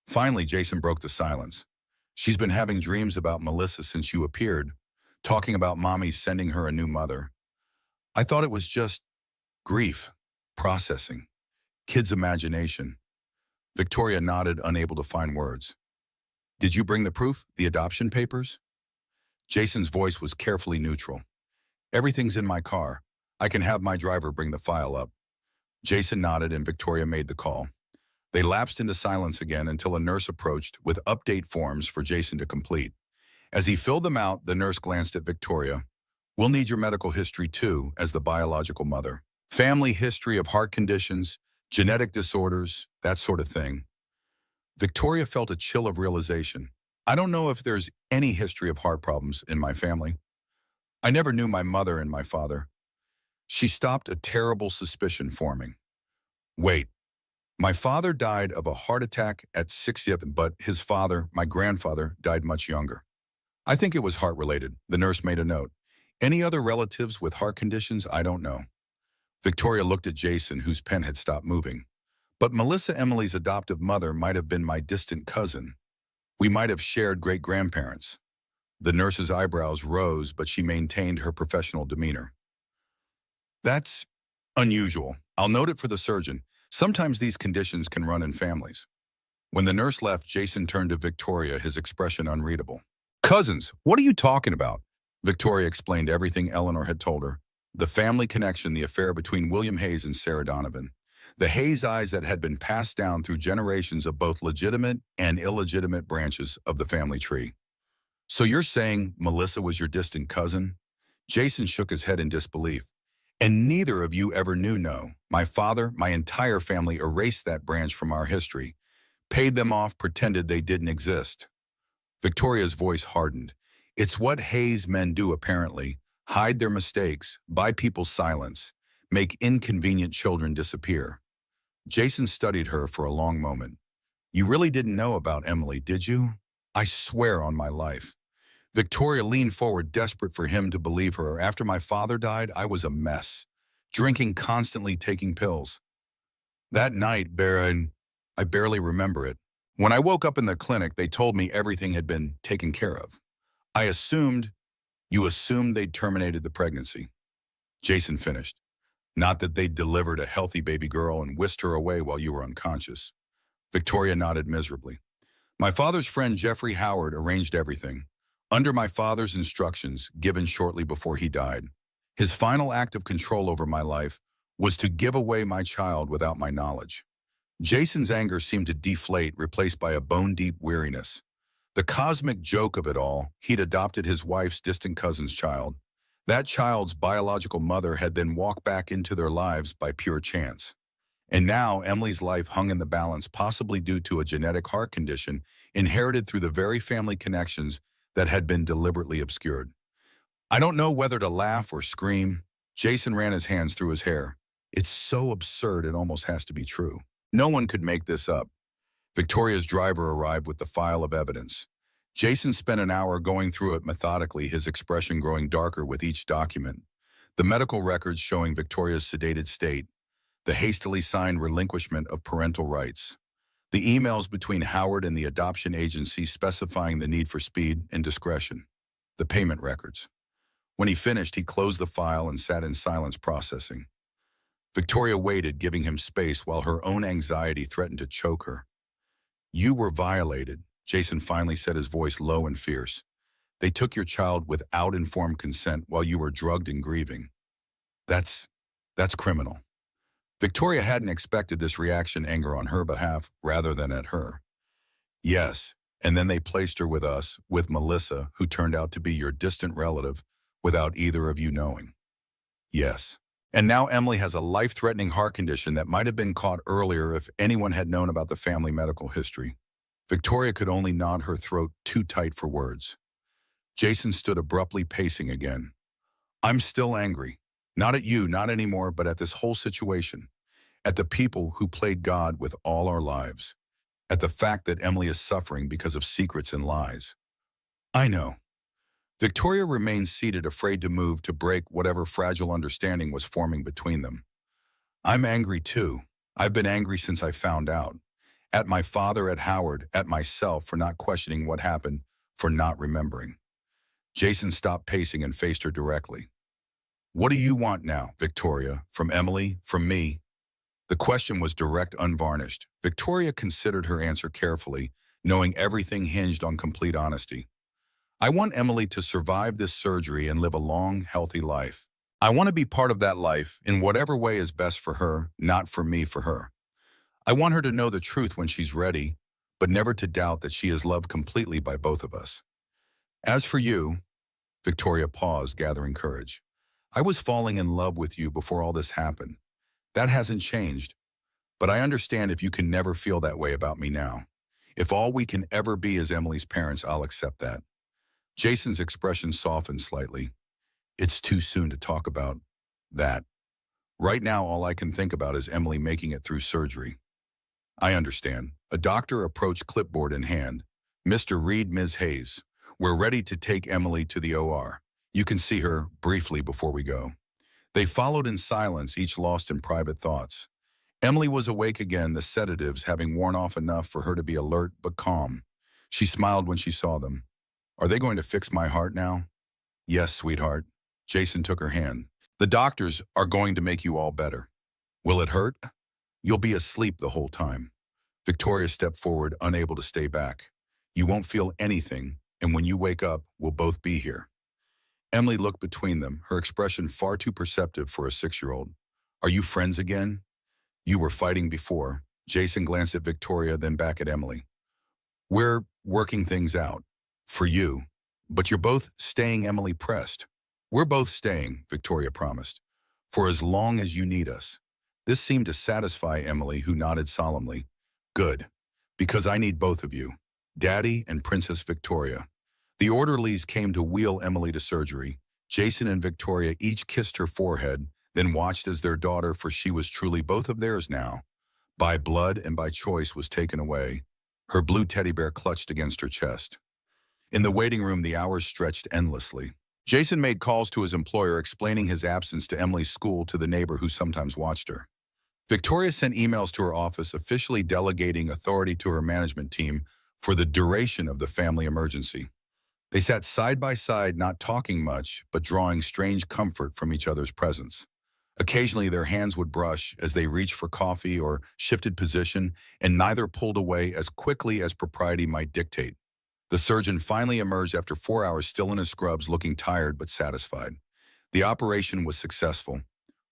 Finally, Jason broke the silence. "She's been having dreams about Melissa since you appeared, talking about Mommy sending her a new mother. I thought it was just grief, processing, kid's imagination." Victoria nodded, unable to find words. "Did you bring the proof, the adoption papers?" Jason's voice was carefully neutral. "Everything's in my car. I can have my driver bring the file up." Jason nodded, and Victoria made the call. They lapsed into silence again until a nurse approached with update forms for Jason to complete. As he filled them out, the nurse glanced at Victoria. We'll need your medical history too, as the biological mother. Family history of heart conditions, genetic disorders, that sort of thing. Victoria felt a chill of realization. I don't know if there's any history of heart problems in my family. I never knew my mother and my father. She stopped, a terrible suspicion forming. Wait, my father died of a heart attack at 60, but his father, my grandfather, died much younger. I think it was heart-related. The nurse made a note. Any other relatives with heart conditions? I don't know. Victoria looked at Jason, whose pen had stopped moving. But Melissa, Emily's adoptive mother, might have been my distant cousin. We might have shared great-grandparents. The nurse's eyebrows rose, but she maintained her professional demeanor. That's unusual. I'll note it for the surgeon. Sometimes these conditions can run in families. When the nurse left, Jason turned to Victoria, his expression unreadable. Cousins, what are you talking about? Victoria explained everything Eleanor had told her. The family connection, the affair between William Hayes and Sarah Donovan. The Hayes eyes that had been passed down through generations of both legitimate and illegitimate branches of the family tree. So you're saying Melissa was your distant cousin? Jason shook his head in disbelief. And neither of you ever knew? No. My father, my entire family erased that branch from our history, paid them off, pretended they didn't exist. Victoria's voice hardened. It's what Hayes men do, apparently. Hide their mistakes, buy people's silence, make inconvenient children disappear. Jason studied her for a long moment. You really didn't know about Emily, did you? I swear on my life. Victoria leaned forward, desperate for him to believe her. After my father died, I was a mess. Drinking constantly, taking pills. That night, I barely remember it. When I woke up in the clinic, they told me everything had been taken care of. You assumed they'd terminated the pregnancy. Jason finished. Not that they'd delivered a healthy baby girl and whisked her away while you were unconscious. Victoria nodded miserably. My father's friend Jeffrey Howard arranged everything, under my father's instructions given shortly before he died. His final act of control over my life was to give away my child without my knowledge. Jason's anger seemed to deflate, replaced by a bone-deep weariness. The cosmic joke of it all, he'd adopted his wife's distant cousin's child. That child's biological mother had then walked back into their lives by pure chance. And now Emily's life hung in the balance, possibly due to a genetic heart condition inherited through the very family connections that had been deliberately obscured. I don't know whether to laugh or scream. Jason ran his hands through his hair. It's so absurd it almost has to be true. No one could make this up. Victoria's driver arrived with the file of evidence. Jason spent an hour going through it methodically, his expression growing darker with each document. The medical records showing Victoria's sedated state, the hastily signed relinquishment of parental rights, the emails between Howard and the adoption agency specifying the need for speed and discretion, the payment records. When he finished, he closed the file and sat in silence processing. Victoria waited, giving him space while her own anxiety threatened to choke her. You were violated, Jason finally said, his voice low and fierce. They took your child without informed consent while you were drugged and grieving. That's criminal. Victoria hadn't expected this reaction, anger on her behalf rather than at her. Yes, and then they placed her with us, with Melissa, who turned out to be your distant relative, without either of you knowing. Yes. And now Emily has a life-threatening heart condition that might have been caught earlier if anyone had known about the family medical history. Victoria could only nod, her throat too tight for words. Jason stood abruptly, pacing again. I'm still angry. Not at you, not anymore, but at this whole situation. At the people who played God with all our lives. At the fact that Emily is suffering because of secrets and lies. I know. Victoria remained seated, afraid to move, to break whatever fragile understanding was forming between them. I'm angry too. I've been angry since I found out. At my father, at Howard, at myself for not questioning what happened, for not remembering. Jason stopped pacing and faced her directly. What do you want now, Victoria? From Emily? From me? The question was direct, unvarnished. Victoria considered her answer carefully, knowing everything hinged on complete honesty. I want Emily to survive this surgery and live a long, healthy life. I want to be part of that life in whatever way is best for her, not for me, for her. I want her to know the truth when she's ready, but never to doubt that she is loved completely by both of us. As for you, Victoria paused, gathering courage. I was falling in love with you before all this happened. That hasn't changed, but I understand if you can never feel that way about me now. If all we can ever be is Emily's parents, I'll accept that. Jason's expression softened slightly. It's too soon to talk about that. Right now, all I can think about is Emily making it through surgery. I understand. A doctor approached, clipboard in hand. Mr. Reed, Ms. Hayes, we're ready to take Emily to the OR. You can see her briefly before we go. They followed in silence, each lost in private thoughts. Emily was awake again, the sedatives having worn off enough for her to be alert but calm. She smiled when she saw them. Are they going to fix my heart now? Yes, sweetheart. Jason took her hand. The doctors are going to make you all better. Will it hurt? You'll be asleep the whole time. Victoria stepped forward, unable to stay back. You won't feel anything, and when you wake up, we'll both be here. Emily looked between them, her expression far too perceptive for a 6-year-old. Are you friends again? You were fighting before. Jason glanced at Victoria, then back at Emily. We're working things out. For you. But you're both staying, Emily pressed. We're both staying, Victoria promised. For as long as you need us. This seemed to satisfy Emily, who nodded solemnly. Good. Because I need both of you. Daddy and Princess Victoria. The orderlies came to wheel Emily to surgery. Jason and Victoria each kissed her forehead, then watched as their daughter, for she was truly both of theirs now, by blood and by choice, was taken away, her blue teddy bear clutched against her chest. In the waiting room, the hours stretched endlessly. Jason made calls to his employer, explaining his absence to Emily's school, to the neighbor who sometimes watched her. Victoria sent emails to her office, officially delegating authority to her management team for the duration of the family emergency. They sat side by side, not talking much, but drawing strange comfort from each other's presence. Occasionally, their hands would brush as they reached for coffee or shifted position, and neither pulled away as quickly as propriety might dictate. The surgeon finally emerged after 4 hours, still in his scrubs, looking tired but satisfied. The operation was successful.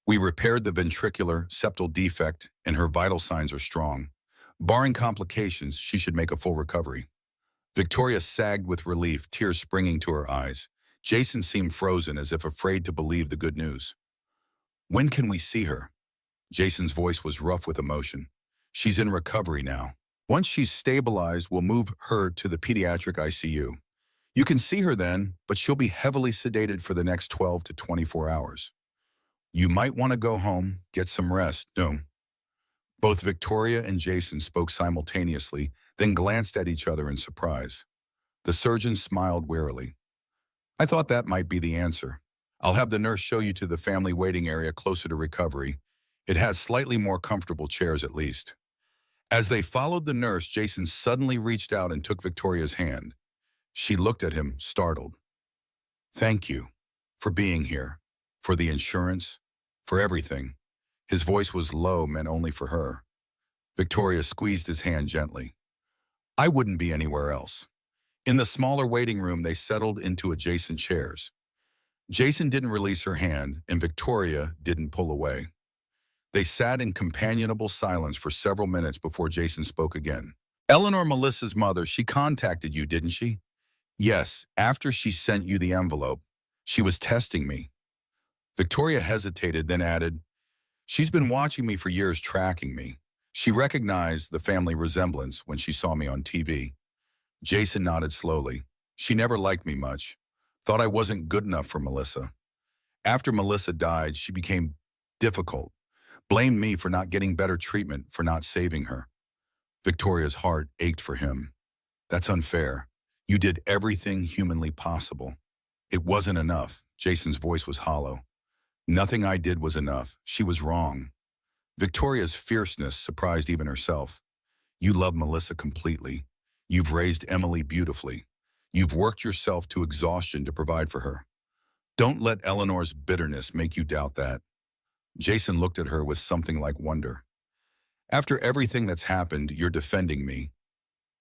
We repaired the ventricular septal defect, and her vital signs are strong. Barring complications, she should make a full recovery. Victoria sagged with relief, tears springing to her eyes. Jason seemed frozen, as if afraid to believe the good news. When can we see her? Jason's voice was rough with emotion. She's in recovery now. Once she's stabilized, we'll move her to the pediatric ICU. You can see her then, but she'll be heavily sedated for the next 12 to 24 hours. You might want to go home, get some rest. No. Both Victoria and Jason spoke simultaneously, then glanced at each other in surprise. The surgeon smiled wearily. I thought that might be the answer. I'll have the nurse show you to the family waiting area closer to recovery. It has slightly more comfortable chairs at least. As they followed the nurse, Jason suddenly reached out and took Victoria's hand. She looked at him, startled. Thank you for being here, for the insurance, for everything. His voice was low, meant only for her. Victoria squeezed his hand gently. I wouldn't be anywhere else. In the smaller waiting room, they settled into adjacent chairs. Jason didn't release her hand, and Victoria didn't pull away. They sat in companionable silence for several minutes before Jason spoke again. Eleanor, Melissa's mother, she contacted you, didn't she? Yes, after she sent you the envelope. She was testing me. Victoria hesitated, then added, she's been watching me for years, tracking me. She recognized the family resemblance when she saw me on TV. Jason nodded slowly. She never liked me much. Thought I wasn't good enough for Melissa. After Melissa died, she became difficult. Blamed me for not getting better treatment, for not saving her. Victoria's heart ached for him. That's unfair. You did everything humanly possible. It wasn't enough. Jason's voice was hollow. Nothing I did was enough. She was wrong. Victoria's fierceness surprised even herself. You love Melissa completely. You've raised Emily beautifully. You've worked yourself to exhaustion to provide for her. Don't let Eleanor's bitterness make you doubt that. Jason looked at her with something like wonder. After everything that's happened, you're defending me.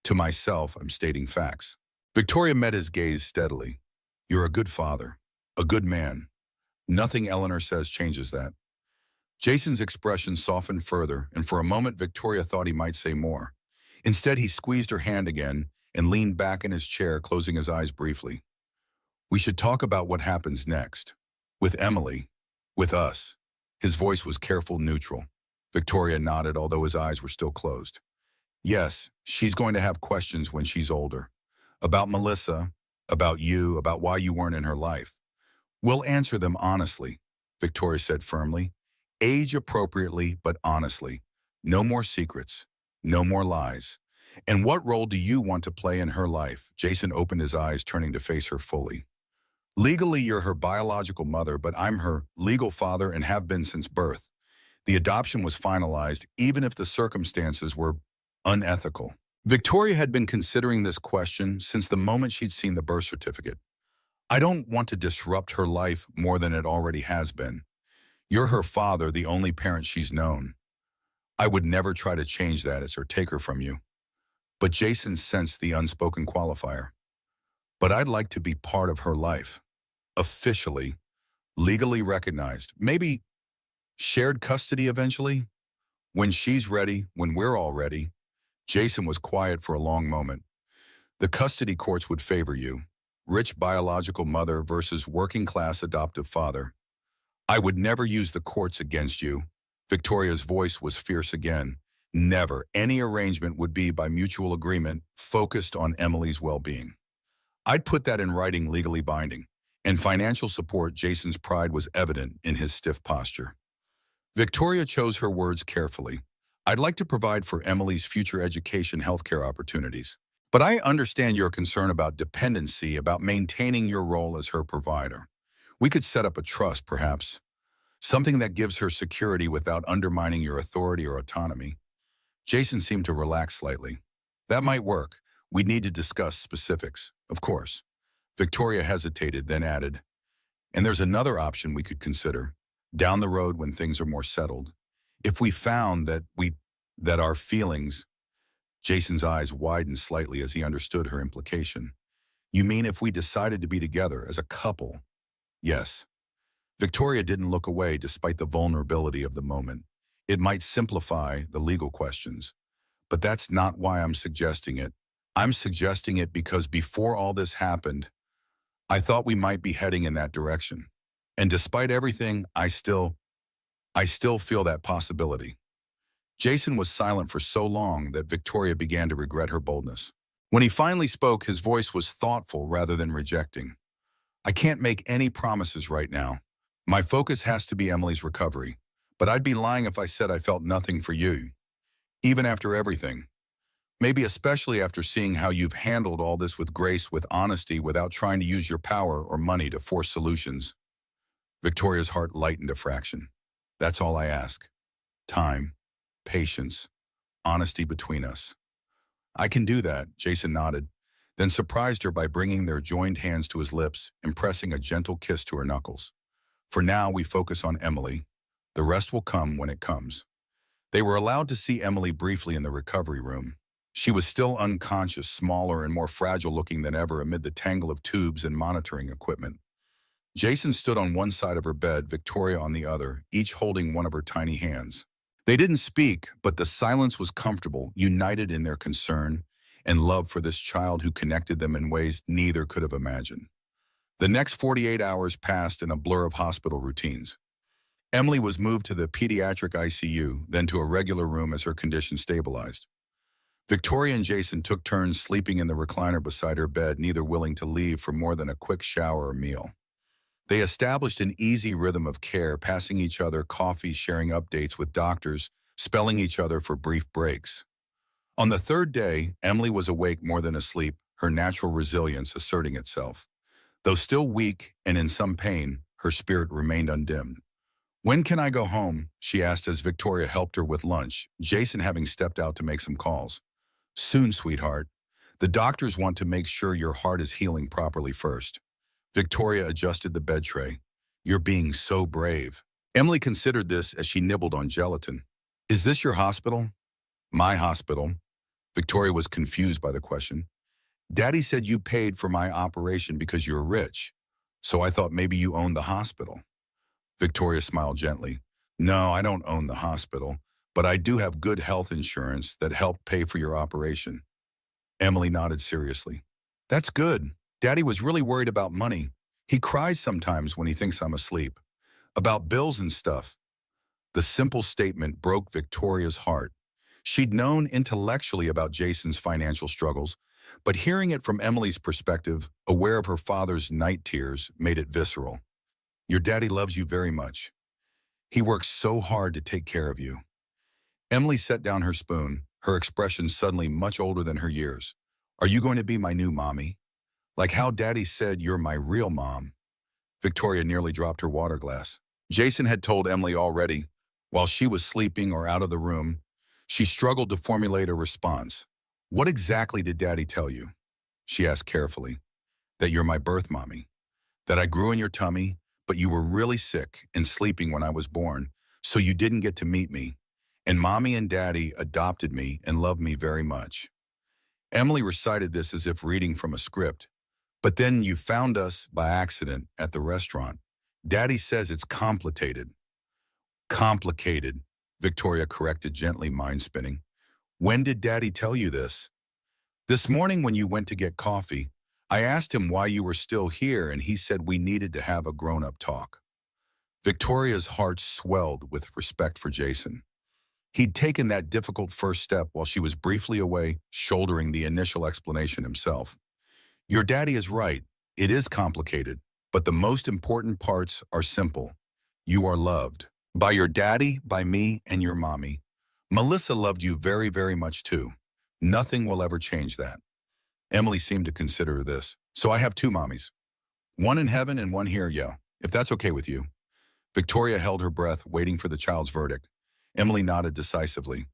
To myself, I'm stating facts. Victoria met his gaze steadily. You're a good father, a good man. Nothing Eleanor says changes that. Jason's expression softened further, and for a moment Victoria thought he might say more. Instead, he squeezed her hand again and leaned back in his chair, closing his eyes briefly. We should talk about what happens next. With Emily. With us. His voice was careful, neutral. Victoria nodded, although his eyes were still closed. Yes, she's going to have questions when she's older. About Melissa, about you, about why you weren't in her life. We'll answer them honestly, Victoria said firmly. Age appropriately, but honestly. No more secrets. No more lies. And what role do you want to play in her life? Jason opened his eyes, turning to face her fully. Legally, you're her biological mother, but I'm her legal father and have been since birth. The adoption was finalized, even if the circumstances were unethical. Victoria had been considering this question since the moment she'd seen the birth certificate. I don't want to disrupt her life more than it already has been. You're her father, the only parent she's known. I would never try to change that or take her from you. But Jason sensed the unspoken qualifier. But I'd like to be part of her life. Officially, legally recognized. Maybe shared custody eventually? When she's ready, when we're all ready. Jason was quiet for a long moment. The custody courts would favor you. Rich biological mother versus working class adoptive father. I would never use the courts against you. Victoria's voice was fierce again. Never. Any arrangement would be by mutual agreement, focused on Emily's well-being. I'd put that in writing, legally binding. And financial support. Jason's pride was evident in his stiff posture. Victoria chose her words carefully. I'd like to provide for Emily's future education, healthcare opportunities. But I understand your concern about dependency, about maintaining your role as her provider. We could set up a trust, perhaps. Something that gives her security without undermining your authority or autonomy. Jason seemed to relax slightly. That might work. We'd need to discuss specifics, of course. Victoria hesitated, then added, and there's another option we could consider. Down the road when things are more settled. If we found that our feelings. Jason's eyes widened slightly as he understood her implication. You mean if we decided to be together as a couple? Yes. Victoria didn't look away despite the vulnerability of the moment. It might simplify the legal questions. But that's not why I'm suggesting it. I'm suggesting it because before all this happened, I thought we might be heading in that direction. And despite everything, I still feel that possibility. Jason was silent for so long that Victoria began to regret her boldness. When he finally spoke, his voice was thoughtful rather than rejecting. I can't make any promises right now. My focus has to be Emily's recovery. But I'd be lying if I said I felt nothing for you. Even after everything. Maybe especially after seeing how you've handled all this with grace, with honesty, without trying to use your power or money to force solutions. Victoria's heart lightened a fraction. That's all I ask. Time, patience, honesty between us. I can do that, Jason nodded, then surprised her by bringing their joined hands to his lips and pressing a gentle kiss to her knuckles. For now, we focus on Emily. The rest will come when it comes. They were allowed to see Emily briefly in the recovery room. She was still unconscious, smaller and more fragile looking than ever amid the tangle of tubes and monitoring equipment. Jason stood on one side of her bed, Victoria on the other, each holding one of her tiny hands. They didn't speak, but the silence was comfortable, united in their concern and love for this child who connected them in ways neither could have imagined. The next 48 hours passed in a blur of hospital routines. Emily was moved to the pediatric ICU, then to a regular room as her condition stabilized. Victoria and Jason took turns sleeping in the recliner beside her bed, neither willing to leave for more than a quick shower or meal. They established an easy rhythm of care, passing each other coffee, sharing updates with doctors, spelling each other for brief breaks. On the third day, Emily was awake more than asleep, her natural resilience asserting itself. Though still weak and in some pain, her spirit remained undimmed. When can I go home? She asked as Victoria helped her with lunch, Jason having stepped out to make some calls. Soon, sweetheart. The doctors want to make sure your heart is healing properly first. Victoria adjusted the bed tray. You're being so brave. Emily considered this as she nibbled on gelatin. Is this your hospital? My hospital. Victoria was confused by the question. Daddy said you paid for my operation because you're rich. So I thought maybe you owned the hospital. Victoria smiled gently. No, I don't own the hospital, but I do have good health insurance that helped pay for your operation. Emily nodded seriously. That's good. Daddy was really worried about money. He cries sometimes when he thinks I'm asleep. About bills and stuff. The simple statement broke Victoria's heart. She'd known intellectually about Jason's financial struggles, but hearing it from Emily's perspective, aware of her father's night tears, made it visceral. Your daddy loves you very much. He works so hard to take care of you. Emily set down her spoon, her expression suddenly much older than her years. Are you going to be my new mommy? Like how Daddy said you're my real mom. Victoria nearly dropped her water glass. Jason had told Emily already, while she was sleeping or out of the room. She struggled to formulate a response. What exactly did Daddy tell you? She asked carefully. That you're my birth mommy. That I grew in your tummy, but you were really sick and sleeping when I was born, so you didn't get to meet me. And Mommy and Daddy adopted me and loved me very much. Emily recited this as if reading from a script. But then you found us by accident at the restaurant. Daddy says it's complicated. Complicated, Victoria corrected gently, mind spinning. When did Daddy tell you this? This morning when you went to get coffee, I asked him why you were still here and he said we needed to have a grown-up talk. Victoria's heart swelled with respect for Jason. He'd taken that difficult first step while she was briefly away, shouldering the initial explanation himself. Your daddy is right. It is complicated, but the most important parts are simple. You are loved. By your daddy, by me, and your mommy. Melissa loved you very, very much too. Nothing will ever change that. Emily seemed to consider this. So I have two mommies. One in heaven and one here, yeah, if that's okay with you. Victoria held her breath, waiting for the child's verdict. Emily nodded decisively.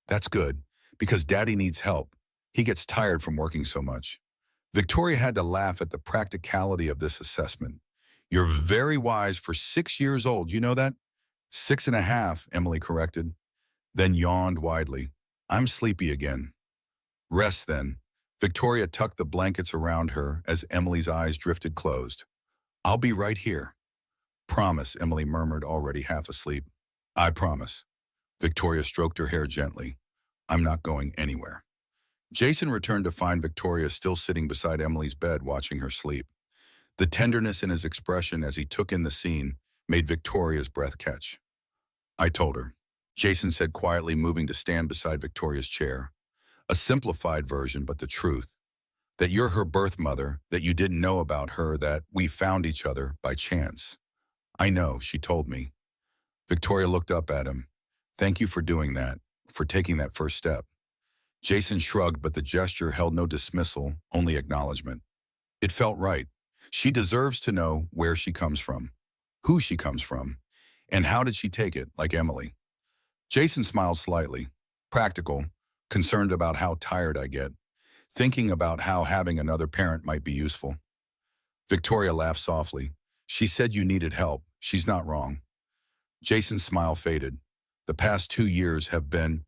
That's good, because Daddy needs help. He gets tired from working so much. Victoria had to laugh at the practicality of this assessment. You're very wise for 6 years old, you know that? 6.5, Emily corrected, then yawned widely. I'm sleepy again. Rest then. Victoria tucked the blankets around her as Emily's eyes drifted closed. I'll be right here. Promise, Emily murmured, already half asleep. I promise. Victoria stroked her hair gently. I'm not going anywhere. Jason returned to find Victoria still sitting beside Emily's bed watching her sleep. The tenderness in his expression as he took in the scene made Victoria's breath catch. I told her, Jason said quietly, moving to stand beside Victoria's chair. A simplified version, but the truth. That you're her birth mother, that you didn't know about her, that we found each other by chance. I know, she told me. Victoria looked up at him. Thank you for doing that, for taking that first step. Jason shrugged, but the gesture held no dismissal, only acknowledgement. It felt right. She deserves to know where she comes from, who she comes from, and how did she take it, like Emily. Jason smiled slightly, practical, concerned about how tired I get, thinking about how having another parent might be useful. Victoria laughed softly. She said you needed help. She's not wrong. Jason's smile faded. The past 2 years have been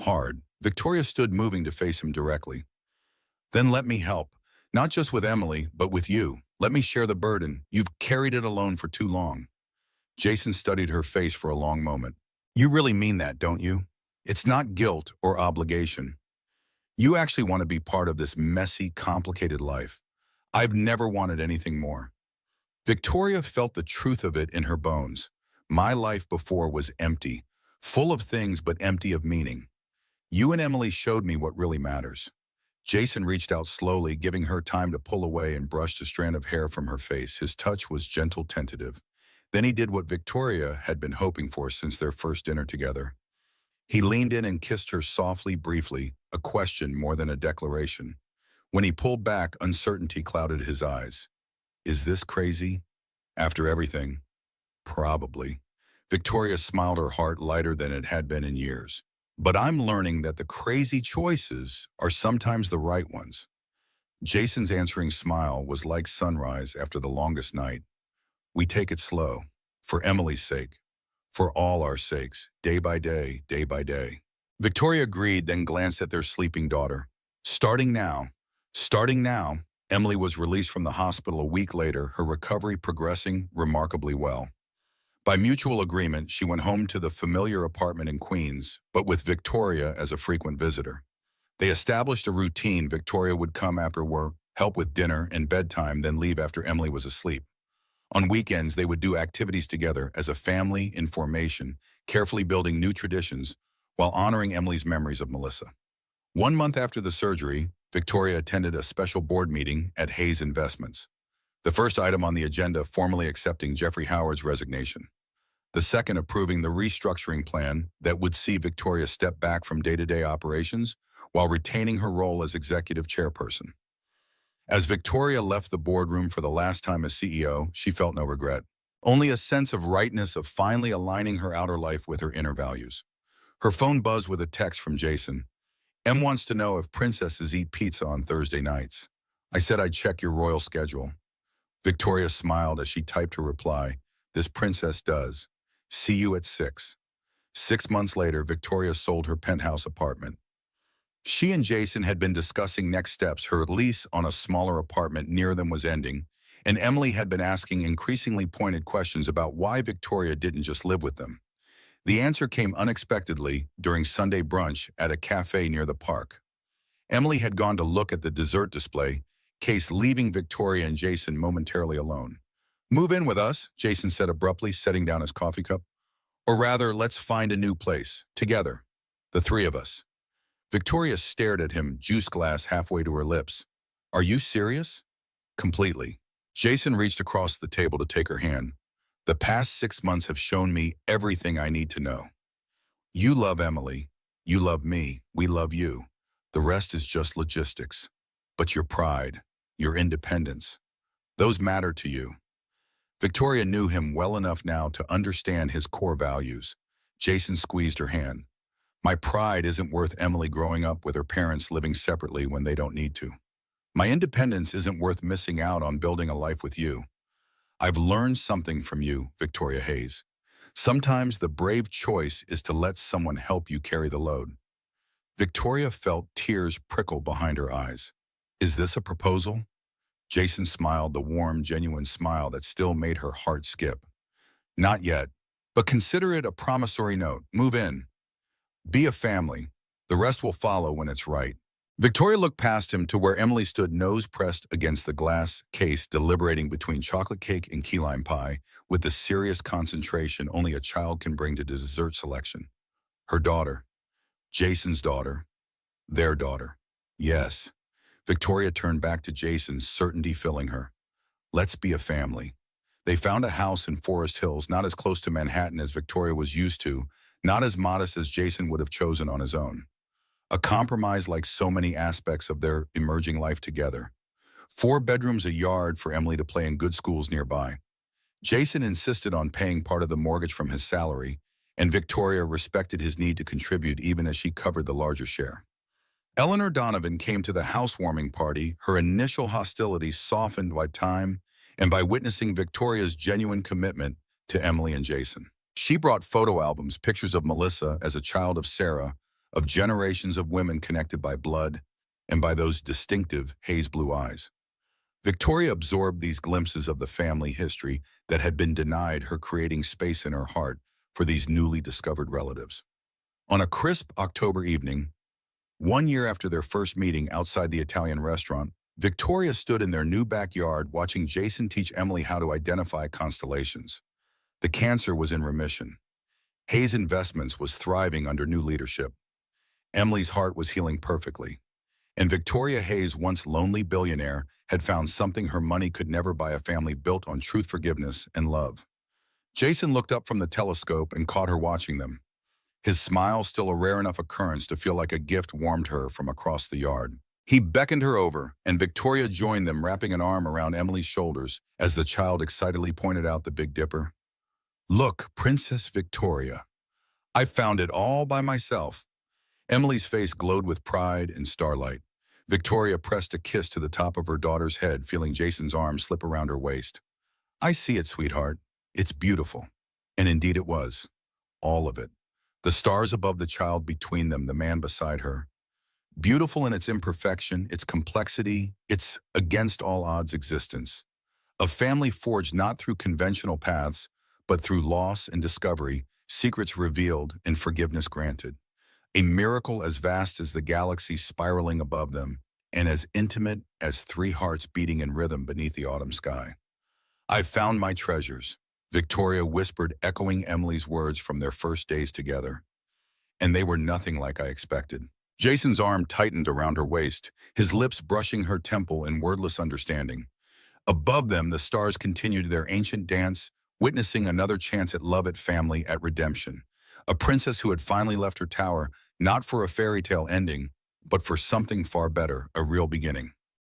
hard. Victoria stood, moving to face him directly. Then let me help, not just with Emily, but with you. Let me share the burden. You've carried it alone for too long. Jason studied her face for a long moment. You really mean that, don't you? It's not guilt or obligation. You actually want to be part of this messy, complicated life. I've never wanted anything more. Victoria felt the truth of it in her bones. My life before was empty, full of things but empty of meaning. You and Emily showed me what really matters. Jason reached out slowly, giving her time to pull away and brushed a strand of hair from her face. His touch was gentle, tentative. Then he did what Victoria had been hoping for since their first dinner together. He leaned in and kissed her softly, briefly, a question more than a declaration. When he pulled back, uncertainty clouded his eyes. Is this crazy? After everything? Probably. Victoria smiled, her heart lighter than it had been in years. But I'm learning that the crazy choices are sometimes the right ones. Jason's answering smile was like sunrise after the longest night. We take it slow, for Emily's sake, for all our sakes, day by day, day by day. Victoria agreed, then glanced at their sleeping daughter. Starting now, Emily was released from the hospital a week later, her recovery progressing remarkably well. By mutual agreement, she went home to the familiar apartment in Queens, but with Victoria as a frequent visitor. They established a routine. Victoria would come after work, help with dinner and bedtime, then leave after Emily was asleep. On weekends, they would do activities together as a family in formation, carefully building new traditions while honoring Emily's memories of Melissa. 1 month after the surgery, Victoria attended a special board meeting at Hayes Investments. The first item on the agenda formally accepting Jeffrey Howard's resignation. The second approving the restructuring plan that would see Victoria step back from day-to-day operations while retaining her role as executive chairperson. As Victoria left the boardroom for the last time as CEO, she felt no regret. Only a sense of rightness of finally aligning her outer life with her inner values. Her phone buzzed with a text from Jason. "M wants to know if princesses eat pizza on Thursday nights. I said I'd check your royal schedule." Victoria smiled as she typed her reply. "This princess does. See you at 6. 6 months later, Victoria sold her penthouse apartment. She and Jason had been discussing next steps. Her lease on a smaller apartment near them was ending, and Emily had been asking increasingly pointed questions about why Victoria didn't just live with them. The answer came unexpectedly during Sunday brunch at a cafe near the park. Emily had gone to look at the dessert display, case leaving Victoria and Jason momentarily alone. "Move in with us," Jason said abruptly, setting down his coffee cup. "Or rather, let's find a new place, together, the three of us." Victoria stared at him, juice glass halfway to her lips. "Are you serious?" "Completely." Jason reached across the table to take her hand. "The past 6 months have shown me everything I need to know. You love Emily. You love me. We love you. The rest is just logistics. But your pride, your independence, those matter to you." Victoria knew him well enough now to understand his core values. Jason squeezed her hand. "My pride isn't worth Emily growing up with her parents living separately when they don't need to. My independence isn't worth missing out on building a life with you. I've learned something from you, Victoria Hayes. Sometimes the brave choice is to let someone help you carry the load." Victoria felt tears prickle behind her eyes. "Is this a proposal?" Jason smiled, the warm, genuine smile that still made her heart skip. "Not yet, but consider it a promissory note. Move in. Be a family. The rest will follow when it's right." Victoria looked past him to where Emily stood nose pressed against the glass case, deliberating between chocolate cake and key lime pie, with the serious concentration only a child can bring to dessert selection. Her daughter. Jason's daughter. Their daughter. Yes. Victoria turned back to Jason, certainty filling her. "Let's be a family." They found a house in Forest Hills, not as close to Manhattan as Victoria was used to, not as modest as Jason would have chosen on his own. A compromise like so many aspects of their emerging life together. 4 bedrooms, a yard for Emily to play in good schools nearby. Jason insisted on paying part of the mortgage from his salary, and Victoria respected his need to contribute even as she covered the larger share. Eleanor Donovan came to the housewarming party, her initial hostility softened by time and by witnessing Victoria's genuine commitment to Emily and Jason. She brought photo albums, pictures of Melissa as a child of Sarah, of generations of women connected by blood and by those distinctive haze blue eyes. Victoria absorbed these glimpses of the family history that had been denied her, creating space in her heart for these newly discovered relatives. On a crisp October evening, 1 year after their first meeting outside the Italian restaurant, Victoria stood in their new backyard watching Jason teach Emily how to identify constellations. The cancer was in remission. Hayes Investments was thriving under new leadership. Emily's heart was healing perfectly. And Victoria Hayes, once lonely billionaire, had found something her money could never buy: a family built on truth, forgiveness, and love. Jason looked up from the telescope and caught her watching them. His smile, still a rare enough occurrence to feel like a gift, warmed her from across the yard. He beckoned her over, and Victoria joined them, wrapping an arm around Emily's shoulders as the child excitedly pointed out the Big Dipper. "Look, Princess Victoria. I found it all by myself." Emily's face glowed with pride and starlight. Victoria pressed a kiss to the top of her daughter's head, feeling Jason's arm slip around her waist. "I see it, sweetheart. It's beautiful." And indeed it was. All of it. The stars above the child between them, the man beside her. Beautiful in its imperfection, its complexity, its against all odds existence. A family forged not through conventional paths, but through loss and discovery, secrets revealed and forgiveness granted. A miracle as vast as the galaxy spiraling above them, and as intimate as three hearts beating in rhythm beneath the autumn sky. "I've found my treasures," Victoria whispered, echoing Emily's words from their first days together. And they were nothing like I expected. Jason's arm tightened around her waist, his lips brushing her temple in wordless understanding. Above them, the stars continued their ancient dance, witnessing another chance at love, at family, at redemption. A princess who had finally left her tower, not for a fairy tale ending, but for something far better, a real beginning.